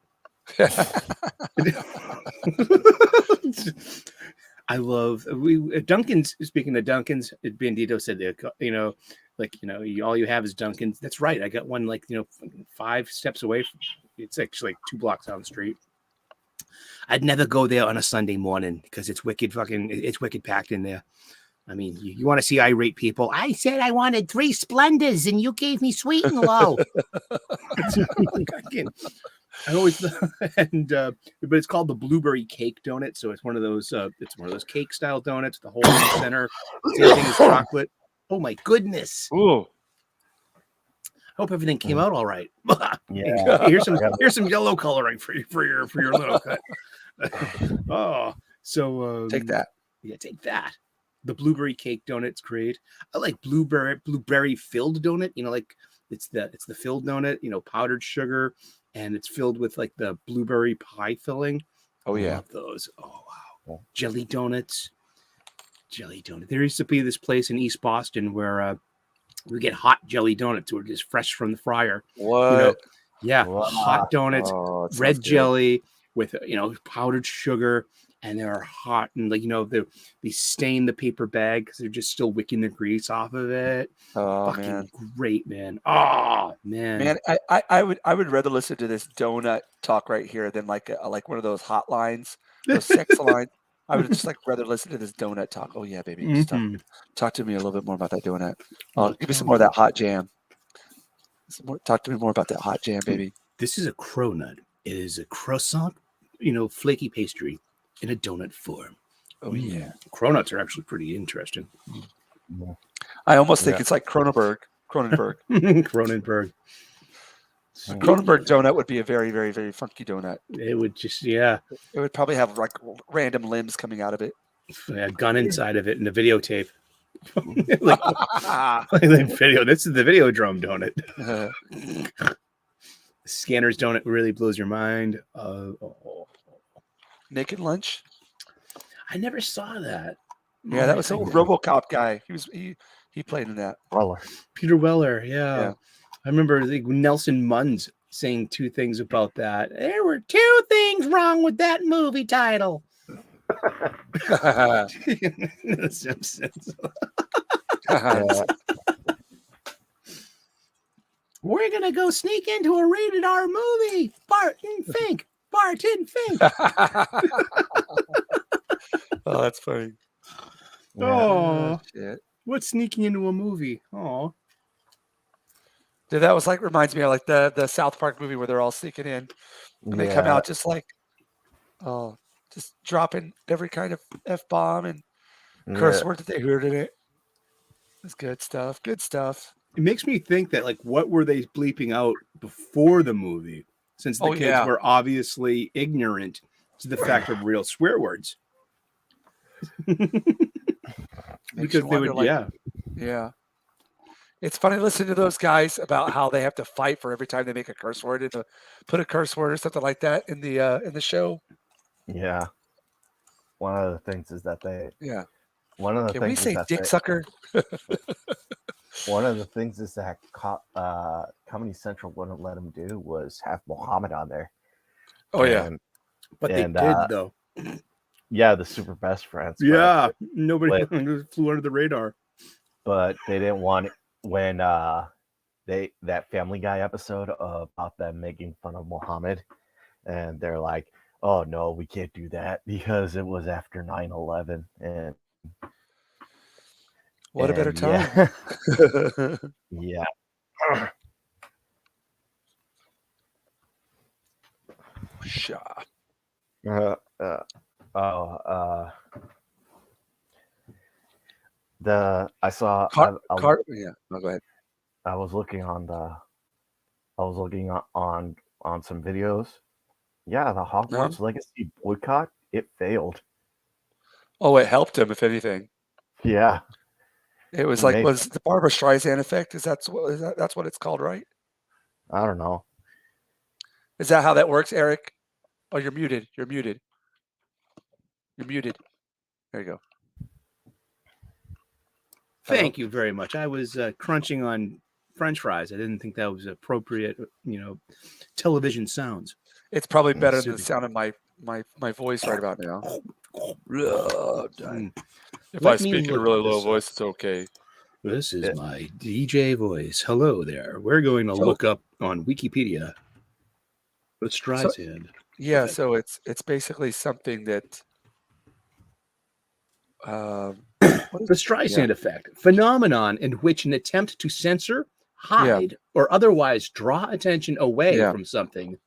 I love Dunkin's. Speaking of Dunkin's, Bandito said that all you have is Dunkin's. That's right. I got one 5 steps away. It's actually like 2 blocks down the street. I'd never go there on a Sunday morning because it's wicked packed in there. I mean, you want to see irate people? I said I wanted 3 Splendors and you gave me sweet and low. I always but it's called the blueberry cake donut. So it's one of those cake style donuts. The hole in the center, everything is chocolate. Oh my goodness! Ooh. Hope everything came out all right. Yeah. Here's some yellow coloring for your little cut. Oh, so Take that. Yeah, take that. The blueberry cake donut's great. I like blueberry filled donut. Like it's the filled donut. Powdered sugar, and it's filled with like the blueberry pie filling. Oh, yeah. Love those. Oh wow. Jelly donuts. There used to be this place in East Boston where we get hot jelly donuts. We're just fresh from the fryer. What? Hot donuts, Oh, it red sounds good. jelly with powdered sugar, and they're hot and they stain the paper bag because they're just still wicking the grease off of it. Oh, Fucking man. great, man. Oh man. Man, I would rather listen to this donut talk right here than like one of those hotlines, those sex lines. I would just rather listen to this donut talk. Oh yeah, baby. Just talk to me a little bit more about that donut. Give me some more of that hot jam. Talk to me more about that hot jam, baby. This is a cronut. It is a croissant, flaky pastry in a donut form. Oh yeah. Cronuts are actually pretty interesting. I almost think it's like Cronenberg. Cronenberg. Cronenberg donut would be a very, very, very funky donut. It would just, yeah. It would probably have like random limbs coming out of it. A gun inside of it and a videotape. Video. This is the video drum donut. Scanner's donut really blows your mind. Naked Lunch. I never saw that. Yeah, that was the RoboCop guy. He played in that. Peter Weller. Yeah. I remember Nelson Munn's saying 2 things about that. There were 2 things wrong with that movie title. The Simpsons. We're gonna go sneak into a rated R movie. Barton Fink. Oh, that's funny. Oh, shit. What's sneaking into a movie? Oh, Dude, that was reminds me of the South Park movie where they're all sneaking in and they come out just just dropping every kind of F-bomb and curse word that they heard in it. It's good stuff. Good stuff. It makes me think that what were they bleeping out before the movie? Since the kids were obviously ignorant to the fact of real swear words. Makes because you they wonder, would, like, yeah. yeah. It's funny listening to those guys about how they have to fight for every time they make a curse word and to put a curse word or something like that in the show. Yeah. One of the things is that they. Yeah. One of the Can we things is say that dick they, sucker? one of the things is that Comedy Central wouldn't let him do was have Muhammad on there. Oh yeah. And, But they and, did though. yeah, the super best friends. Yeah, nobody but- flew under the radar. But they didn't want it when that Family Guy episode about them making fun of Muhammad, and they're like, "Oh no, we can't do that because it was after 9/11." And What a better time. Yeah, yeah. Pshaw. Uh, uh, oh, uh, I saw. Yeah. No, go ahead. I was looking on on some videos. Yeah, the Hogwarts Legacy boycott, it failed. Oh, it helped him, if anything. Yeah, It was Amazing. was the Barbara Streisand effect? That's what it's called, right? I don't know. Is that how that works, Eric? Oh, you're muted. You're muted. You're muted. There you go. Thank you very much. I was crunching on French fries. I didn't think that was appropriate, television sounds. It's probably better than Super. the sound of my voice right about now. Mm. If Let I me speak in a look really this low up. voice, it's okay. This is my DJ voice. Hello there. We're going to look up on Wikipedia the Streisand. Yeah, effect. so it's basically something that The Streisand effect, phenomenon in which an attempt to censor, hide, or otherwise draw attention away from something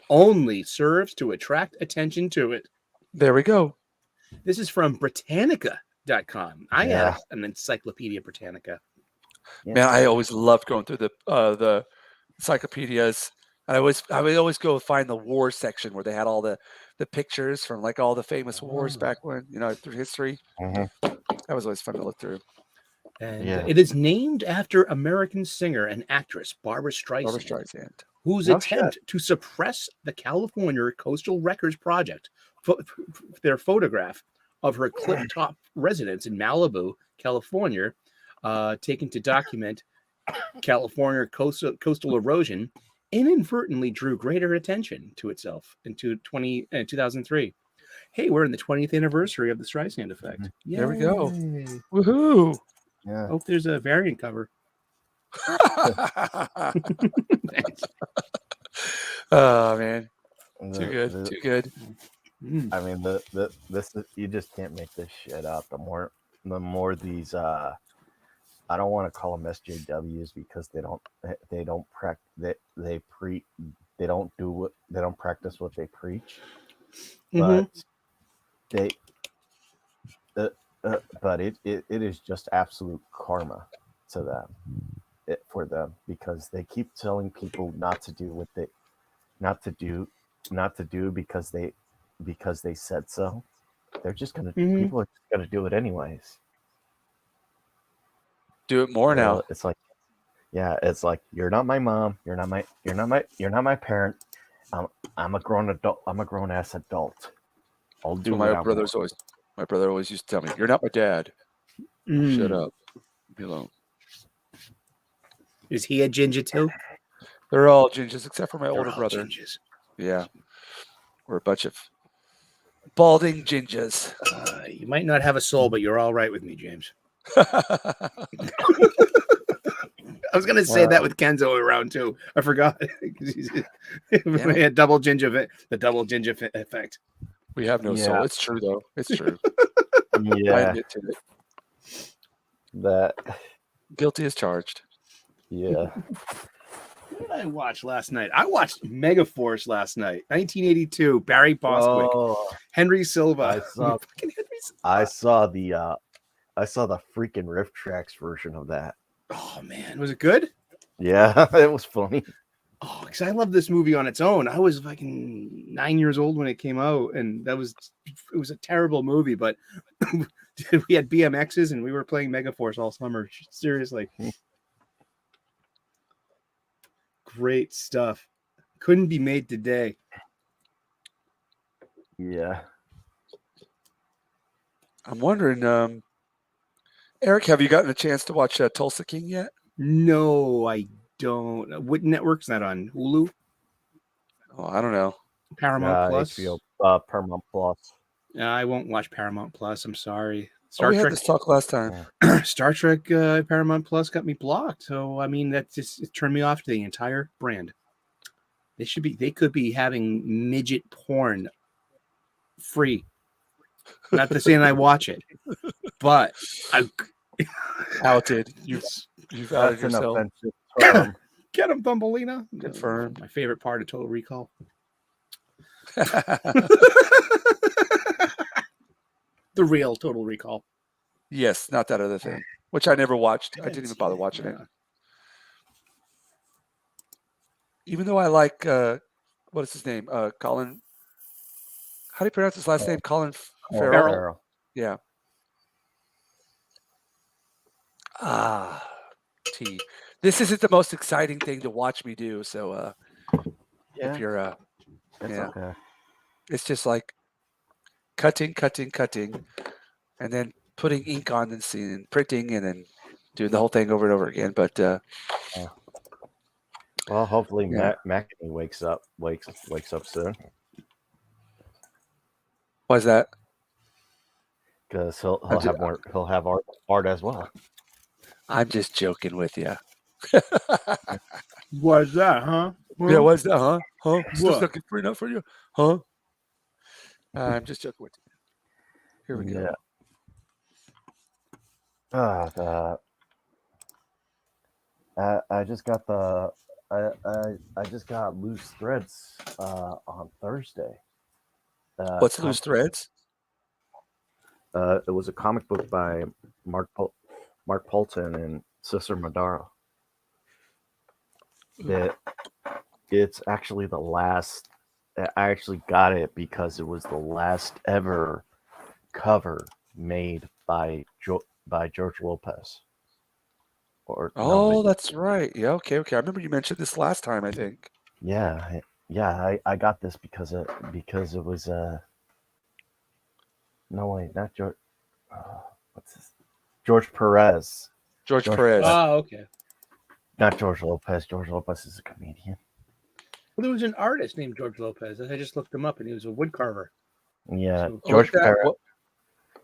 only serves to attract attention to it. There we go. This is from Britannica.com. I Yeah. had an Encyclopedia Britannica. Yeah. Man, I always loved going through the encyclopedias. And I would always go find the war section where they had all the pictures from like all the famous wars back when, through history. Mhm. That was always fun to look through. And Yeah. it is named after American singer and actress Barbara Streisand, Barbara Streisand. whose No attempt to suppress the California Coastal Records Project, their photograph of her cliff-top residence in Malibu, California, taken to document California coastal erosion, inadvertently drew greater attention to itself in 2003. Hey, we're in the 20th anniversary of the Streisand effect. There we go. Yay. Woohoo! Yeah. Hope there's a variant cover. Thanks. Oh man, The- too good, the- too good. Mm. I mean, you just can't make this shit up. The more these I don't want to call them SJWs because they don't practice what they preach, but but it is just absolute karma to them, for them, because they keep telling people not to do because they said so. They're just gonna people are just gonna do it anyways. Do it more now. It's like, yeah, it's like, you're not my mom, you're not my parent. I'm a grown adult. I'm a grown ass adult. I'll do what I My brother always used to tell me, "You're not my dad. Shut up. Be alone." Is he a Jinja too? They're all Jinjas except for my They're older all brother. Jinjas. Yeah, we're a bunch of balding Jinjas. You might not have a soul, but you're all right with me, James. I was gonna say that with Kenzo around too. I forgot. Double Jinja, the double Jinja effect. We have no soul. It's true though. It's true. I Yeah, admit to it. that. Guilty as charged. Yeah. What did I watch last night? I watched Megaforce last night. 1982. Barry Bostwick, Henry Silva. I saw the freaking Riff Tracks version of that. Oh man, was it good? Yeah, it was funny. Oh, because I love this movie on its own. I was fucking 9 years old when it came out, and it was a terrible movie. But we had BMXs and we were playing Megaforce all summer. Seriously. Great stuff. Couldn't be made today. Yeah. I'm wondering, Eric, have you gotten a chance to watch Tulsa King yet? No, I don't. What network's that on? Hulu? Oh, I don't know. Paramount Plus? HBO, Paramount Plus. I won't watch Paramount Plus. I'm sorry. Oh, we had this talk last time. Star Trek Paramount Plus got me blocked. So I mean that just it turned me off to the entire brand. They could be having midget porn free. Not to say I watch it, but I Outed. You've outed That's an yourself. offensive term. get him, Thumbelina. Confirmed. My favorite part of Total Recall. The real Total Recall. Yes, not that other thing, which I never watched. I didn't even bother watching it. Even though I like, what is his name? Colin. How do you pronounce his last name? Colin Farrell. Farrell. Yeah. Ah, T. This isn't the most exciting thing to watch me do. So, Yeah, if you're, it's yeah. okay. It's just like cutting, and then putting ink on and seeing printing, and then doing the whole thing over and over again. But Well, hopefully Yeah. Mackie wakes up soon, why's that? because he'll ju- have art as well. I'm just joking with you. What's that, huh? Yeah, what's that? Huh? Still What? looking free enough for you? Huh? I'm just joking with you. Here we go. Yeah. I just got I just got Loose Threads on Thursday. What's Loose Threads? It was a comic book by Mark Polton and Cesar Madara. It's actually the last. I actually got it because it was the last ever cover made by George Lopez. That's right. Yeah, okay. I remember you mentioned this last time, I think. Yeah. I got this because it was no wait, not George. What's this? George Perez. George Perez. Oh, okay. Not George Lopez. George Lopez is a comedian. Well, there was an artist named George Lopez. I just looked him up, and he was a wood carver. Yeah, So- George that- Perez. what-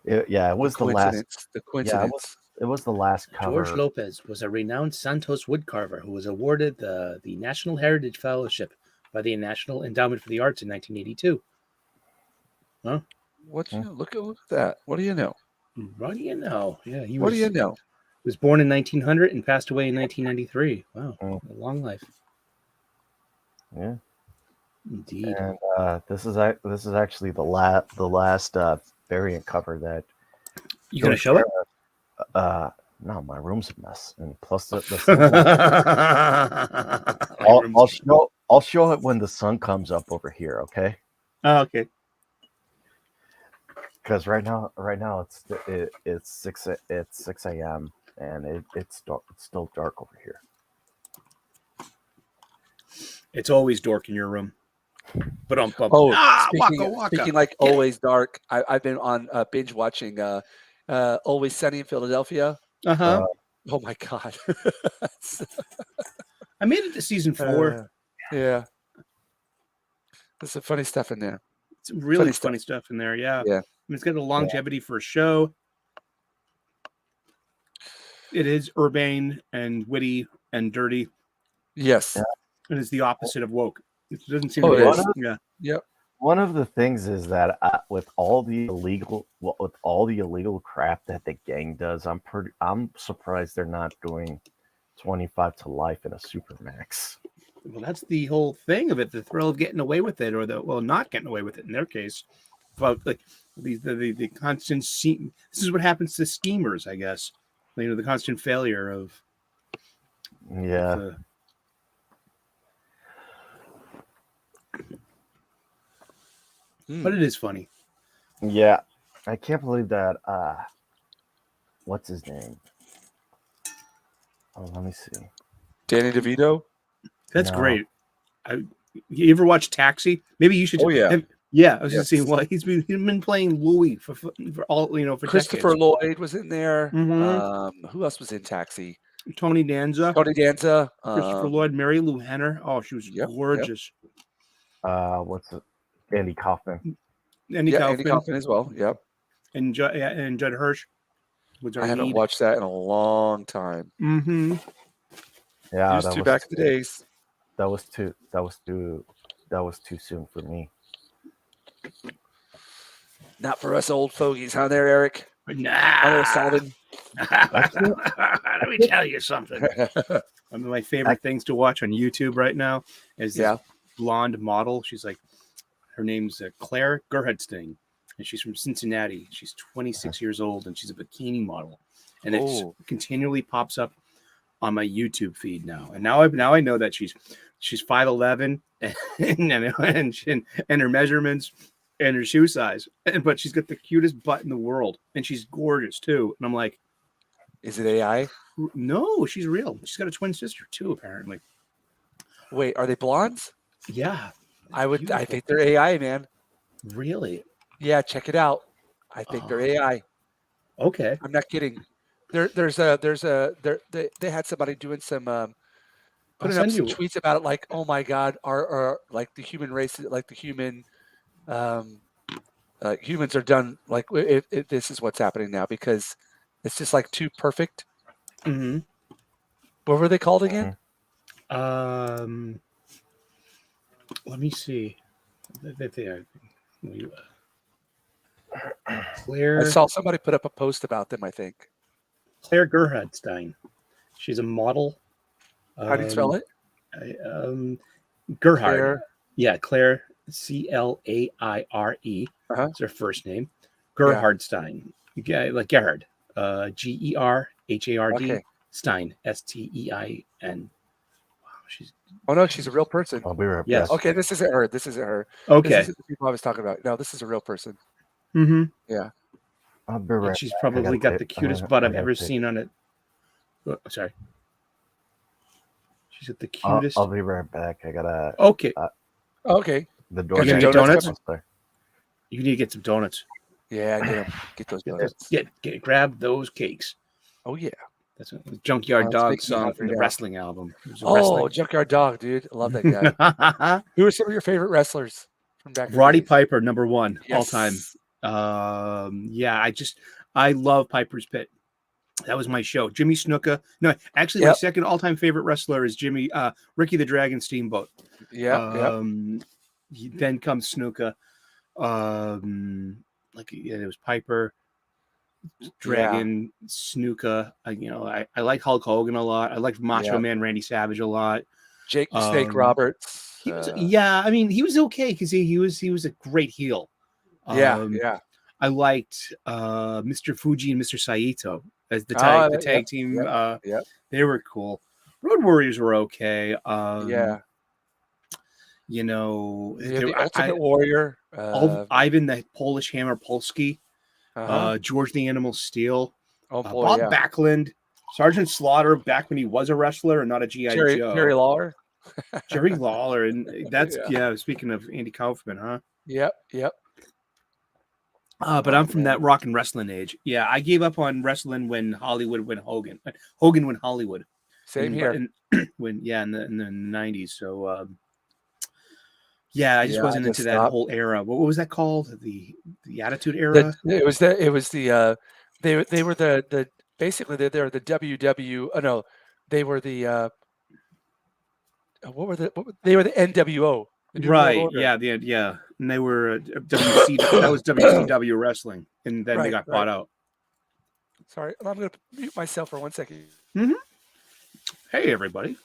It was the last. coincidence. The coincidence. It was the last cover. George Lopez was a renowned Santos woodcarver who was awarded the National Heritage Fellowship by the National Endowment for the Arts in 1982. Look at that. What do you know? What do you know? Yeah, he What do you know? was born in 1900 and passed away in 1993. Wow, Mm. a long life. Yeah, Indeed. and this is actually the last variant cover that. You gonna show it? No, my room's a mess, and plus the Oh, I'll show it when the sun comes up over here, okay? okay. Because right now it's 6 a.m. and it's dark. It's still dark over here. It's always dark in your room. But Speaking like always dark. I've been on binge watching Always Sunny in Philadelphia. Uh-huh. Oh my god. I made it to season 4. Yeah. There's some funny stuff in there. It's really funny funny stuff in there. Yeah. Yeah. I mean, it's got a longevity for a show. It is urbane and witty and dirty. Yes. And it's the opposite of woke. It doesn't seem Oh, to be. it is. Yeah. Yep. One of the things is that with all the illegal crap that the gang does, I'm surprised they're not doing 25 to life in a supermax. Well, that's the whole thing of it. The thrill of getting away with it, or not getting away with it in their case. But like the constant scheme. This is what happens to schemers, I guess. You know, the constant failure of. Yeah. But it is funny. Yeah, I can't believe that what's his name? Oh, let me see. Danny DeVito. That's No. great. You ever watch Taxi? Maybe you should. Oh, yeah. Yeah, I was just Yes. saying. Well, he's been playing Louis for all for Christopher decades. Lloyd was in there. Mhm. Who else was in Taxi? Tony Danza, Tony Danza. Christopher Lloyd, Mary Lou Henner. Oh, she was Yep. gorgeous. What's it? Andy Kaufman. Andy Yeah, Kaufman Andy Kaufman as well. Yep. and Judd Hirsch was our I haven't lead. watched that in a long time. Mm-hmm. Yeah, Used that to was back in the days. that was too soon for me. Not for us old fogies, huh? There, Eric. Nah. Oh, Sullivan. Let me tell you something. One of my favorite things to watch on YouTube right now is this blonde model. She's like, her name's Claire Gerhardstein, and she's from Cincinnati. She's 26 years old, and she's a bikini model. And it just continually pops up on my YouTube feed now. And now I know that she's 5'11", and her measurements and her shoe size, but she's got the cutest butt in the world, and she's gorgeous too. And I'm like, is it AI? No, she's real. She's got a twin sister too, apparently. Wait, are they blondes? Yeah, I beautiful. think they're AI, man. Really? Yeah, check it out. I think they're AI. Okay. I'm not kidding. They had somebody doing some putting up some tweets about it, like, oh my God, our like the human race, like the human humans are done. Like if this is what's happening now, because it's just like too perfect. Mm-hmm. What were they called again? Let me see. Claire. I saw somebody put up a post about them. I think Claire Gerhardstein. She's a model. How do you spell it? Gerhard. Claire. Yeah, Claire. Claire. That's her first name. Gerhardstein. Yeah, like Gerhard. Gerhard. Okay. Stein. Stein. Wow, she's. Oh no, she's a real person. I'll be right back. Yes. Okay, this isn't her. This isn't her. Okay. This isn't the people I was talking about. No, this is a real person. Mm-hmm. Yeah. I'll be right. She's probably got the cutest butt I've ever seen on it. Oh, sorry. She's got the cutest. I'll be right back. I gotta. Okay. Okay. The door. You gonna get donuts? There. You need to get some donuts. Yeah, get them. Get those donuts. Grab those cakes. Oh yeah. That's a Junkyard It's Dog making me song hungry from the now. wrestling album. It was a Oh, wrestling. Junkyard Dog, dude. I love that guy. Who are some of your favorite wrestlers from back? Roddy in the days? Piper, number one all Yes. time. Yeah, I love Piper's Pit. That was my show. Jimmy Snuka. No, actually, my second all-time favorite wrestler is Ricky the Dragon Steamboat. Yeah. Then comes Snuka. It was Piper, Dragon, Snuka. I like Hulk Hogan a lot. I like Macho Man Randy Savage a lot. Jake the Snake Roberts. He was, he was okay because he was a great heel. Yeah. I liked Mr. Fuji and Mr. Saito as the tag team. They were cool. Road Warriors were okay. The Ultimate Warrior. Ivan the Polish Hammer Polsky. George the Animal Steel. Bob Backlund. Sergeant Slaughter back when he was a wrestler and not a G.I. Joe. Jerry Lawler. Jerry Lawler. And that's, speaking of Andy Kaufman, huh? Yep. But I'm from that rock and wrestling age. Yeah, I gave up on wrestling when Hollywood went Hogan. Hogan went Hollywood. Same here. In the 90s. So I just wasn't into that whole era. What was that called? The Attitude Era? They were the basically they were the WW. Oh no, they were the they were the NWO. Right. Yeah. And they were WCW. That was WCW wrestling, and then they got bought out. Sorry, I'm going to mute myself for 1 second. Mm-hmm. Hey, everybody.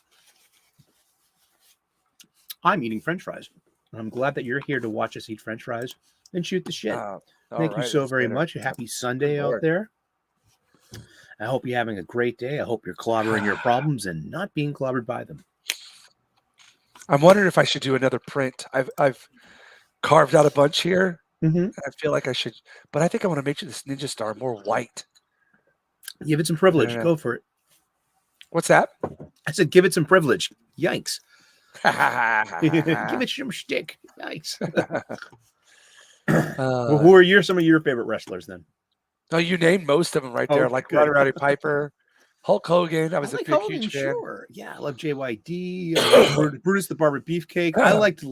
I'm eating French fries. I'm glad that you're here to watch us eat French fries and shoot the shit. Thank you so very much. A happy Sunday out there. I hope you're having a great day. I hope you're clobbering your problems and not being clobbered by them. I'm wondering if I should do another print. I've carved out a bunch here. Mm-hmm. I feel like I should, but I think I want to make this Ninja Star more white. Give it some privilege. Yeah. Go for it. What's that? I said, give it some privilege. Yikes. Give Give it some stick. Yikes. Uh, Well, who are some of your favorite wrestlers then? no, you named most of them right there. Okay, Like good. Roddy Piper, Hulk Hogan. I was I a like big, Hogan, huge fan. sure. Yeah, I love JYD. I love Brutus the Barber Beefcake. I liked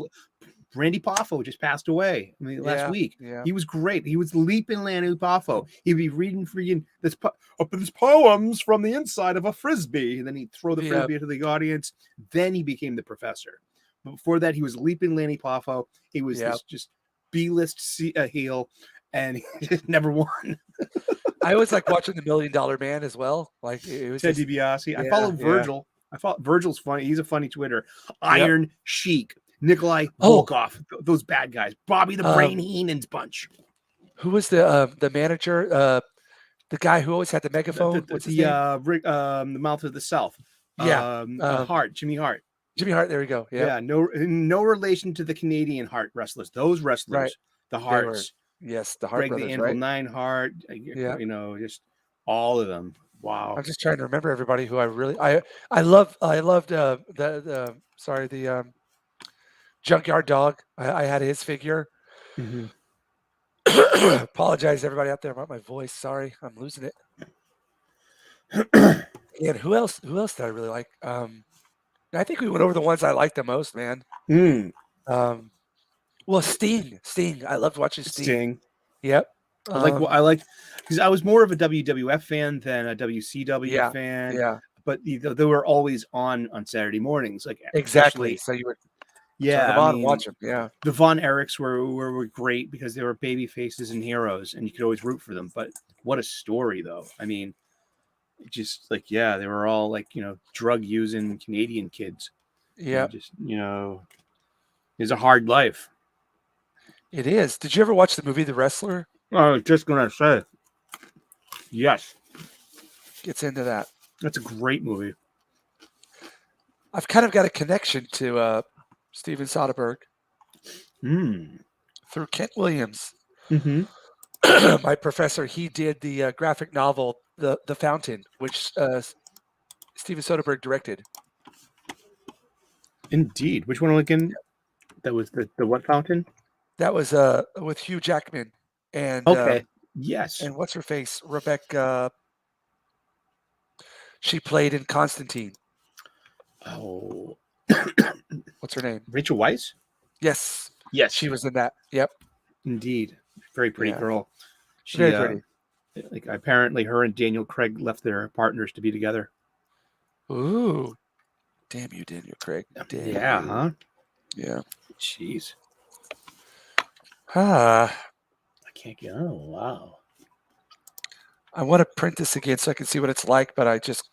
Randy Poffo, just passed away. I mean, last week. Yeah. He was great. He was leaping Lanu Poffo. He'd be reading freaking this poems from the inside of a frisbee, and then he'd throw the frisbee to the audience. Then he became the professor. But before that, he was leaping Lanny Poffo. He was this just B-list heel, and he just never won. I always like watching the $1 Million Man as well. Like it was Ted DiBiase. I follow Virgil. Virgil's funny. He's a funny Twitter. Iron Sheik, Nikolai Volkov, those bad guys. Bobby the Brain Heenan's bunch. Who was the manager? The guy who always had the megaphone. What's his name? The Mouth of the South. Yeah, Hart, Jimmy Hart. Jimmy Hart. There we go. Yeah. No relation to the Canadian Hart wrestlers. Those wrestlers, the Harts. Yes, the Hart Greg brothers, the Anvil right? Nine Hart. Just all of them. Wow. I'm just trying to remember everybody who I loved the Junkyard Dog. I had his figure. Mm-hmm. Apologize to everybody out there about my voice. Sorry, I'm losing it. And who else did I really like? I think we went over the ones I liked the most, man. Well, Sting. I loved watching Sting. Yep. I like because I was more of a WWF fan than a WCW fan. Yeah. But they were always on Saturday mornings, like exactly. So you would turn them on and watch them. Yeah. The Von Erichs were great because they were baby faces and heroes, and you could always root for them. But what a story, though. I mean, just like they were all like drug using Canadian kids. Yeah. Just it's a hard life. It is. Did you ever watch the movie The Wrestler? I was just gonna say, yes. Gets into that. That's a great movie. I've kind of got a connection to Steven Soderbergh through Kent Williams. Mm-hmm. My professor, he did the graphic novel The Fountain, which Steven Soderbergh directed. Indeed. Which one again? That was the what fountain? That was with Hugh Jackman and yes. And what's her face? Rebecca. She played in Constantine. Oh. What's her name? Rachel Weisz? Yes. Yes. She was in that. Yep. Indeed. Very pretty girl. Very pretty. Like apparently her and Daniel Craig left their partners to be together. Ooh. Damn you, Daniel Craig. Damn yeah, you. huh? Yeah. Jeez. I can't get wow. I want to print this again so I can see what it's like, but I just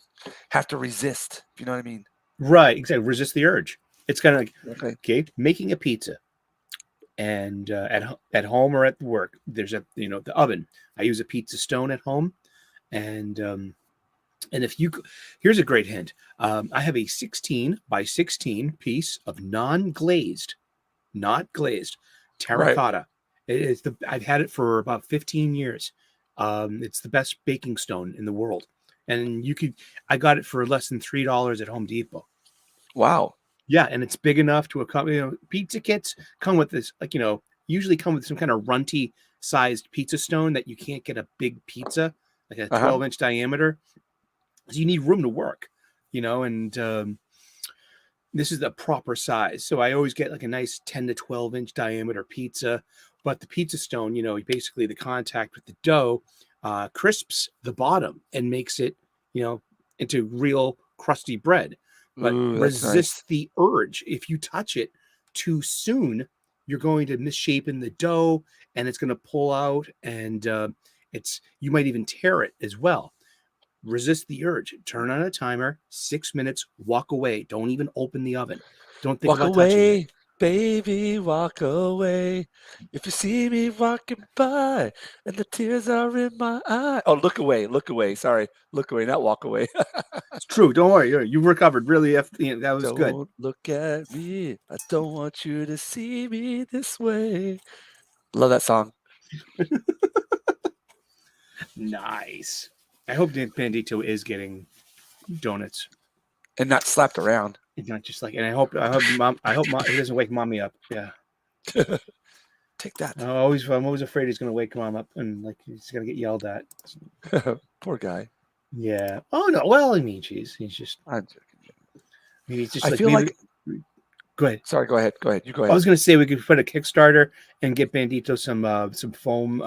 have to resist. If you know what I mean? Right, exactly. Resist the urge. It's kind of like okay, making a pizza, and at home or at work, there's the oven. I use a pizza stone at home, and if you here's a great hint. I have a 16 by 16 piece of non-glazed, not glazed terracotta. Right. I've had it for about 15 years. It's the best baking stone in the world. And I got it for less than $3 at Home Depot. Wow. Yeah. And it's big enough to accommodate, pizza kits come with this, usually come with some kind of runty sized pizza stone that you can't get a big pizza, like a 12-inch diameter. So you need room to work, and this is the proper size. So I always get like a nice 10 to 12-inch diameter pizza. But the pizza stone, basically the contact with the dough crisps the bottom and makes it, into real crusty bread. But resist the urge. If you touch it too soon, you're going to misshapen the dough and it's going to pull out, and you might even tear it as well. Resist the urge. Turn on a timer, 6 minutes, walk away. Don't even open the oven. Don't think about touching it. Baby, walk away. If you see me walking by and the tears are in my eye. Oh, look away. Sorry. Look away, not walk away. It's true. Don't worry. You recovered. Really, that was good. Don't look at me. I don't want you to see me this way. Love that song. Nice. I hope Dan Bandito is getting donuts. And not slapped around. It's not just like, and I hope he doesn't wake mommy up. Yeah. Take that. I'm always afraid he's gonna wake mom up and like he's gonna get yelled at. Poor guy. Yeah. Oh no. Well, I mean, geez, he's just. I'm joking. Maybe he's just. I like, feel maybe, like. Go ahead. Sorry, go ahead. Go ahead. You go I ahead. was gonna say we could put a Kickstarter and get Bandito some foam,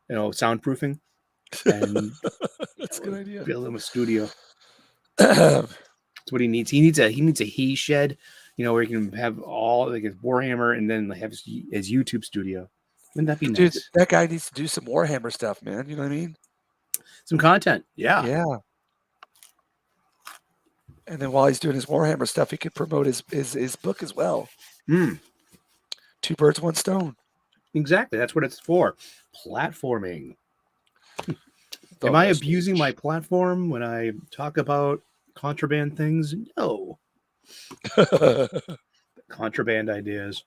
soundproofing, and That's a good idea. build him a studio. That's what he needs. He needs a he shed, where he can have all like his Warhammer and then have his YouTube studio. Wouldn't that be nice? Dude, that guy needs to do some Warhammer stuff, man. You know what I mean? Some content. Yeah. Yeah. And then while he's doing his Warhammer stuff, he could promote his book as well. Mm, Two birds, one stone. exactly. That's what it's for. Platforming. Am I abusing my platform when I talk about contraband things? No. Contraband ideas.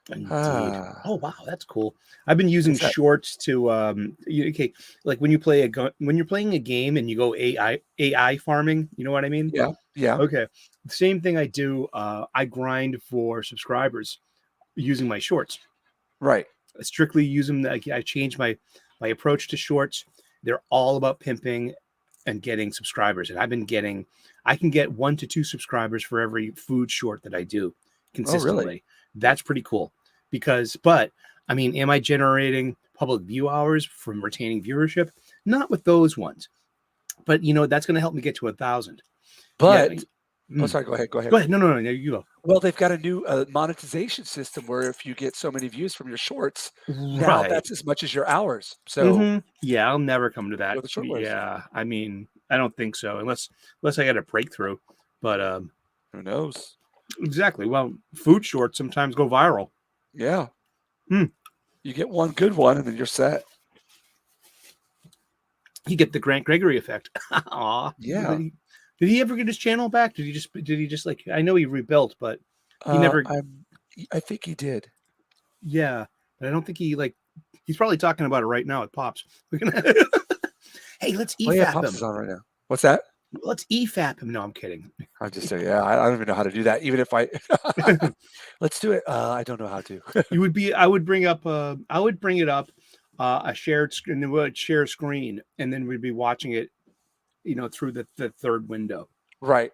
Indeed. Oh wow, that's cool. I've been using shorts to okay, like when you're playing a game and you go AI farming, you know what I mean? Yeah. Yeah. Okay. The same thing I do, I grind for subscribers using my shorts. Right. I strictly use them. I change my approach to shorts. They're all about pimping and getting subscribers. And I can get 1 to 2 subscribers for every food short that I do consistently. really? That's pretty cool but I mean, am I generating public view hours from retaining viewership? Not with those ones, but that's going to help me get to 1,000. But sorry, go ahead. Go ahead. No, you go. Well, they've got a new monetization system where if you get so many views from your shorts, now that's as much as your hours. So yeah, I'll never come to that. Go the short list. Yeah, I mean, I don't think so, unless I got a breakthrough. But who knows? Exactly. Well, food shorts sometimes go viral. Yeah. You get one good one, and then you're set. You get the Grant Gregory effect. Aw. Yeah. Did he ever get his channel back? Did he just like? I know he rebuilt, but he never. I think he did. Yeah, but I don't think he like. He's probably talking about it right now at Pops. Hey, let's EFAP Pops him. is on right now. What's that? Let's EFAP him. No, I'm kidding. I'm just saying. Yeah, I don't even know how to do that. Even if I, let's do it. I don't know how to. I would bring it up, a shared screen, and would share screen, and then we'd be watching it, through the third window. Right.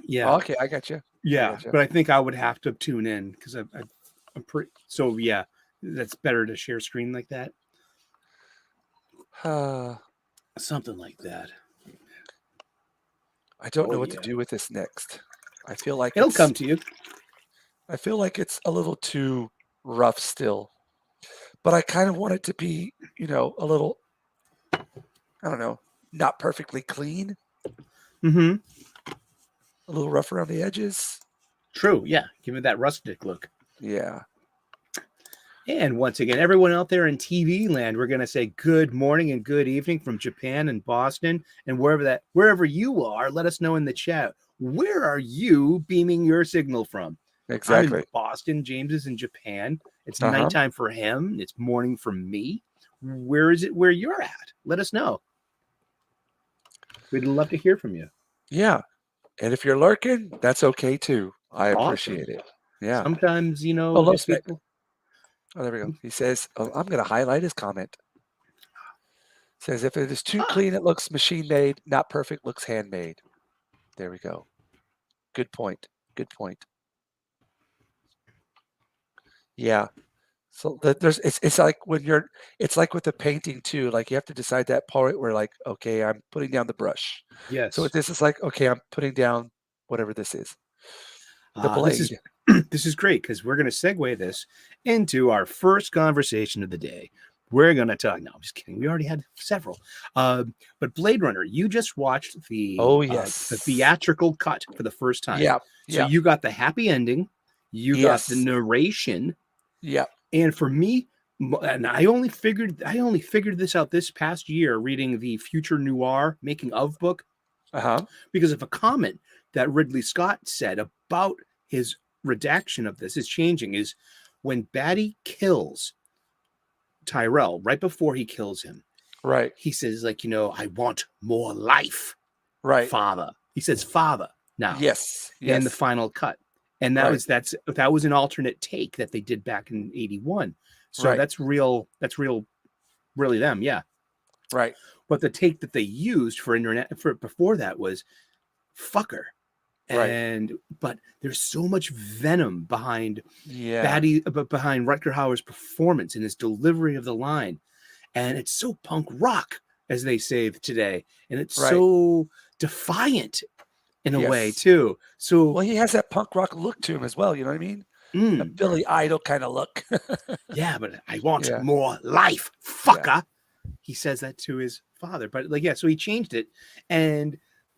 Yeah. Oh, okay, I got you. Yeah, but I think I would have to tune in because I'm pretty. So yeah, that's better to share screen like that. Something like that. I don't know what to do with this next. I feel like it'll come to you. I feel like it's a little too rough still, but I kind of want it to be, a little, I don't know, not perfectly clean. Mm-hmm. A little rough around the edges. True. Yeah. Give it that rustic look. Yeah. And once again, everyone out there in TV land, we're going to say good morning and good evening from Japan and Boston and wherever you are. Let us know in the chat. Where are you beaming your signal from? Exactly. I'm in Boston. James is in Japan. It's nighttime for him. It's morning for me. Where is it where you're at? Let us know. We'd love to hear from you. Yeah. And if you're lurking, that's okay too. I appreciate it. Yeah. Sometimes, people. Oh, there we go. He says, I'm going to highlight his comment. Says, if it is too clean, it looks machine made. Not perfect, looks handmade. There we go. Good point. Yeah. So it's like it's like with the painting too. Like you have to decide that part where like, okay, I'm putting down the brush. Yes. So this is like, okay, I'm putting down whatever this is. The blade. This is great because we're going to segue this into our first conversation of the day. We're going to talk. No, I'm just kidding. We already had several. But Blade Runner, you just watched the the theatrical cut for the first time. Yeah. So you got the happy ending. You got the narration. Yeah. And for me, and I only figured this out this past year reading the Future Noir making of book. Because of a comment that Ridley Scott said about his redaction of this is changing is when Batty kills Tyrell right before he kills him. Right. He says, like, I want more life, Right. father. He says father now Yes. in the Yes. final cut. And that Right. that was an alternate take that they did back in 81. So Right. that's real, really them, yeah. Right. But the take that they used for before that was fucker. Right. But there's so much venom behind Yeah. behind Rutger Hauer's performance and his delivery of the line. And it's so punk rock, as they say today. And it's Right. so defiant in a way, Yes. too. So, Well, he has that punk rock look to him as well. You know what I mean? A Billy Idol kind of look. yeah, but I want Yeah. more life, fucker. He says that to his father. But like, yeah, so he changed it.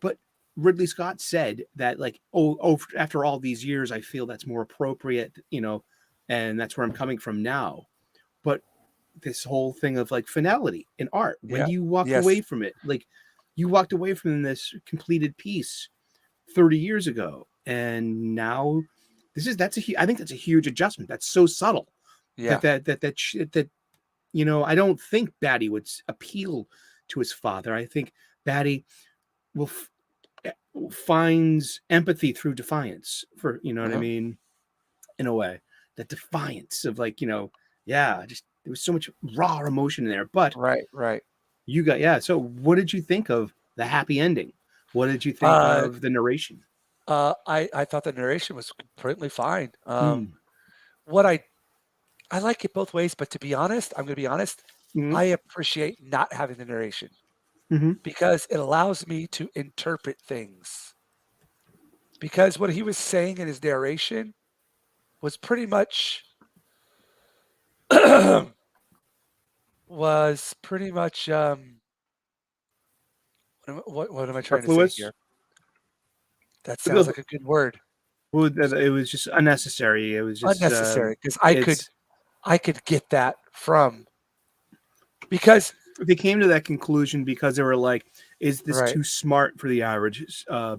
But Ridley Scott said that, like, after all these years, I feel that's more appropriate, and that's where I'm coming from now. But this whole thing of like finality in art, when Yeah. you walk Yes. away from it, like you walked away from this completed piece 30 years ago, and now I think that's a huge adjustment. That's so subtle Yeah. that I don't think Batty would appeal to his father. I think Batty will finds empathy through defiance, for what I Uh-huh. mean, in a way. That defiance of, like, just there was so much raw emotion in there. But Right. Right. you got So what did you think of the happy ending? What did you think Uh, of the narration? I thought the narration was completely fine. Mm. What I like it both ways, but to be honest, I'm going to be honest. Mhm. I appreciate not having the narration Mhm. because it allows me to interpret things. Because what he was saying in his narration was pretty much what am I trying to say Superfluous? here? That sounds like a good word. Well, it was just unnecessary. It was just Unnecessary, because it's I could get that from, because they came to that conclusion because they were like, is this right. too smart for the average But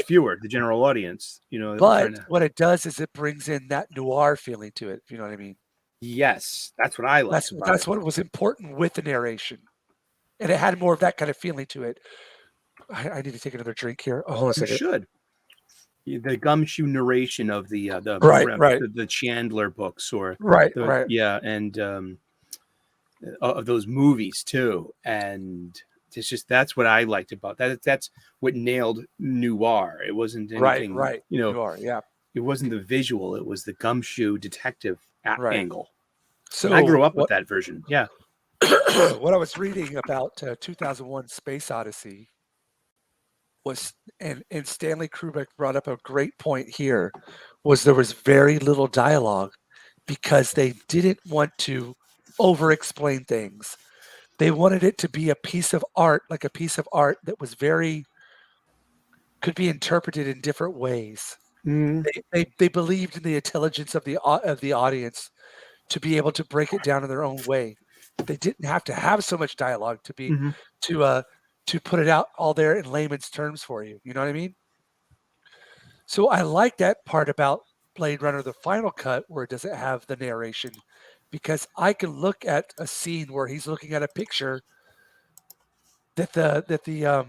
viewer, the general audience? That we're but trying to. what it does is it brings in that noir feeling to it, if you know what I mean. Yes, that's what I liked about That's it. what was important with the narration, and it had more of that kind of feeling to it. I need to take another drink here. Oh, hold on a You second. should. The gumshoe narration of the Right. the Chandler books, or Right. and of those movies too. And that's what I liked about that. That's what nailed noir. It wasn't anything, Right. Noir, yeah. It wasn't the visual. It was the gumshoe detective Right. angle. So I grew up with that version. Yeah. what I was reading about 2001: Space Odyssey was, and Stanley Kubrick brought up a great point here, was there was very little dialogue because they didn't want to over-explain things. They wanted it to be a piece of art, like a piece of art that was could be interpreted in different ways. Mhm. They believed in the intelligence of the audience to be able to break it down in their own way. They didn't have to have so much dialogue to be Mhm. to put it out all there in layman's terms for you. You know what I mean? So I like that part about Blade Runner, the final cut, where it doesn't have the narration, because I can look at a scene where he's looking at a picture that the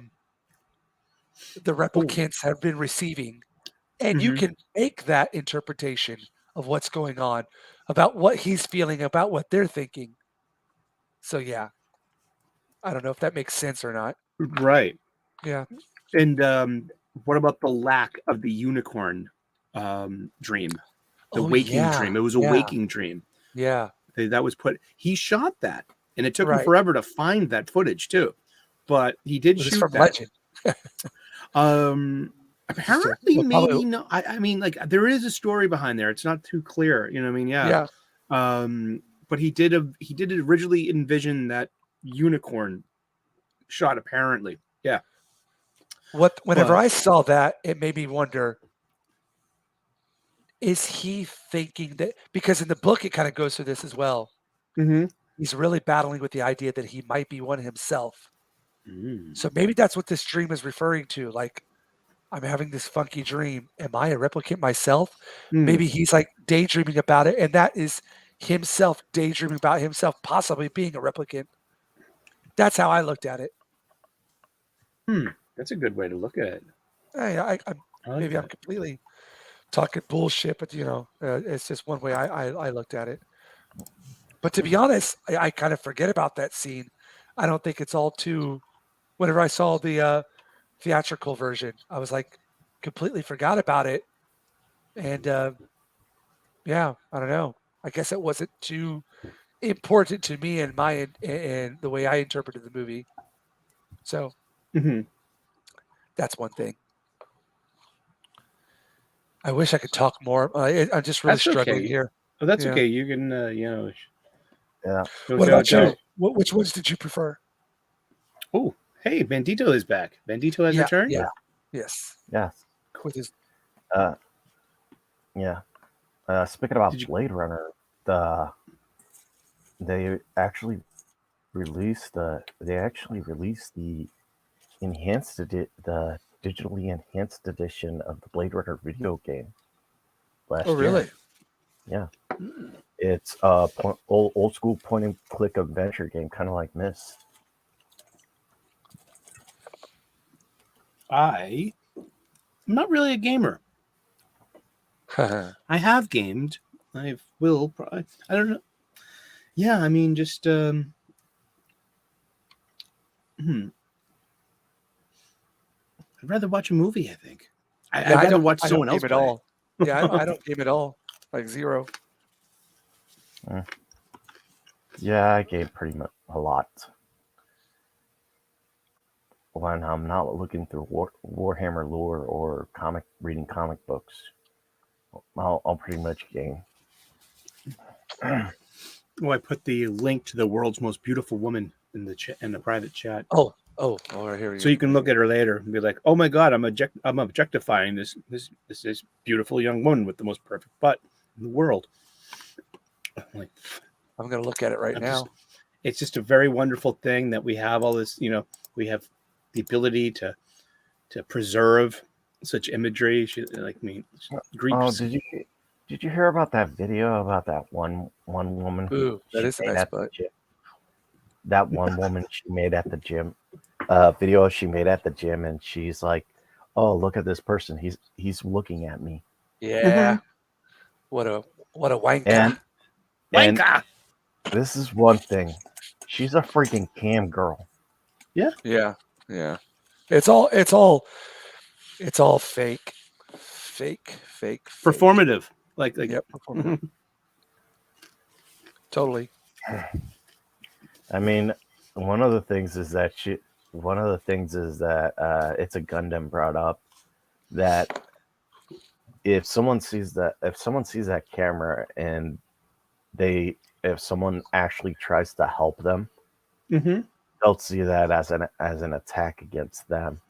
replicants have been receiving, and you Mhm. can make that interpretation of what's going on, about what he's feeling, about what they're thinking. So yeah, I don't know if that makes sense or not. Right. Yeah. And what about the lack of the unicorn dream? The Oh waking yeah. dream. It was a Yeah. waking dream. Yeah. That was put. He shot that, and it took him Right. forever to find that footage too. But he did It was shoot from that. Legend. Apparently, Well, maybe probably, no. I mean, like, there is a story behind there. It's not too clear. You know what I mean? Yeah. yeah. But he did originally envision that unicorn shot. Apparently, yeah. Whenever But I saw that, it made me wonder, is he thinking that, because in the book it kind of goes through this as well. mhm. He's really battling with the idea that he might be one himself. Mm. So maybe that's what this dream is referring to. Like, I'm having this funky dream. Am I a replicant myself? Mm. Maybe he's like daydreaming about it, and that is himself daydreaming about himself possibly being a replicant. That's how I looked at it. That's a good way to look at it. Hey, I like maybe I'm that. completely talking bullshit, but it's just one way I looked at it. But to be honest, I kind of forget about that scene. I don't think it's all too. Whenever I saw the theatrical version, I was like completely forgot about it, and yeah, I don't know. I guess it wasn't too important to me and and the way I interpreted the movie. So hmm that's one thing. I wish I could talk more. I'm just really That's struggling okay. here. Oh, that's Yeah. okay. You can, Yeah. What about you? Which ones did you prefer? Oh, hey, Bandito is back. Bandito has Yeah, returned. yeah, yes. Yes. With his Uh, yeah. Speaking about Did you? Blade Runner, they actually released the the digitally enhanced edition of the Blade Runner video game last oh year. really? Yeah. It's old school point and click adventure game, kind of like Myst. I'm not really a gamer. I have gamed. I will. I don't know. Yeah, I mean, just I'd rather watch a movie. I think. I'd rather watch I someone don't else game at play. all. Yeah, I don't game at all. Like zero. Yeah, I game pretty much a lot. When I'm not looking through Warhammer lore or reading comic books, I'll pretty much game. Oh, I put the link to the world's most beautiful woman in the private chat, Oh, right here. so you can look at her later and be like, "Oh my God, I'm objectifying this beautiful young woman with the most perfect butt in the world." Like, I'm gonna look at it right now. It's just a very wonderful thing that we have all this. We have the ability to preserve such imagery. Grapes. Oh, did you hear about that video about that one woman? Ooh, that she is a made nice at the butt. gym? That one woman she made at the gym. Video she made at the gym, and she's like, "Oh, look at this person. He's looking at me." Yeah. What a wanker. And Wanker! this is one thing. She's a freaking cam girl. Yeah. It's all fake. Fake. Performative. Like Yep. Performative. Totally. I mean, one of the things is that it's a Gundam brought up that if someone sees that camera and if someone actually tries to help them, they'll see that as an attack against them.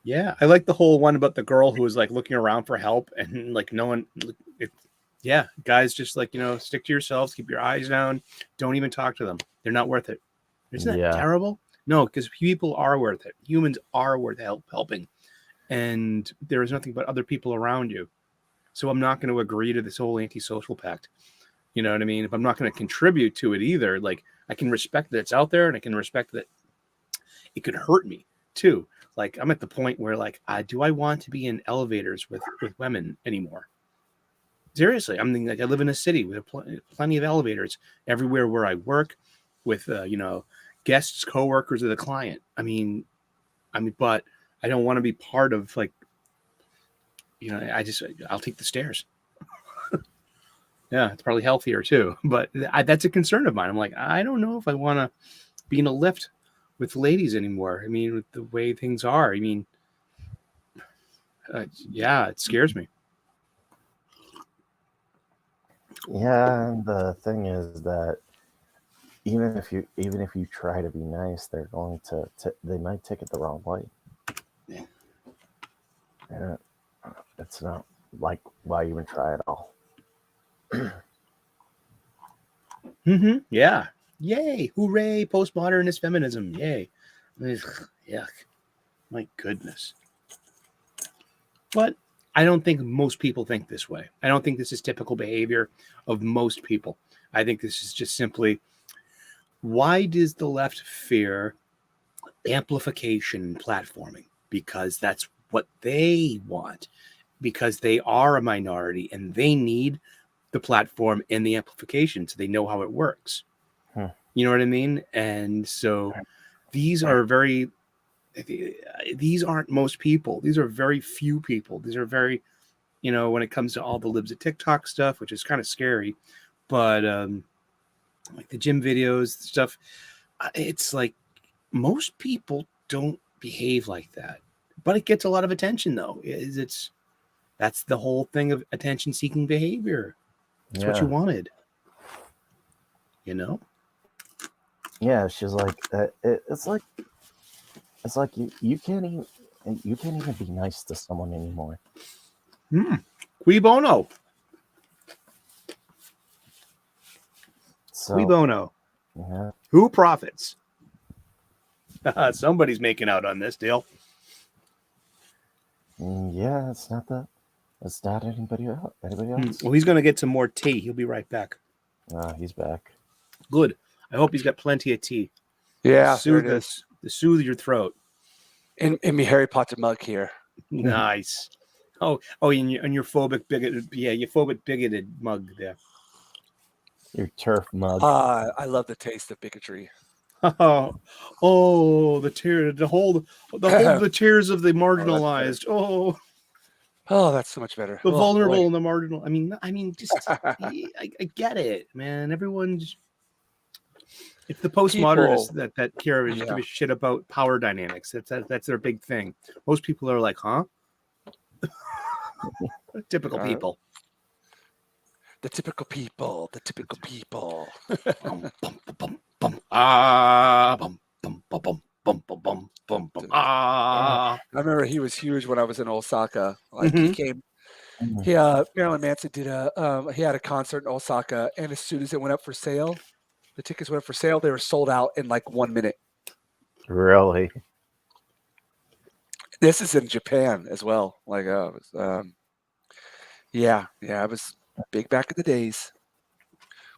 Yeah, I like the whole one about the girl who was like looking around for help and like no one. Yeah, guys, just like stick to yourselves, keep your eyes down, don't even talk to them. They're not worth it. Isn't that terrible? No, because people are worth it. Humans are worth helping, and there is nothing but other people around you. So I'm not going to agree to this whole antisocial pact. You know what I mean? If I'm not going to contribute to it either, like I can respect that it's out there, and I can respect that it could hurt me too. Like I'm at the point where like, do I want to be in elevators with women anymore? Seriously, I'm thinking like I live in a city with plenty of elevators everywhere where I work, with guests, coworkers of the client. I mean, but I don't want to be part of like, I'll take the stairs. Yeah, it's probably healthier too, but that's a concern of mine. I'm like, I don't know if I want to be in a lift with ladies anymore. I mean, with the way things are, I mean, yeah, it scares me. Yeah, and the thing is that even if you try to be nice, they're going to they might take it the wrong way. Yeah. And it's not like why even try at all. Yeah. Yay! Hooray! Postmodernist feminism. Yay! Yuck! My goodness. But I don't think most people think this way. I don't think this is typical behavior of most people. I think this is just simply, why does the left fear amplification platforming, because that's what they want, because they are a minority and they need the platform and the amplification so they know how it works. You know what I mean? And so these are these aren't most people. These are very few people. These are very, when it comes to all the libs of TikTok stuff, which is kind of scary, but like the gym videos stuff, it's like most people don't behave like that, but it gets a lot of attention though. That's the whole thing of attention seeking behavior. It's what you wanted, Yeah, she's like, it's like you can't even be nice to someone anymore. Qui bono. So, Qui bono. yeah. Who profits? Somebody's making out on this deal. Yeah, it's not anybody else. Well, he's going to get some more tea. He'll be right back. He's back. Good. I hope he's got plenty of tea. Yeah, to soothe your throat. In my Harry Potter mug here. Nice. Oh, and your phobic bigoted, your phobic bigoted mug there. Your turf mug. I love the taste of bigotry. Oh, the tear, the hold the tears of the marginalized. Oh, that's so much better. The vulnerable and the marginal. I mean, just I get it, man. Everyone's. It's the postmodernists that care give a shit about power dynamics. That's their big thing. Most people are like, huh? Typical people. The typical people. The typical people. I remember he was huge when I was in Osaka. Like he came. Marilyn Manson did he had a concert in Osaka, and as soon as it went up for sale, the tickets went up for sale. They were sold out in like 1 minute. Really? This is in Japan as well. Like, it was, yeah, it was big back in the days.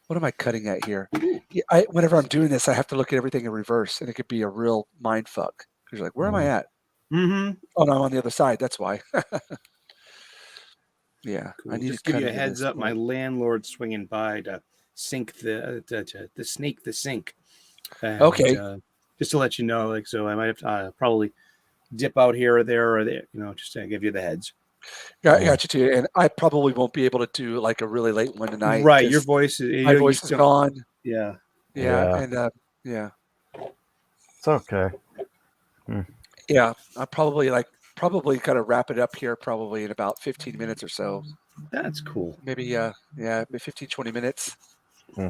What am I cutting at here? Yeah, whenever I'm doing this, I have to look at everything in reverse, and it could be a real mind fuck. Because you're like, where am I at? Oh, no, I'm on the other side. That's why. Yeah, cool. I need Just to give you a heads up. My landlord's swinging by to sink the snake the sink. And, okay. Just to let you know, like, so I might have to probably dip out here or there, just to give you the heads. Got you too. And I probably won't be able to do like a really late one tonight. Right, your voice is my voice is gone. Yeah. And it's okay. Yeah, I'll probably kind of wrap it up here probably in about 15 minutes or so. That's cool. Maybe 15, 20 minutes.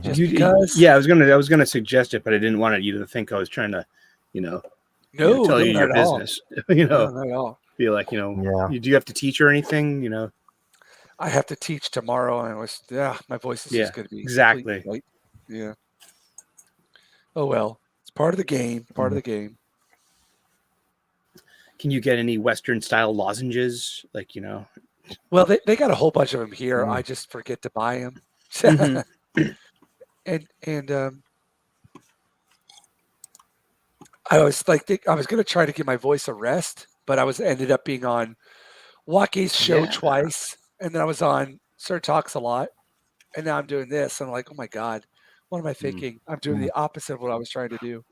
Just because I was gonna suggest it, but I didn't want you to think I was trying to, tell you your business. No, not at all. Be like, do you have to teach or anything? I have to teach tomorrow, and my voice is just gonna be exactly right. Yeah. Oh well, it's part of the game. Part of the game. Can you get any Western style lozenges? Like, Well, they got a whole bunch of them here. I just forget to buy them. And I was like, I was going to try to give my voice a rest, but I ended up being on Waukes's show twice, and then I was on Sir Talks a Lot, and now I'm doing this. I'm like, oh my God, what am I thinking? I'm doing the opposite of what I was trying to do.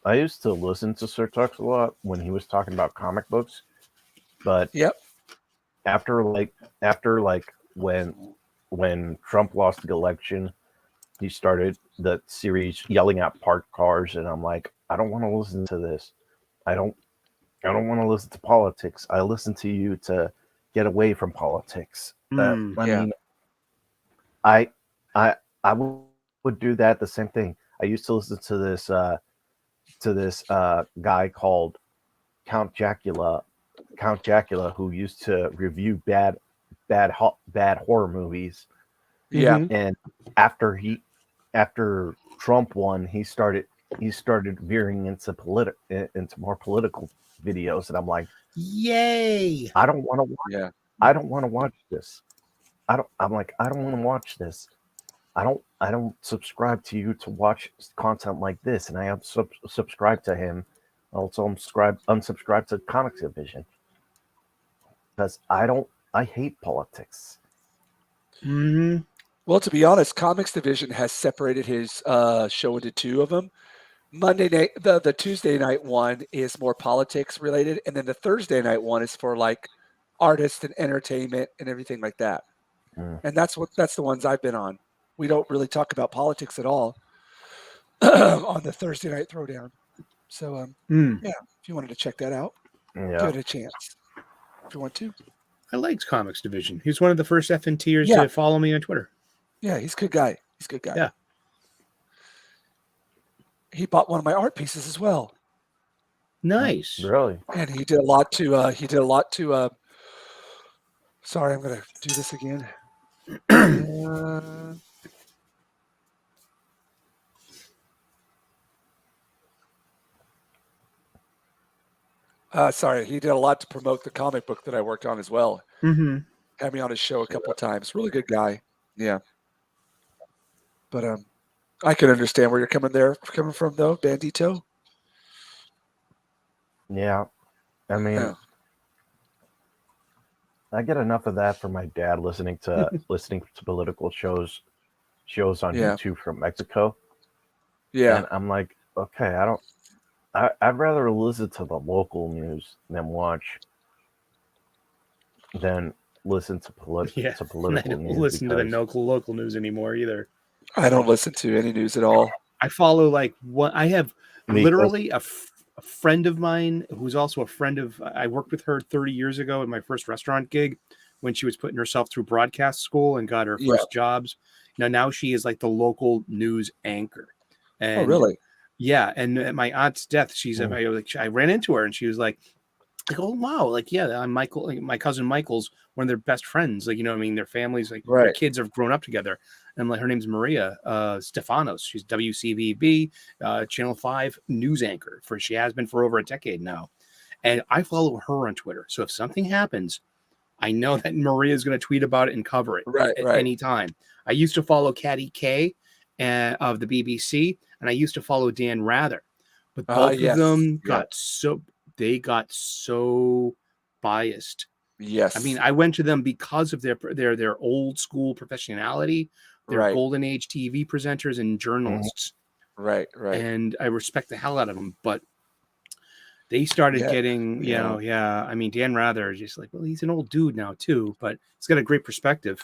I used to listen to Sir Talks a Lot when he was talking about comic books, but after when Trump lost the election, he started the series yelling at parked cars, and I'm like, I don't want to listen to this. I don't want to listen to politics. I listen to you to get away from politics. I mean, I would do that. The same thing. I used to listen to this guy called Count Jacula, who used to review bad horror movies. Yeah. And after Trump won, he started veering into more political videos, and I'm like, yay! I don't want to watch. I don't want to watch this. I don't want to watch this. I I don't subscribe to you to watch content like this, and I am subscribed to him. Also, unsubscribe to Comics Division because I hate politics. Mm-hmm. Well, to be honest, Comics Division has separated his show into two of them. Monday night, the Tuesday night one is more politics related, and then the Thursday night one is for like artists and entertainment and everything like that. Mm. And that's the ones I've been on. We don't really talk about politics at all on the Thursday night throwdown. So yeah, if you wanted to check that out, give Yeah, it a chance. If you want to. I liked Comics Division. He was one of the first FNTers Yeah. to follow me on Twitter. Yeah, he's a good guy. He's a good guy. Yeah. He bought one of my art pieces as well. Nice. really. And he did a lot to sorry, I'm gonna do this again. Sorry, he did a lot to promote the comic book that I worked on as well. Mm-hmm. Had me on his show a couple of times. Really good guy. Yeah. But I can understand where you're coming from though, Bandito. Yeah, I mean, Yeah. I get enough of that from my dad listening to political shows on Yeah. YouTube from Mexico. Yeah. And I'm like, okay, I'd rather listen to the local news than listen to political I don't news. listen to the because- local news anymore either. I don't listen to any news at all. I follow like what I have Because- literally a friend of mine who's also a friend of. I worked with her 30 years ago in my first restaurant gig when she was putting herself through broadcast school and got her Yeah. first jobs. Now she is like the local news anchor. And Oh, really? Yeah, and at my aunt's death, I ran into her and she was like, oh wow, like yeah, I'm Michael, like, my cousin Michael's one of their best friends. Like, you know what I mean? Their families, like their Right. kids have grown up together. And like her name's Maria Stefanos. She's WCVB Channel 5 news anchor she has been for over a decade now. And I follow her on Twitter. So if something happens, I know that Maria is going to tweet about it and cover it Right, at right. any time. I used to follow Caddy K of the BBC, and I used to follow Dan Rather, but both yes. of them Yeah. got so biased. Yes. I mean, I went to them because of their old school professionality, their Right. golden age TV presenters and journalists, Right. and I respect the hell out of them. But they started Yeah, getting, I mean, Dan Rather is just like, well, he's an old dude now too, but he's got a great perspective.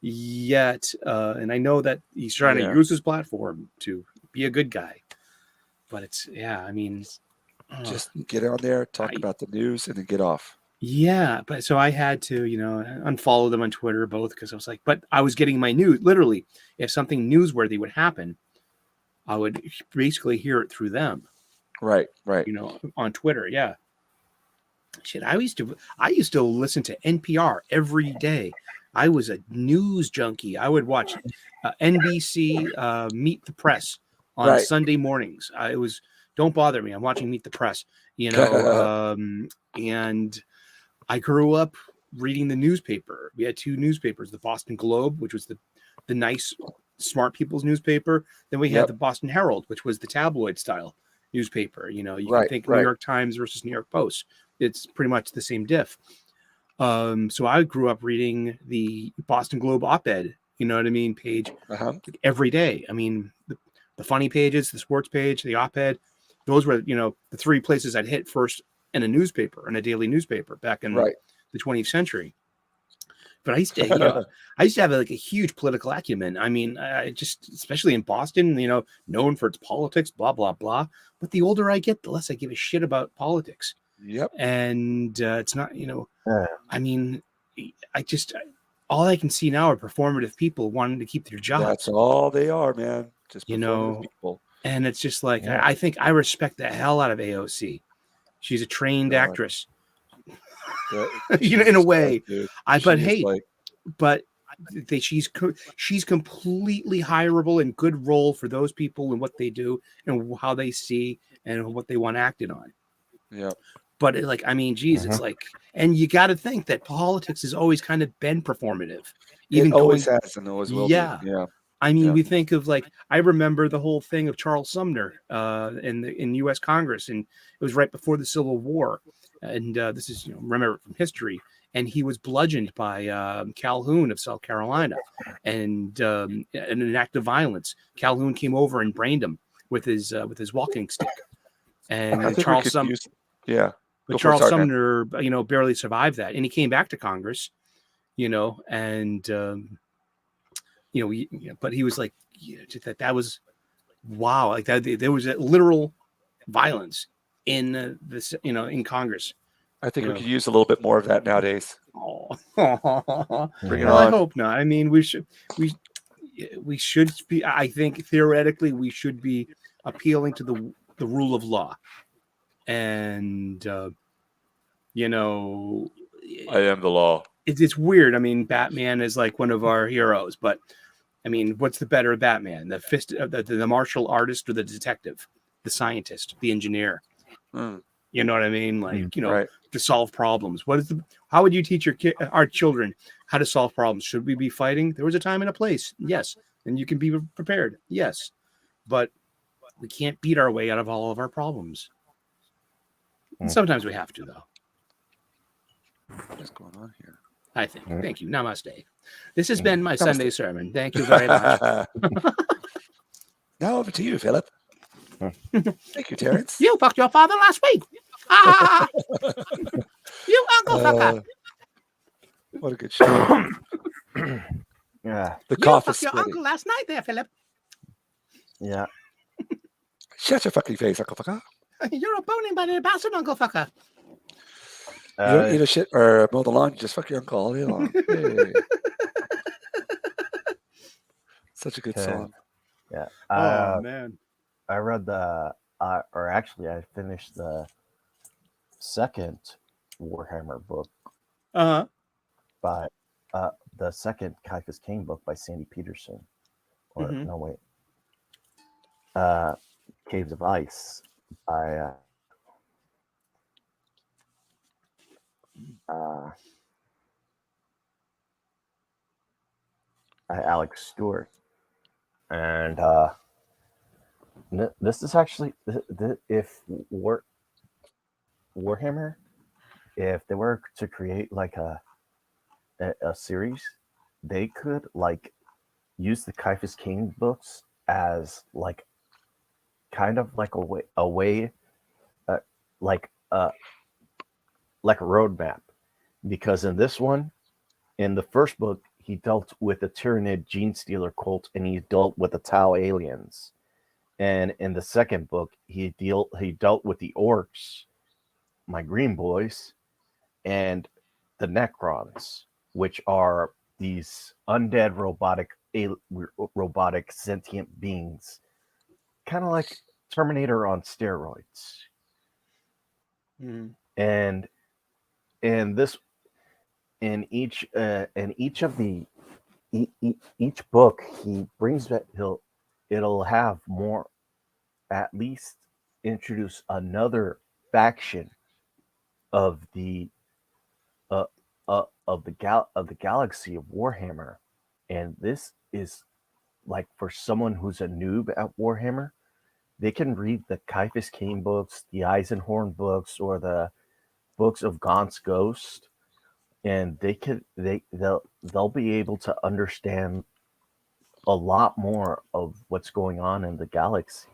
Yet, and I know that he's trying Yeah. to use his platform to be a good guy, but I mean, Just get on there, talk about the news, and then get off. yeah, but so I had to, unfollow them on Twitter both because I was like, but I was getting my news literally. If something newsworthy would happen, I would basically hear it through them, Right. on Twitter. Yeah. Shit, I used to listen to NPR every day. I was a news junkie. I would watch NBC Meet the Press on Right. Sunday mornings. Don't bother me. I'm watching Meet the Press, and I grew up reading the newspaper. We had two newspapers, the Boston Globe, which was the nice, smart people's newspaper. Then we had Yep. the Boston Herald, which was the tabloid style newspaper. You can Right, think right. New York Times versus New York Post. It's pretty much the same diff. So I grew up reading the Boston Globe op-ed, you know what I mean, page every day. I mean, the funny pages, the sports page, the op-ed, those were, the three places I'd hit first in a newspaper, in a daily newspaper back in Right. the 20th century. But I used to, have like a huge political acumen. I mean, I just, especially in Boston, known for its politics, blah, blah, blah. But the older I get, the less I give a shit about politics. Yep. And it's not, I mean, all I can see now are performative people wanting to keep their jobs. That's all they are, man. Just performative people. And it's just like, Yeah. I think I respect the hell out of AOC. She's a trained God. actress, Yeah, in a way. dude. But She is hey, like- but she's completely hireable and good role for those people and what they do and how they see and what they want acted on. yeah. But it's like, and you got to think that politics has always kind of been performative, It always has and always will. Yeah. Be. Yeah. I mean, Yeah. we think of like I remember the whole thing of Charles Sumner in U.S. Congress, and it was right before the Civil War, and this is remember from history, and he was bludgeoned by Calhoun of South Carolina, and in an act of violence, Calhoun came over and brained him with his walking stick, I and think we Charles could Sumner. use. Yeah. But Go for it, Charles Sergeant. Sumner, barely survived that, and he came back to Congress, and but he was like, that was wow, like that. There was a literal violence in this, in Congress. I think You we know. could use a little bit more of that nowadays. Oh, Bring it well, I on. hope not. I mean, we should be. I think theoretically we should be appealing to the rule of law, and I am the law. it's weird. I mean, Batman is like one of our heroes, but I mean, what's the better Batman? The martial artist or the detective, the scientist, the engineer? Mm, You know what I mean? Like, right. to solve problems. How would you teach our children how to solve problems? Should we be fighting? There was a time and a place. Yes. And you can be prepared. Yes. But we can't beat our way out of all of our problems. And sometimes we have to, though. What's going on here? I think. Thank you. Namaste. This has been my Sunday sermon. Thank you very much. Now over to you, Philip. Thank you, Terrence. You fucked your father last week. Ah! You uncle fucker. What a good show. Yeah. The You cough is fucked your splitting. uncle last night there, Philip. Yeah. Shut your fucking face, Uncle Fucker. You're a boning buddy bastard, uncle fucker. You don't eat a shit or mow the lawn, you just fuck your uncle all day long. Hey. Such a good song. Yeah. Oh man. I read or actually I finished the second Warhammer book by the second Caiaphas King book by Sandy Peterson. Or no wait. Caves of Ice by Alex Stewart. And this is actually if Warhammer, if they were to create like a series, they could like use the Caiaphas King books as like kind of like a way like a roadmap, because in this one, in the first book, he dealt with the Tyranid gene stealer cult, and he dealt with the Tau aliens. And in the second book, he dealt with the orcs, my green boys, and the Necrons, which are these undead robotic sentient beings, kind of like Terminator on steroids. And this in each book, he brings that it'll have more, at least introduce another faction of the galaxy of Warhammer. And this is like, for someone who's a noob at Warhammer, they can read the Caiaphas King books, the Eisenhorn books, or the books of Gaunt's Ghost, and they'll be able to understand a lot more of what's going on in the galaxy.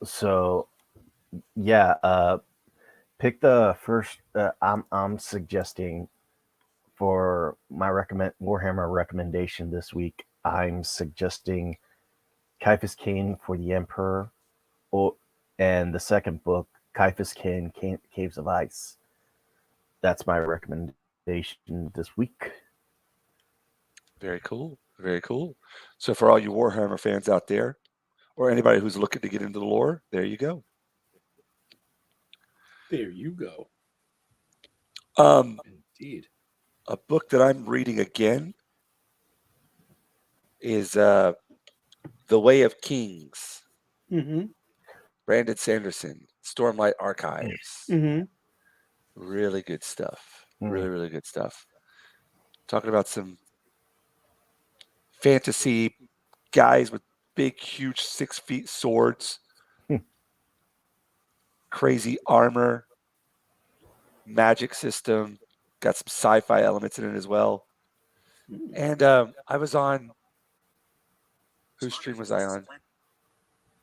So yeah, pick the first. I'm suggesting for my Warhammer recommendation this week. I'm suggesting Caiaphas King for the Emperor, and the second book, Caiaphas King, Caves of Ice. That's my recommendation this week. Very cool. Very cool. So for all you Warhammer fans out there, or anybody who's looking to get into the lore, there you go. There you go. Indeed. A book that I'm reading again is The Way of Kings. Brandon Sanderson, Stormlight Archives. Really good stuff. Really, really good stuff. talking about some fantasy guys with big, huge 6 feet swords, crazy armor, magic system, got some sci-fi elements in it as well. And I was on, whose stream was I on?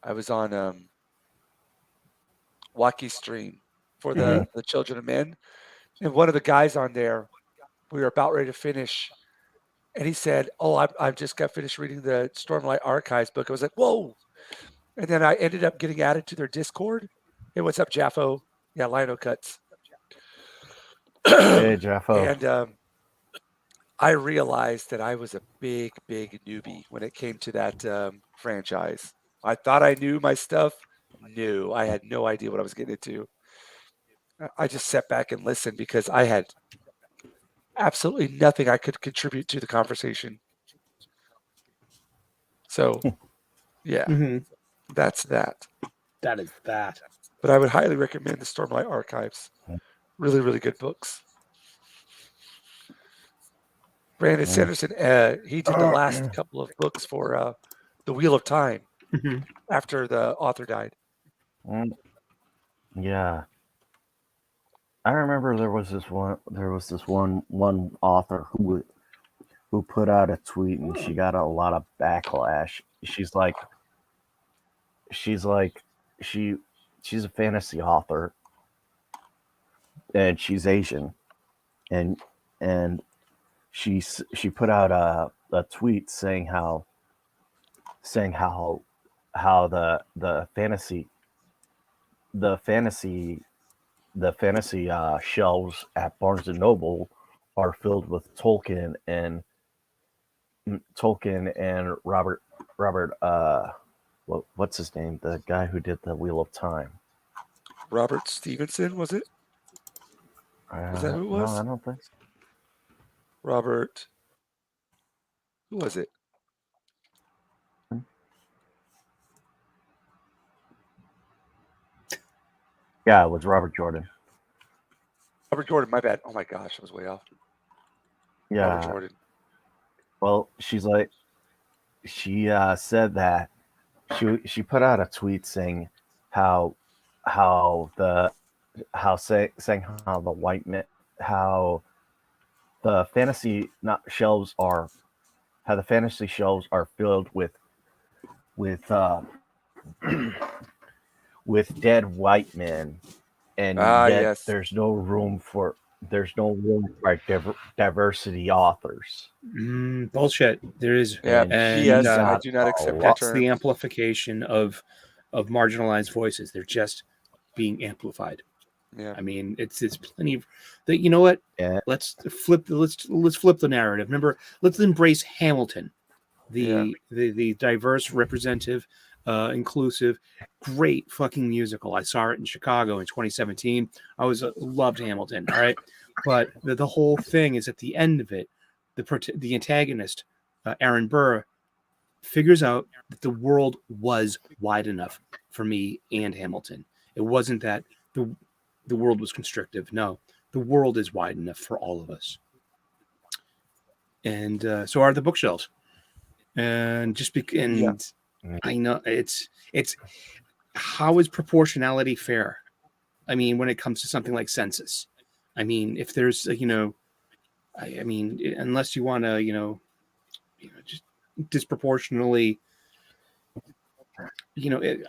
I was on Waki's stream for the Children of Men. And one of the guys on there, we were about ready to finish. And he said, "Oh, I've just got finished reading the Stormlight Archives book." I was like, "Whoa." And then I ended up getting added to their Discord. Hey, what's up, Jaffo? Yeah, Linocuts. Hey, Jaffo. And I realized that I was a big, big newbie when it came to that franchise. I thought I knew my stuff. No, I had no idea what I was getting into. I just sat back and listened because I had absolutely nothing I could contribute to the conversation. So, yeah, that's that. That is that. But I would highly recommend the Stormlight Archives. Really, really good books. Brandon Sanderson, he did the last couple of books for The Wheel of Time after the author died. Yeah. I remember there was this one author who put out a tweet and she got a lot of backlash. She's a fantasy author and she's Asian and she put out a tweet saying how the fantasy shelves at Barnes and Noble are filled with Tolkien and Robert what's his name, the guy who did the Wheel of Time. Robert Stevenson, was it? Is that who it was? No, I don't think so. Robert, who was it? Yeah, it was Robert Jordan. Robert Jordan, my bad. Oh my gosh, I was way off. Yeah. Robert Jordan. Well, she said that she put out a tweet saying how the fantasy shelves are filled with dead white men, and yet Yes. there's no room for diversity authors. Bullshit. There is. Yeah, And BS. I do not accept that that's term. the amplification of marginalized voices. They're just being amplified. Yeah. I mean, it's plenty of that. You know what? Yeah. Let's flip the narrative. Remember, let's embrace Hamilton, the diverse, representative, inclusive, great fucking musical. I saw it in Chicago in 2017. I loved Hamilton. All right, but the whole thing is at the end of it, the antagonist, Aaron Burr, figures out that the world was wide enough for me and Hamilton. It wasn't that the world was constrictive. No, the world is wide enough for all of us. And so are the bookshelves. And I know it's how is proportionality fair? I mean, when it comes to something like census, I mean, if there's I mean, unless you want to just disproportionately,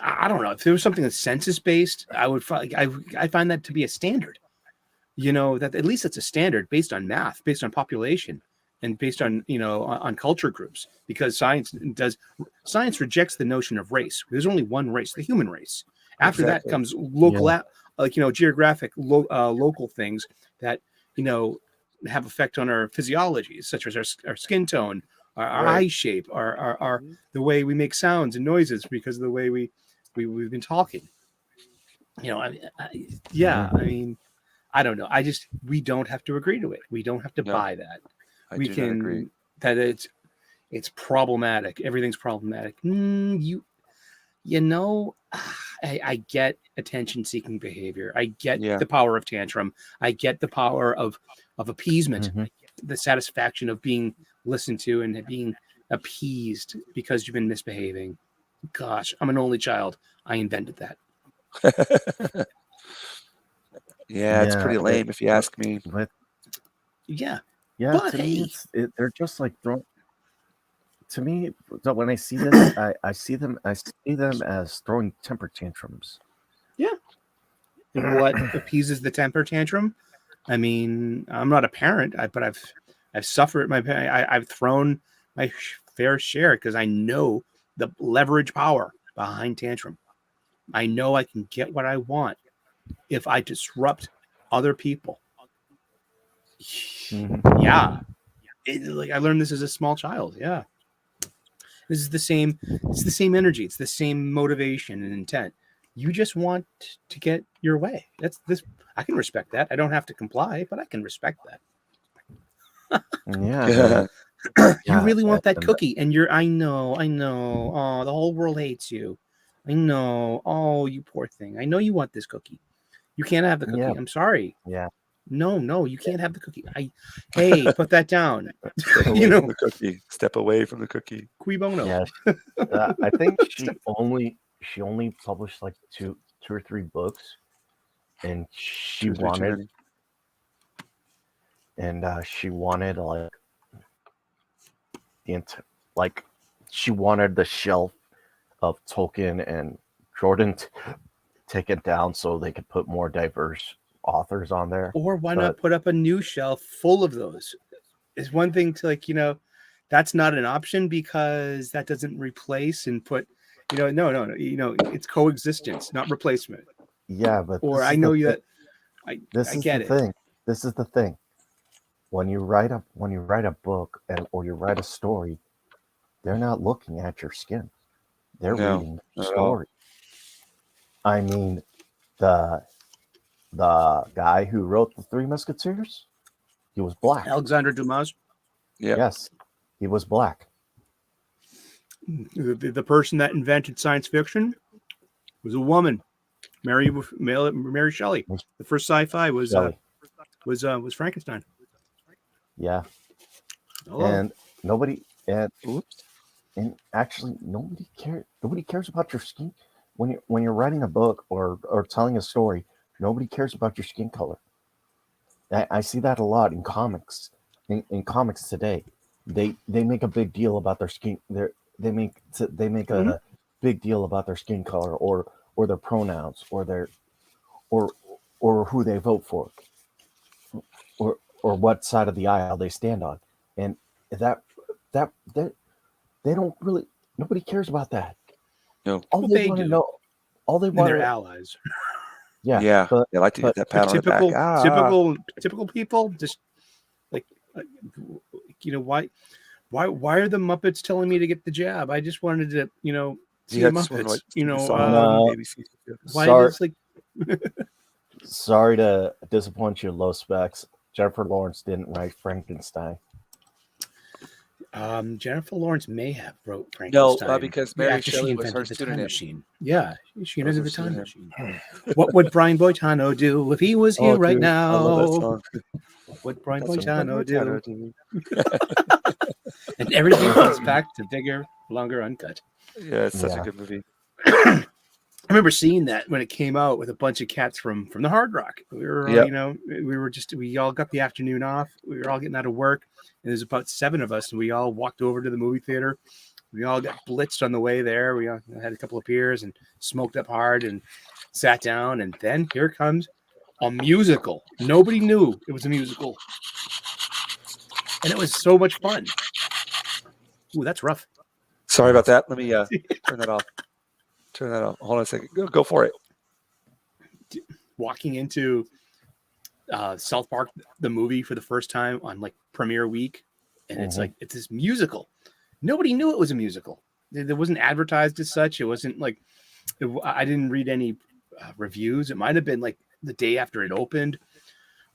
I don't know, if there was something that's census based, I find that to be a standard. That at least it's a standard based on math, based on population, and based on on culture groups, because science rejects the notion of race. There's only one race, the human race. After that comes local, geographic, local things that have effect on our physiology, such as our skin tone, our eye shape, our the way we make sounds and noises because of the way we've been talking. I mean, I don't know. We don't have to agree to it. We don't have to buy that. We can agree that it's problematic. Everything's problematic. I get attention-seeking behavior. I get the power of tantrum. I get the power of appeasement. the satisfaction of being listened to and being appeased because you've been misbehaving. Gosh, I'm an only child. I invented that. Yeah, it's pretty lame if you ask me. But Yeah. yeah, But to me, hey. they're just like throwing. To me, so when I see this, I see them as throwing temper tantrums. Yeah. And what appeases the temper tantrum? I mean, I'm not a parent, but I've suffered I've thrown my fair share because I know the leverage power behind tantrum. I know I can get what I want if I disrupt other people. Mhm. Yeah. Like I learned this as a small child. Yeah. This is the same. It's the same energy. It's the same motivation and intent. You just want to get your way. That's this. I can respect that. I don't have to comply, but I can respect that. Yeah, You really want that and cookie, and you're. I know. Oh, the whole world hates you. I know. Oh, you poor thing. I know you want this cookie. You can't have the cookie. yeah, I'm sorry. yeah. No, you can't have the cookie. Hey, put that down. Step away You know, from the cookie. Step away from the cookie. cui bono. Yeah, I think she only published like two or three books, and she wanted like like she wanted the shelf of Tolkien and Jordan taken down so they could put more diverse authors on there. Or why not put up a new shelf full of those? Is one thing to that's not an option because that doesn't replace and put, no, it's coexistence, not replacement. Yeah, but or I know that I get it. Thing. This is the thing. When you write a book or you write a story, they're not looking at your skin. They're reading the story. I mean, the guy who wrote the Three Musketeers, he was black. Alexandre Dumas. Yeah. Yes, he was black. The person that invented science fiction was a woman, Mary Shelley. The first sci-fi was Frankenstein. Yeah. Hello. And nobody actually nobody cares about your skin when you're writing a book or telling a story. Nobody cares about your skin color. I see that a lot in comics. In comics today, they make a big deal about their skin. They make a big deal about their skin color or their pronouns or their or who they vote for or what side of the aisle they stand on, and that they don't really. Nobody cares about that. No, all they want to know. All they want their allies. Yeah, but they like to get that pat on the back. Typical people just like why are the Muppets telling me to get the jab? I just wanted to see the Muppets. Sorry to disappoint you, low specs. Jennifer Lawrence didn't write Frankenstein. Jennifer Lawrence may have wrote Frankenstein. No, because Mary Shelley was her pseudonym. Machine. Yeah, she invented the time machine. What would Brian Boitano do if he was here right now? I love that song. What would Brian Boitano do? And everything comes back to bigger, longer, uncut. Yeah, it's such a good movie. I remember seeing that when it came out with a bunch of cats from the Hard Rock. We were, we all got the afternoon off. We were all getting out of work, and there's about 7 of us, and we all walked over to the movie theater. We all got blitzed on the way there. We all had a couple of beers and smoked up hard and sat down, and then here comes a musical. Nobody knew it was a musical, and it was so much fun. Ooh, that's rough. Sorry about that. Let me turn that off. Turn that off. Hold on a second. Go for it. Walking into South Park, the movie, for the first time on like premiere week, and it's like it's this musical. Nobody knew it was a musical. It wasn't advertised as such. It wasn't like I didn't read any reviews. It might have been like the day after it opened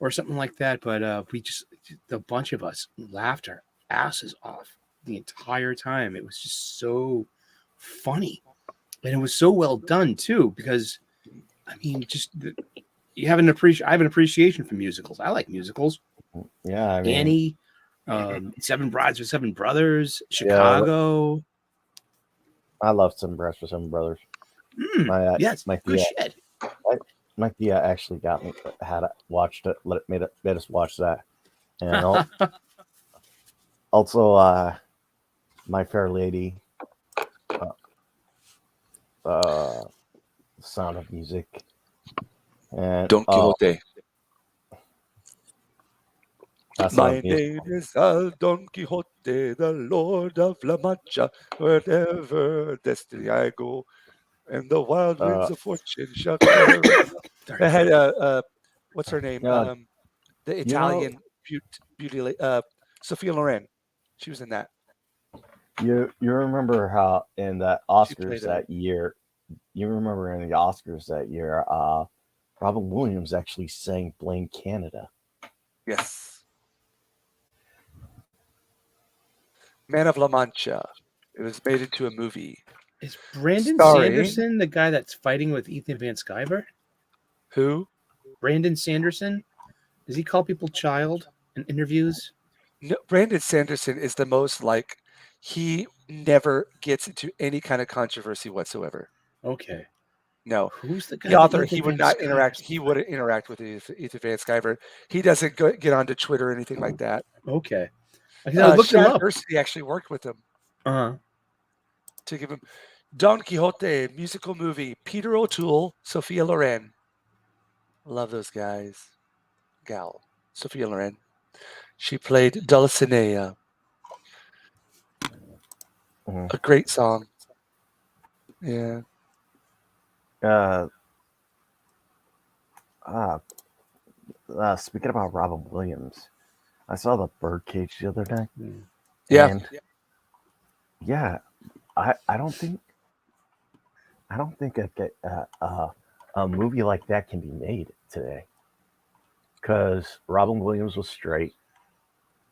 or something like that. But the bunch of us laughed our asses off the entire time. It was just so funny. And it was so well done too, because I mean, I have an appreciation for musicals. I like musicals. Yeah, I mean, Annie, Seven Brides for Seven Brothers, Chicago. I love Seven Brides for Seven Brothers. Yes, my good Thea, shit. my Thea actually got me watched it. Made us watch that, and also My Fair Lady, Sound of Music, and Don Quixote. Sound My of Music. name is Don Quixote, the Lord of La Mancha. Wherever destiny I go, and the wild winds of fortune shall carry. I had what's her name? Yeah, The you know, Italian beauty, Sophia Loren. She was in that. you remember how in the She Oscars played that year? You remember in the Oscars that year? Robin Williams actually sang "Blame Canada." yes, Man of La Mancha. It was made into a movie. Is Brandon Starring- Sanderson the guy that's fighting with Ethan Van Sciver? Who? Brandon Sanderson? Does he call people child in interviews? No, Brandon Sanderson is the most like he never gets into any kind of controversy whatsoever. Okay. No, Who's the guy? the that author Ethan he would Van not Sciver's interact. He wouldn't interact with Ethan Van Sciver. He doesn't get onto Twitter or anything like that. Okay. I looked him Shad up. Persky actually worked with him Uh-huh. to give him Don Quixote musical movie. Peter O'Toole, Sophia Loren. Love those guys. Gal, Sophia Loren. She played Dulcinea. Mhm. A great song. Yeah. Speaking about Robin Williams, I saw the Birdcage the other day. Yeah. And yeah, I don't think a movie like that can be made today, because Robin Williams was straight,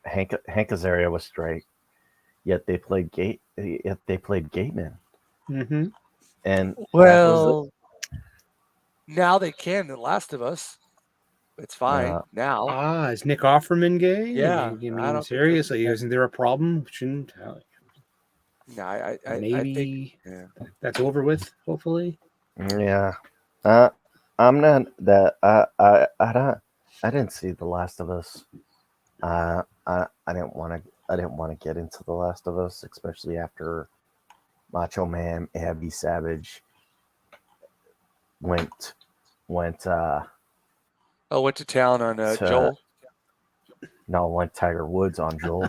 Hank Azaria was straight, yet they played gay men, Mm-hmm. and Well, now they can. The Last of Us. It's fine Yeah. now. Is Nick Offerman gay? Yeah, I mean, I don't think seriously, isn't there a problem? Shouldn't No, I maybe think yeah. that's over with, hopefully. yeah, I'm not that I didn't see The Last of Us. I didn't want to get into The Last of Us, especially after Macho Man Abby Savage went went to town on to- Joel. went Tiger Woods on Joel.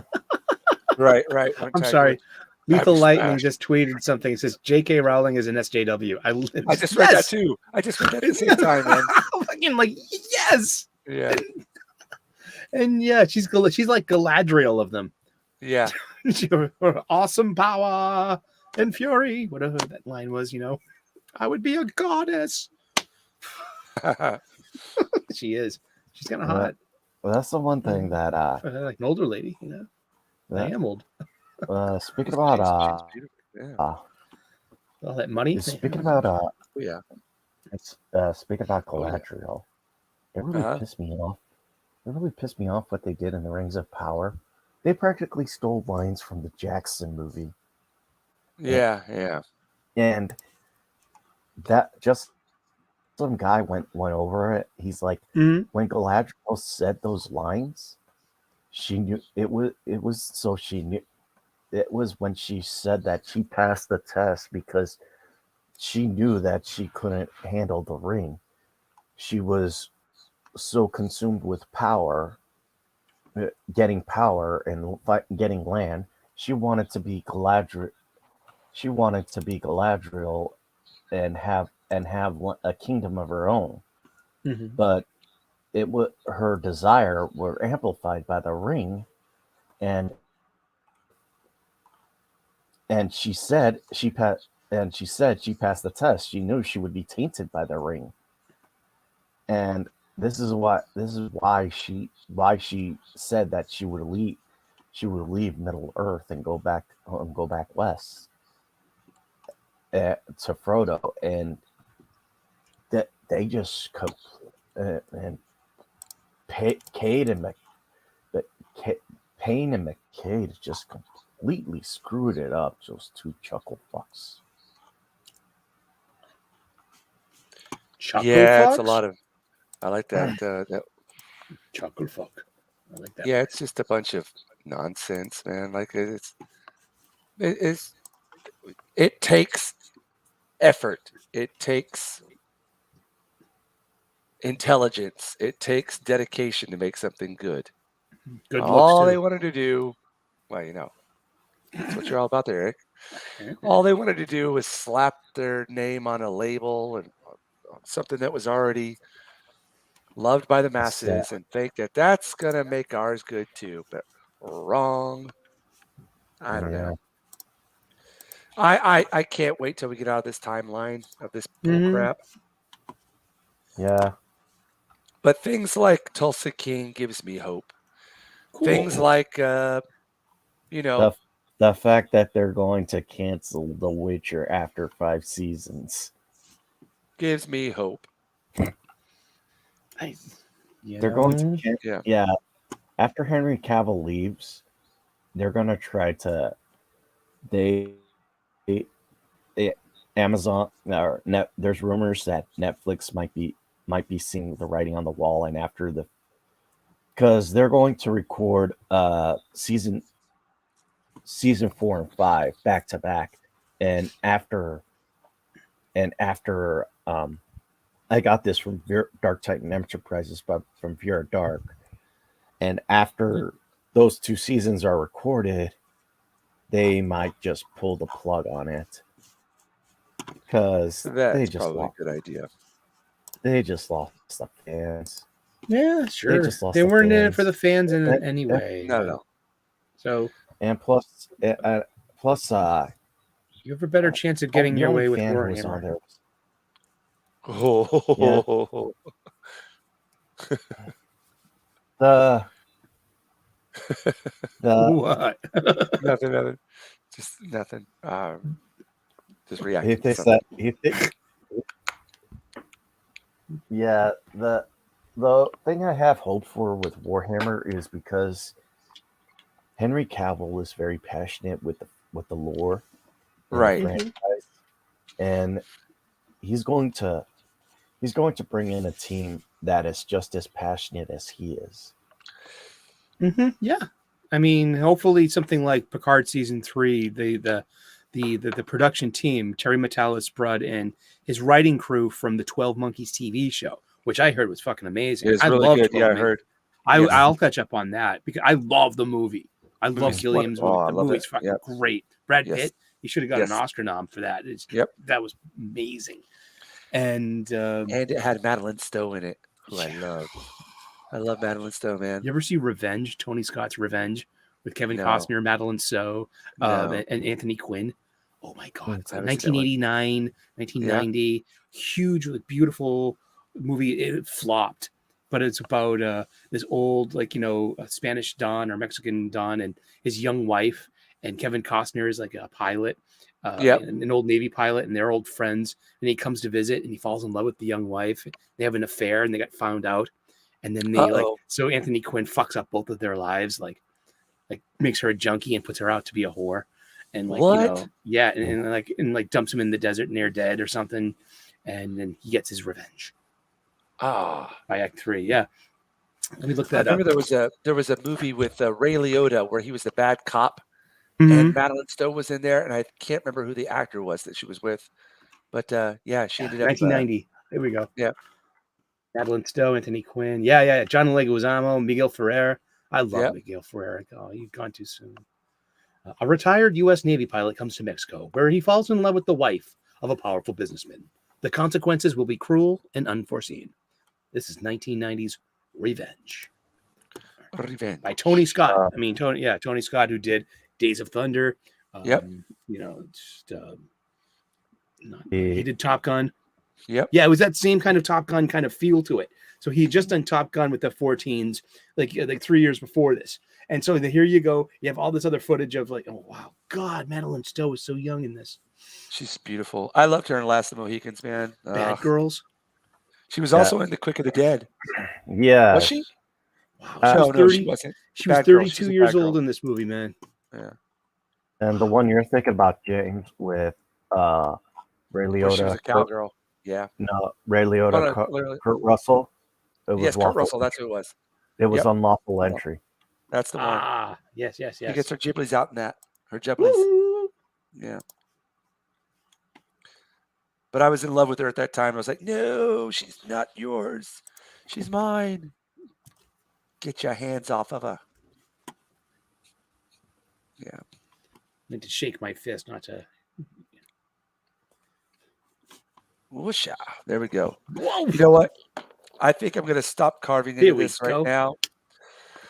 Right. I'm sorry. Lethal I've Lightning smashed. just tweeted something. It says J.K. Rowling is an SJW. I just read that too. I just read that at the same time, man. Fucking like yes. Yeah. And yeah, she's like Galadriel of them. Yeah. Awesome power and fury, whatever that line was. I would be a goddess. She is. She's kind of hot. Well, that's the one thing that Like an older lady. I am old. speaking about she's beautiful. Yeah. All that money. speaking about Yeah. speaking about Galadriel, it really pissed me off. It really pissed me off what they did in the Rings of Power. They practically stole lines from the Jackson movie. Yeah. And that just some guy went over it. He's like, Mhm. when Galadriel said those lines, she knew it was so she knew it was when she said that she passed the test because she knew that she couldn't handle the ring. She was so consumed with power, getting power and getting land. She wanted to be Galadriel. She wanted to be Galadriel and have a kingdom of her own. Mhm. But it was her desire were amplified by the ring, and she said she passed the test. She knew she would be tainted by the ring, and this is why she said that she would leave Middle Earth and go back west to Frodo, and that they just and Cade and Payne and McCade just completely screwed it up. Those two chuckle fucks. Chuckle Yeah, fucks? it's a lot of. I like that. That. Chuckle fuck. I like that. Yeah, it's just a bunch of nonsense, man. Like it's it takes effort. It takes intelligence. It takes dedication to make something good. Good looks All they too. wanted to do, well, that's what you're all about there, Eric. Okay. All they wanted to do was slap their name on a label and on something that was already loved by the masses and think that that's going to make ours good too. But wrong. I don't know. I can't wait till we get out of this timeline of this bull crap. Yeah. But things like Tulsa King gives me hope. Cool. Things like, The fact that they're going to cancel The Witcher after 5 seasons gives me hope. They're going to yeah. After Henry Cavill leaves, they're going to try to Amazon or net. There's rumors that Netflix might be seeing the writing on the wall, and after because they're going to record season 4 and 5 back to back, and after I got this from Dark Titan Enterprises, but from Vera Dark, and after those 2 seasons are recorded, they might just pull the plug on it because that's probably a good idea. They just lost the fans. Yeah, sure. They weren't in it for the fans anyway. No. So and plus, you have a better chance of getting your way with Warhammer. Oh. Yeah. The What? nothing. Just nothing. Just reacting. He thinks that yeah, the thing I have hope for with Warhammer is because Henry Cavill is very passionate with the lore, right? The franchise, and he's going to bring in a team that is just as passionate as he is. Yeah, I mean, hopefully something like Picard season 3, the production team, Terry Matalas brought in his writing crew from the 12 Monkeys TV show, which I heard was fucking amazing. It's really good. Yeah, I heard. I'll catch up on that because I love the movie. I love Gilliam's movie. The movie's fucking great. Brad Pitt, he should have got an Oscar nom for that. That was amazing. And it had Madeline Stowe in it, who I love. I love Madeline Stowe, man. You ever see Revenge? Tony Scott's Revenge with Kevin Costner, Madeline Stowe, and Anthony Quinn. Oh my God! It's like 1989, 1990, huge, like, beautiful movie. It flopped, but it's about this old, Spanish Don or Mexican Don and his young wife, and Kevin Costner is like a pilot, an old Navy pilot, and they're old friends. And he comes to visit, and he falls in love with the young wife. They have an affair, and they got found out. And then so Anthony Quinn fucks up both of their lives, like makes her a junkie and puts her out to be a whore, and and dumps him in the desert near dead or something, and then he gets his revenge. By Act 3, yeah. Let me look that up. I remember there was a movie with Ray Liotta where he was the bad cop, and Madeline Stowe was in there, and I can't remember who the actor was that she was with, but she ended up 1990. There we go. Yeah. Madeline Stowe, Anthony Quinn. Yeah. John Leguizamo, Miguel Ferrer. I love Miguel Ferrer. Oh, you've gone too soon. A retired U.S. Navy pilot comes to Mexico, where he falls in love with the wife of a powerful businessman. The consequences will be cruel and unforeseen. This is 1990's Revenge. By Tony Scott. Tony Scott, who did Days of Thunder. He did Top Gun. Yep. Yeah, it was that same kind of Top Gun kind of feel to it. So he had just done Top Gun with the 14s, like 3 years before this. And so here you go. You have all this other footage of oh, wow, God, Madeline Stowe is so young in this. She's beautiful. I loved her in Last of the Mohicans, man. Bad Girls. She was also in The Quick of the Dead. Yeah. Was she? Wow, she was no, she 30. wasn't. She was Bad girl. She 32 was a years bad girl. old in this movie, man. Yeah. And the one you're thinking about, James, with Ray Where Liotta, she was a cowgirl. Yeah. Ray Liotta, Oh, no, literally. Kurt Russell. It was Yes, Kurt lawful. Russell. That's who it was. It was Yep. unlawful entry. That's the one. Ah, yes. She gets her Ghiblies out in that. Her Ghiblies. Woo! Yeah. But I was in love with her at that time. I was like, no, she's not yours. She's mine. Get your hands off of her. Yeah. I meant to shake my fist, not to. Whoosha. There we go. Whoa! You know what? I think I'm going to stop carving into Here we this right go. now.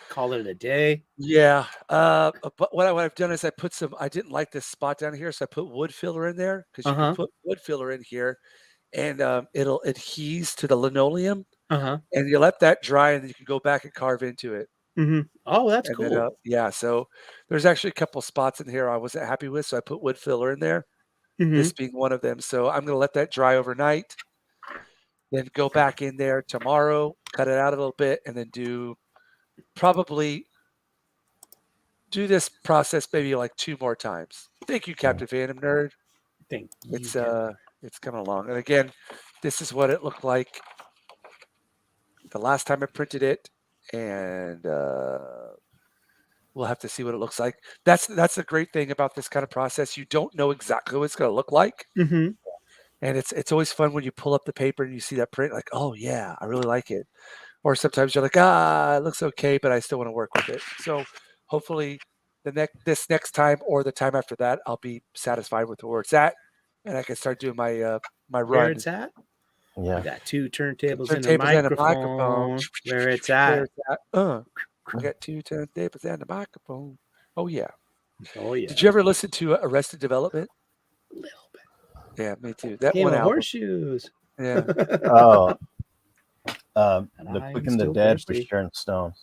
Call it a day. Yeah. But what I've done is I didn't like this spot down here, so I put wood filler in there because you can put wood filler in here and it'll adheres to the linoleum and you let that dry and then you can go back and carve into it. Mm-hmm. Oh, that's And cool. then, yeah. So there's actually a couple spots in here I wasn't happy with, so I put wood filler in there. This being one of them. So I'm going to let that dry overnight. Then go back in there tomorrow, cut it out a little bit, and then probably do this process maybe like 2 more times. Thank you, Captain Phantom Nerd. Thank you. It's coming along. And again, this is what it looked like the last time I printed it, and we'll have to see what it looks like. That's the great thing about this kind of process. You don't know exactly what it's going to look like. Mm-hmm. And it's always fun when you pull up the paper and you see that print, like, oh yeah, I really like it. Or sometimes you're like, it looks okay, but I still want to work with it. So hopefully this next time or the time after that, I'll be satisfied with where it's at, and I can start doing my my run. Where it's at? Yeah. We got 2 turntables and a microphone. Where it's at? We got 2 turntables and a microphone. Oh yeah. Oh yeah. Did you ever listen to Arrested Development? A little bit. Yeah, me too. That Game one of album. horseshoes. Yeah. The Quick and the still Dead thirsty. with Sharon Stone.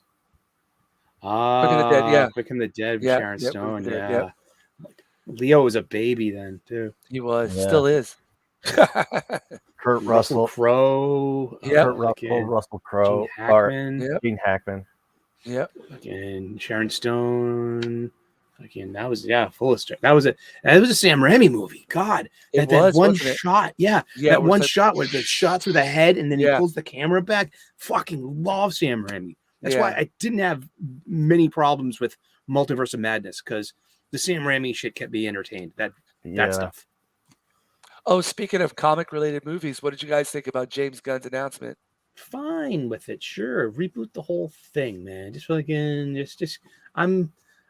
Quick and the Dead, yeah. Quick and the Dead with Yeah, Sharon yeah, Stone. Quick and the Yeah. Dead, Leo was a baby then too. He was. Yeah. Still is. Kurt Russell. Crowe. Yeah. Kurt Russell, Russell Crowe. Gene Hackman. Yep. Gene Hackman. Yep. Fucking Sharon Stone. Fucking that was full of stuff. That was a Sam Raimi movie. God, It that was, one wasn't it? shot. Yeah, Yeah, that where one it's like- shot where the shot through the head and then he Yeah. pulls the camera back. Fucking love Sam Raimi. That's Yeah. why I didn't have many problems with Multiverse of Madness, because the Sam Raimi shit kept me entertained. That stuff. Oh, speaking of comic-related movies, what did you guys think about James Gunn's announcement? Fine with it, sure. Reboot the whole thing, man. Just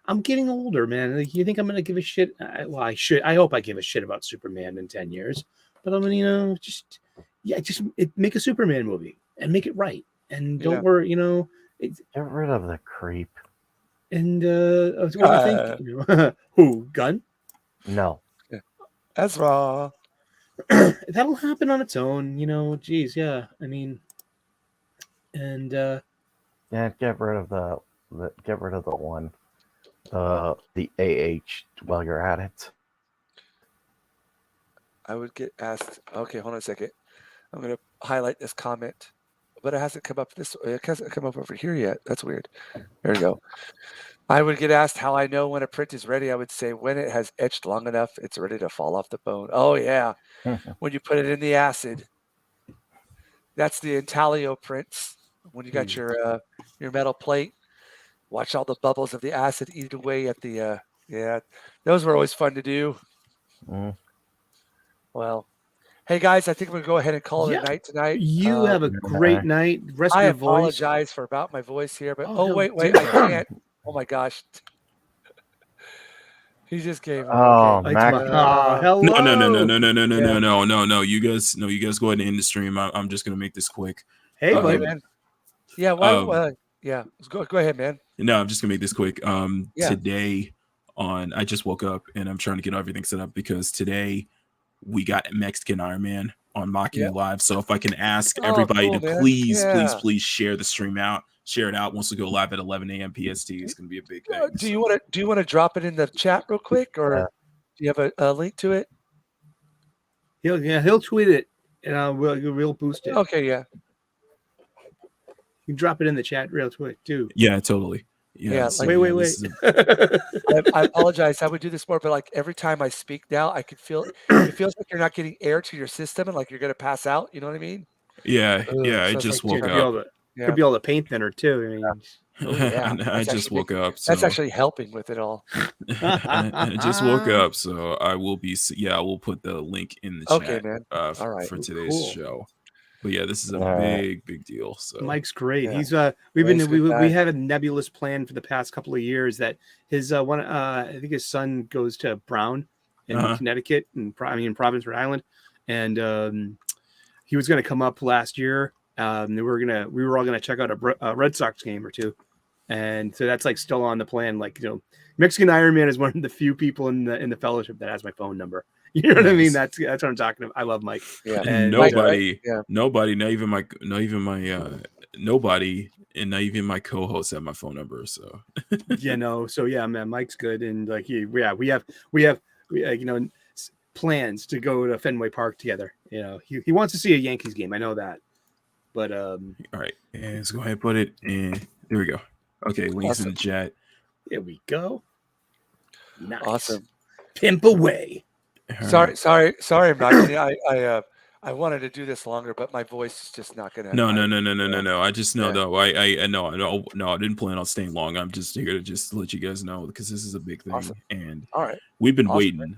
I'm getting older, man. Like, you think I'm gonna give a shit? I should. I hope I give a shit about Superman in 10 years. But I'm gonna, make a Superman movie and make it right. And don't worry, Get rid of the creep. And what do you think? Who? Gunn? No. Ezra. That'll happen on its own. Geez, yeah. I mean, and Yeah, get rid of the one. The AH while you're at it. I would get asked. Okay, hold on a second. I'm going to highlight this comment, but it hasn't come up it hasn't come up over here yet. That's weird. There we go. I would get asked how I know when a print is ready. I would say when it has etched long enough, it's ready to fall off the bone. Oh yeah, when you put it in the acid. That's the intaglio prints. When you got your metal plate, watch all the bubbles of the acid eat away at the those were always fun to do. Well, hey guys, I think we're gonna go ahead and call it a night tonight. You have a great night. Rest of your voice. I apologize for about my voice here, but wait, I can't. Oh my gosh. He just gave up. Oh, Okay. Mac. Hello. No. You guys go ahead and end the stream. I'm just gonna make this quick. Hey, Okay, buddy. man. Yeah, yeah. Go ahead, man. No, I'm just gonna make this quick. Yeah. Today I just woke up and I'm trying to get everything set up because today we got Mexican Iron Man on Mocking Live. So if I can ask everybody cool, to man. please share the stream out. Share it out once we go live at 11 a.m. PST. It's going to be a big thing. Do you want to drop it in the chat real quick, or do you have a link to it? He'll tweet it, and we'll boost it. Okay, yeah. You drop it in the chat real quick too. Yeah, totally. Yeah, so, like- Wait. this is a- I apologize. I would do this more, but like every time I speak now, I could feel it feels like you're not getting air to your system and like you're gonna pass out. You know what I mean? yeah. Ugh, I so it's just like woke you're- up. Yeah. Could be all the paint thinner too. I mean, Oh, yeah. I That's just actually woke up. That's So actually helping with it all. I just woke up, so I will be. Yeah, I will put the link in the Okay, chat. man. All right. For today's Cool. show. But yeah, this is a All right. big deal. So Mike's great. Yeah. He's we've been He's a good we guy. had a nebulous plan for the past couple of years that his I think his son goes to Brown in Uh-huh. Connecticut and Providence, Rhode Island, and he was going to come up last year. We were all gonna check out a Red Sox game or two, and so that's like still on the plan. Like, you know, Mexican Iron Man is one of the few people in the fellowship that has my phone number. You know what I mean? Nice. That's what I'm talking about. I love Mike. Yeah. And nobody, Yeah. nobody, not even my nobody, and not even my co-host have my phone number. So you know, so yeah, man, Mike's good, and like we have you know, plans to go to Fenway Park together. You know, he wants to see a Yankees game. I know that, but all right, and let's go ahead and put it in. There we go. Okay, links in the chat. there we go. Nice. Awesome. Pimp away. All right. Sorry, I'm not gonna, I wanted to do this longer, but my voice is just not gonna. No. I just know Yeah. though. I know. No, I didn't plan on staying long. I'm just here to just let you guys know because this is a big thing, Awesome. and All right. we've been Awesome. waiting.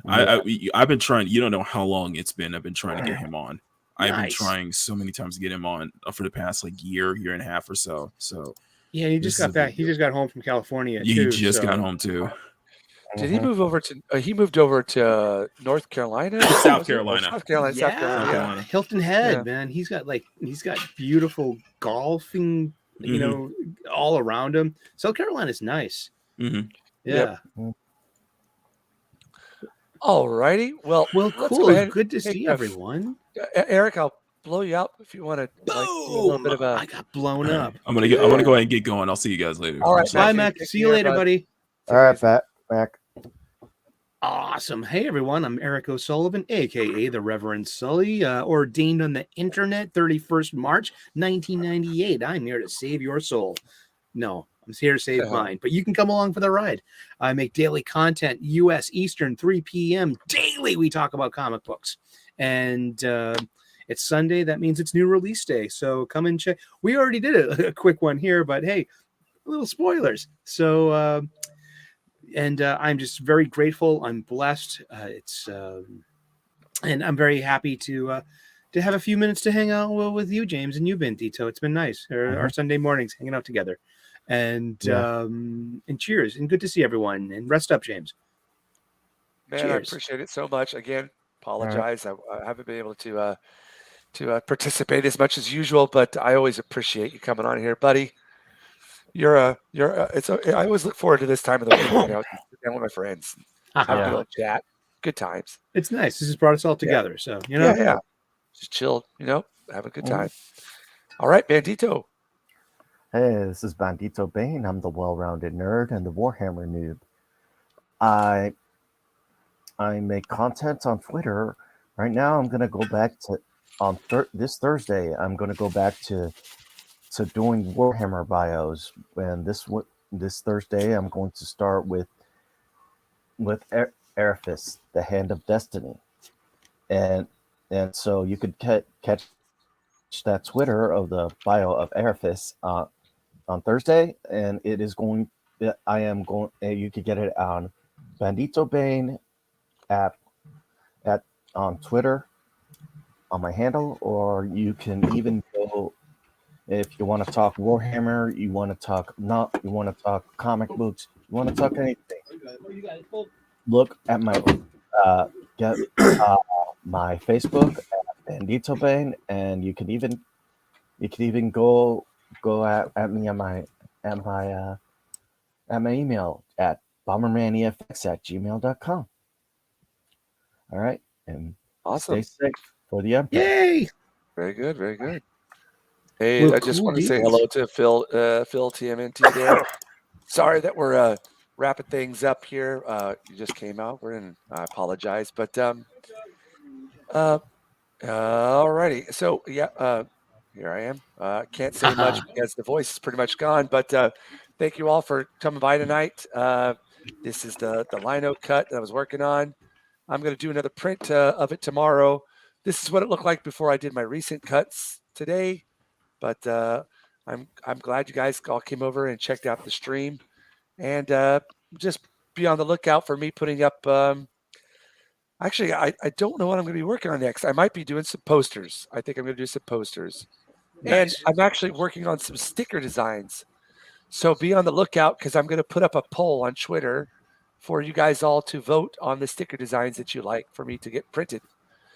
I've been trying. You don't know how long it's been. I've been trying to get him on. I've been Nice. trying so many times to get him on for the past like year and a half or so. So Yeah, he just This is got a back. big He deal. just got home from California. he too, just so- got home too. Did he move over to? He moved over to North Carolina, South Was it? Or Carolina. South Carolina. South Yeah, Carolina. Yeah. Carolina. Hilton Head, Yeah. man. He's got beautiful golfing, you Mhm. know, all around him. South Carolina's nice. Mhm. Yeah. All righty. Well, Well, let's cool. go ahead. Good to take see a- everyone. Eric, I'll blow you out if you want to. Like, do a little bit of a. I got blown All up. right. I'm gonna go ahead and get going. I'll see you guys later. All right, Appreciate it. Bye, Mac. Mac. Take See you care, later, bud. buddy. All right, back. Awesome. Hey, everyone. I'm Eric O'Sullivan, a.k.a. the Reverend Sully, ordained on the internet 31st March, 1998. I'm here to save your soul. No, I'm here to save mine, but you can come along for the ride. I make daily content, U.S. Eastern, 3 p.m. daily. We talk about comic books. And it's Sunday. That means it's new release day. So come and check. We already did a quick one here, but hey, little spoilers. So, and I'm just very grateful. I'm blessed. And I'm very happy to have a few minutes to hang out with you, James, and you, Bentito. It's been nice. Our Sunday mornings hanging out together. And and cheers, and good to see everyone. And rest up, James. Man, Cheers. I appreciate it so much. Again, apologize. I haven't been able to participate as much as usual, but I always appreciate you coming on here, buddy. I always look forward to this time of the week. You know, sit down with my friends, have a good old chat, good times. It's nice. This has brought us all together. So you know, Yeah, just chill. You know, have a good time. All right, Bandito. Hey, this is Bandito Bane. I'm the well-rounded nerd and the Warhammer noob. I make content on Twitter. Right now, I'm gonna go back to this Thursday. I'm gonna go back to doing Warhammer bios. And this Thursday, I'm going to start with Arifis, the Hand of Destiny, and so you could catch that Twitter of the bio of Arifis on Thursday, and it is going. I am going. You could get it on Bandito Bane at on Twitter on my handle, or you can even go if you want to talk Warhammer, you want to talk comic books, you want to talk anything. Look at my my Facebook at Bandito Bane, and you can even go at me at my email at bombermanefx@gmail.com. All right, and Awesome. stay safe for the Empire. yay! Very good. Very good. Hey, Well, I just cool want to say deals. hello to Phil TMNT there. Sorry that we're wrapping things up here. You just came out. I apologize, but all righty. So yeah, Here I am. Can't say much because the voice is pretty much gone, but thank you all for coming by tonight. This is the Linocut that I was working on. I'm going to do another print of it tomorrow. This is what it looked like before I did my recent cuts today, but I'm glad you guys all came over and checked out the stream, and just be on the lookout for me putting up. Actually, I don't know what I'm going to be working on next. I might be doing some posters. I think I'm going to do some posters. And Nice. I'm actually working on some sticker designs. So be on the lookout because I'm going to put up a poll on Twitter for you guys all to vote on the sticker designs that you like for me to get printed.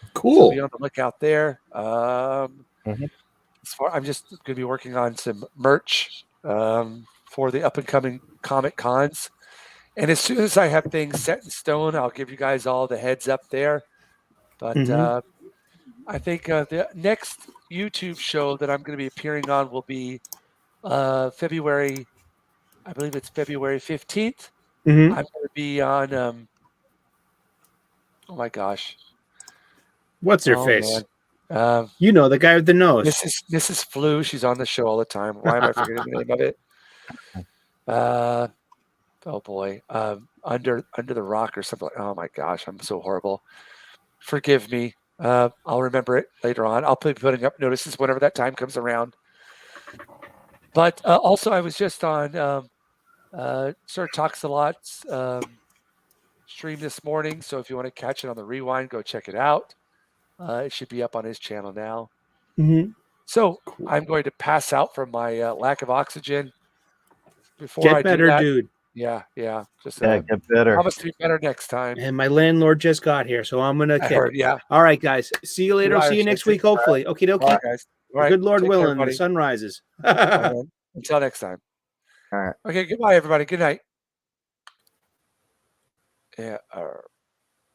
So Cool. be on the lookout there. Mhm. As far, I'm just going to be working on some merch for the up and coming Comic Cons. And as soon as I have things set in stone, I'll give you guys all the heads up there. But Mhm. I think the next YouTube show that I'm going to be appearing on will be February. I believe it's February 15th. Mhm. I'm going to be on. Oh my gosh! What's her Oh face? man! You know, the guy with the nose. Mrs. Flu. She's on the show all the time. Why am I forgetting the name of it? Oh boy! Under the rock or something. Oh my gosh! I'm so horrible. Forgive me. I'll remember it later on. I'll be putting up notices whenever that time comes around. But also, I was just on Sir Talks a Lot's stream this morning. So if you want to catch it on the rewind, go check it out. It should be up on his channel now. Mhm. So Cool. I'm going to pass out from my lack of oxygen. Before Get I better, do that, dude. yeah. Just Yeah, get better. promise to be better next time. And my landlord just got here, so I'm gonna I kick. heard, yeah. All right, guys. See you later. I'll see you next week, hopefully. Okie All dokie. right, guys. All right. Good Lord Take care, willing, the everybody. sun rises. All right, man. Until next time. All right. Okay, goodbye, everybody. Good night. Yeah.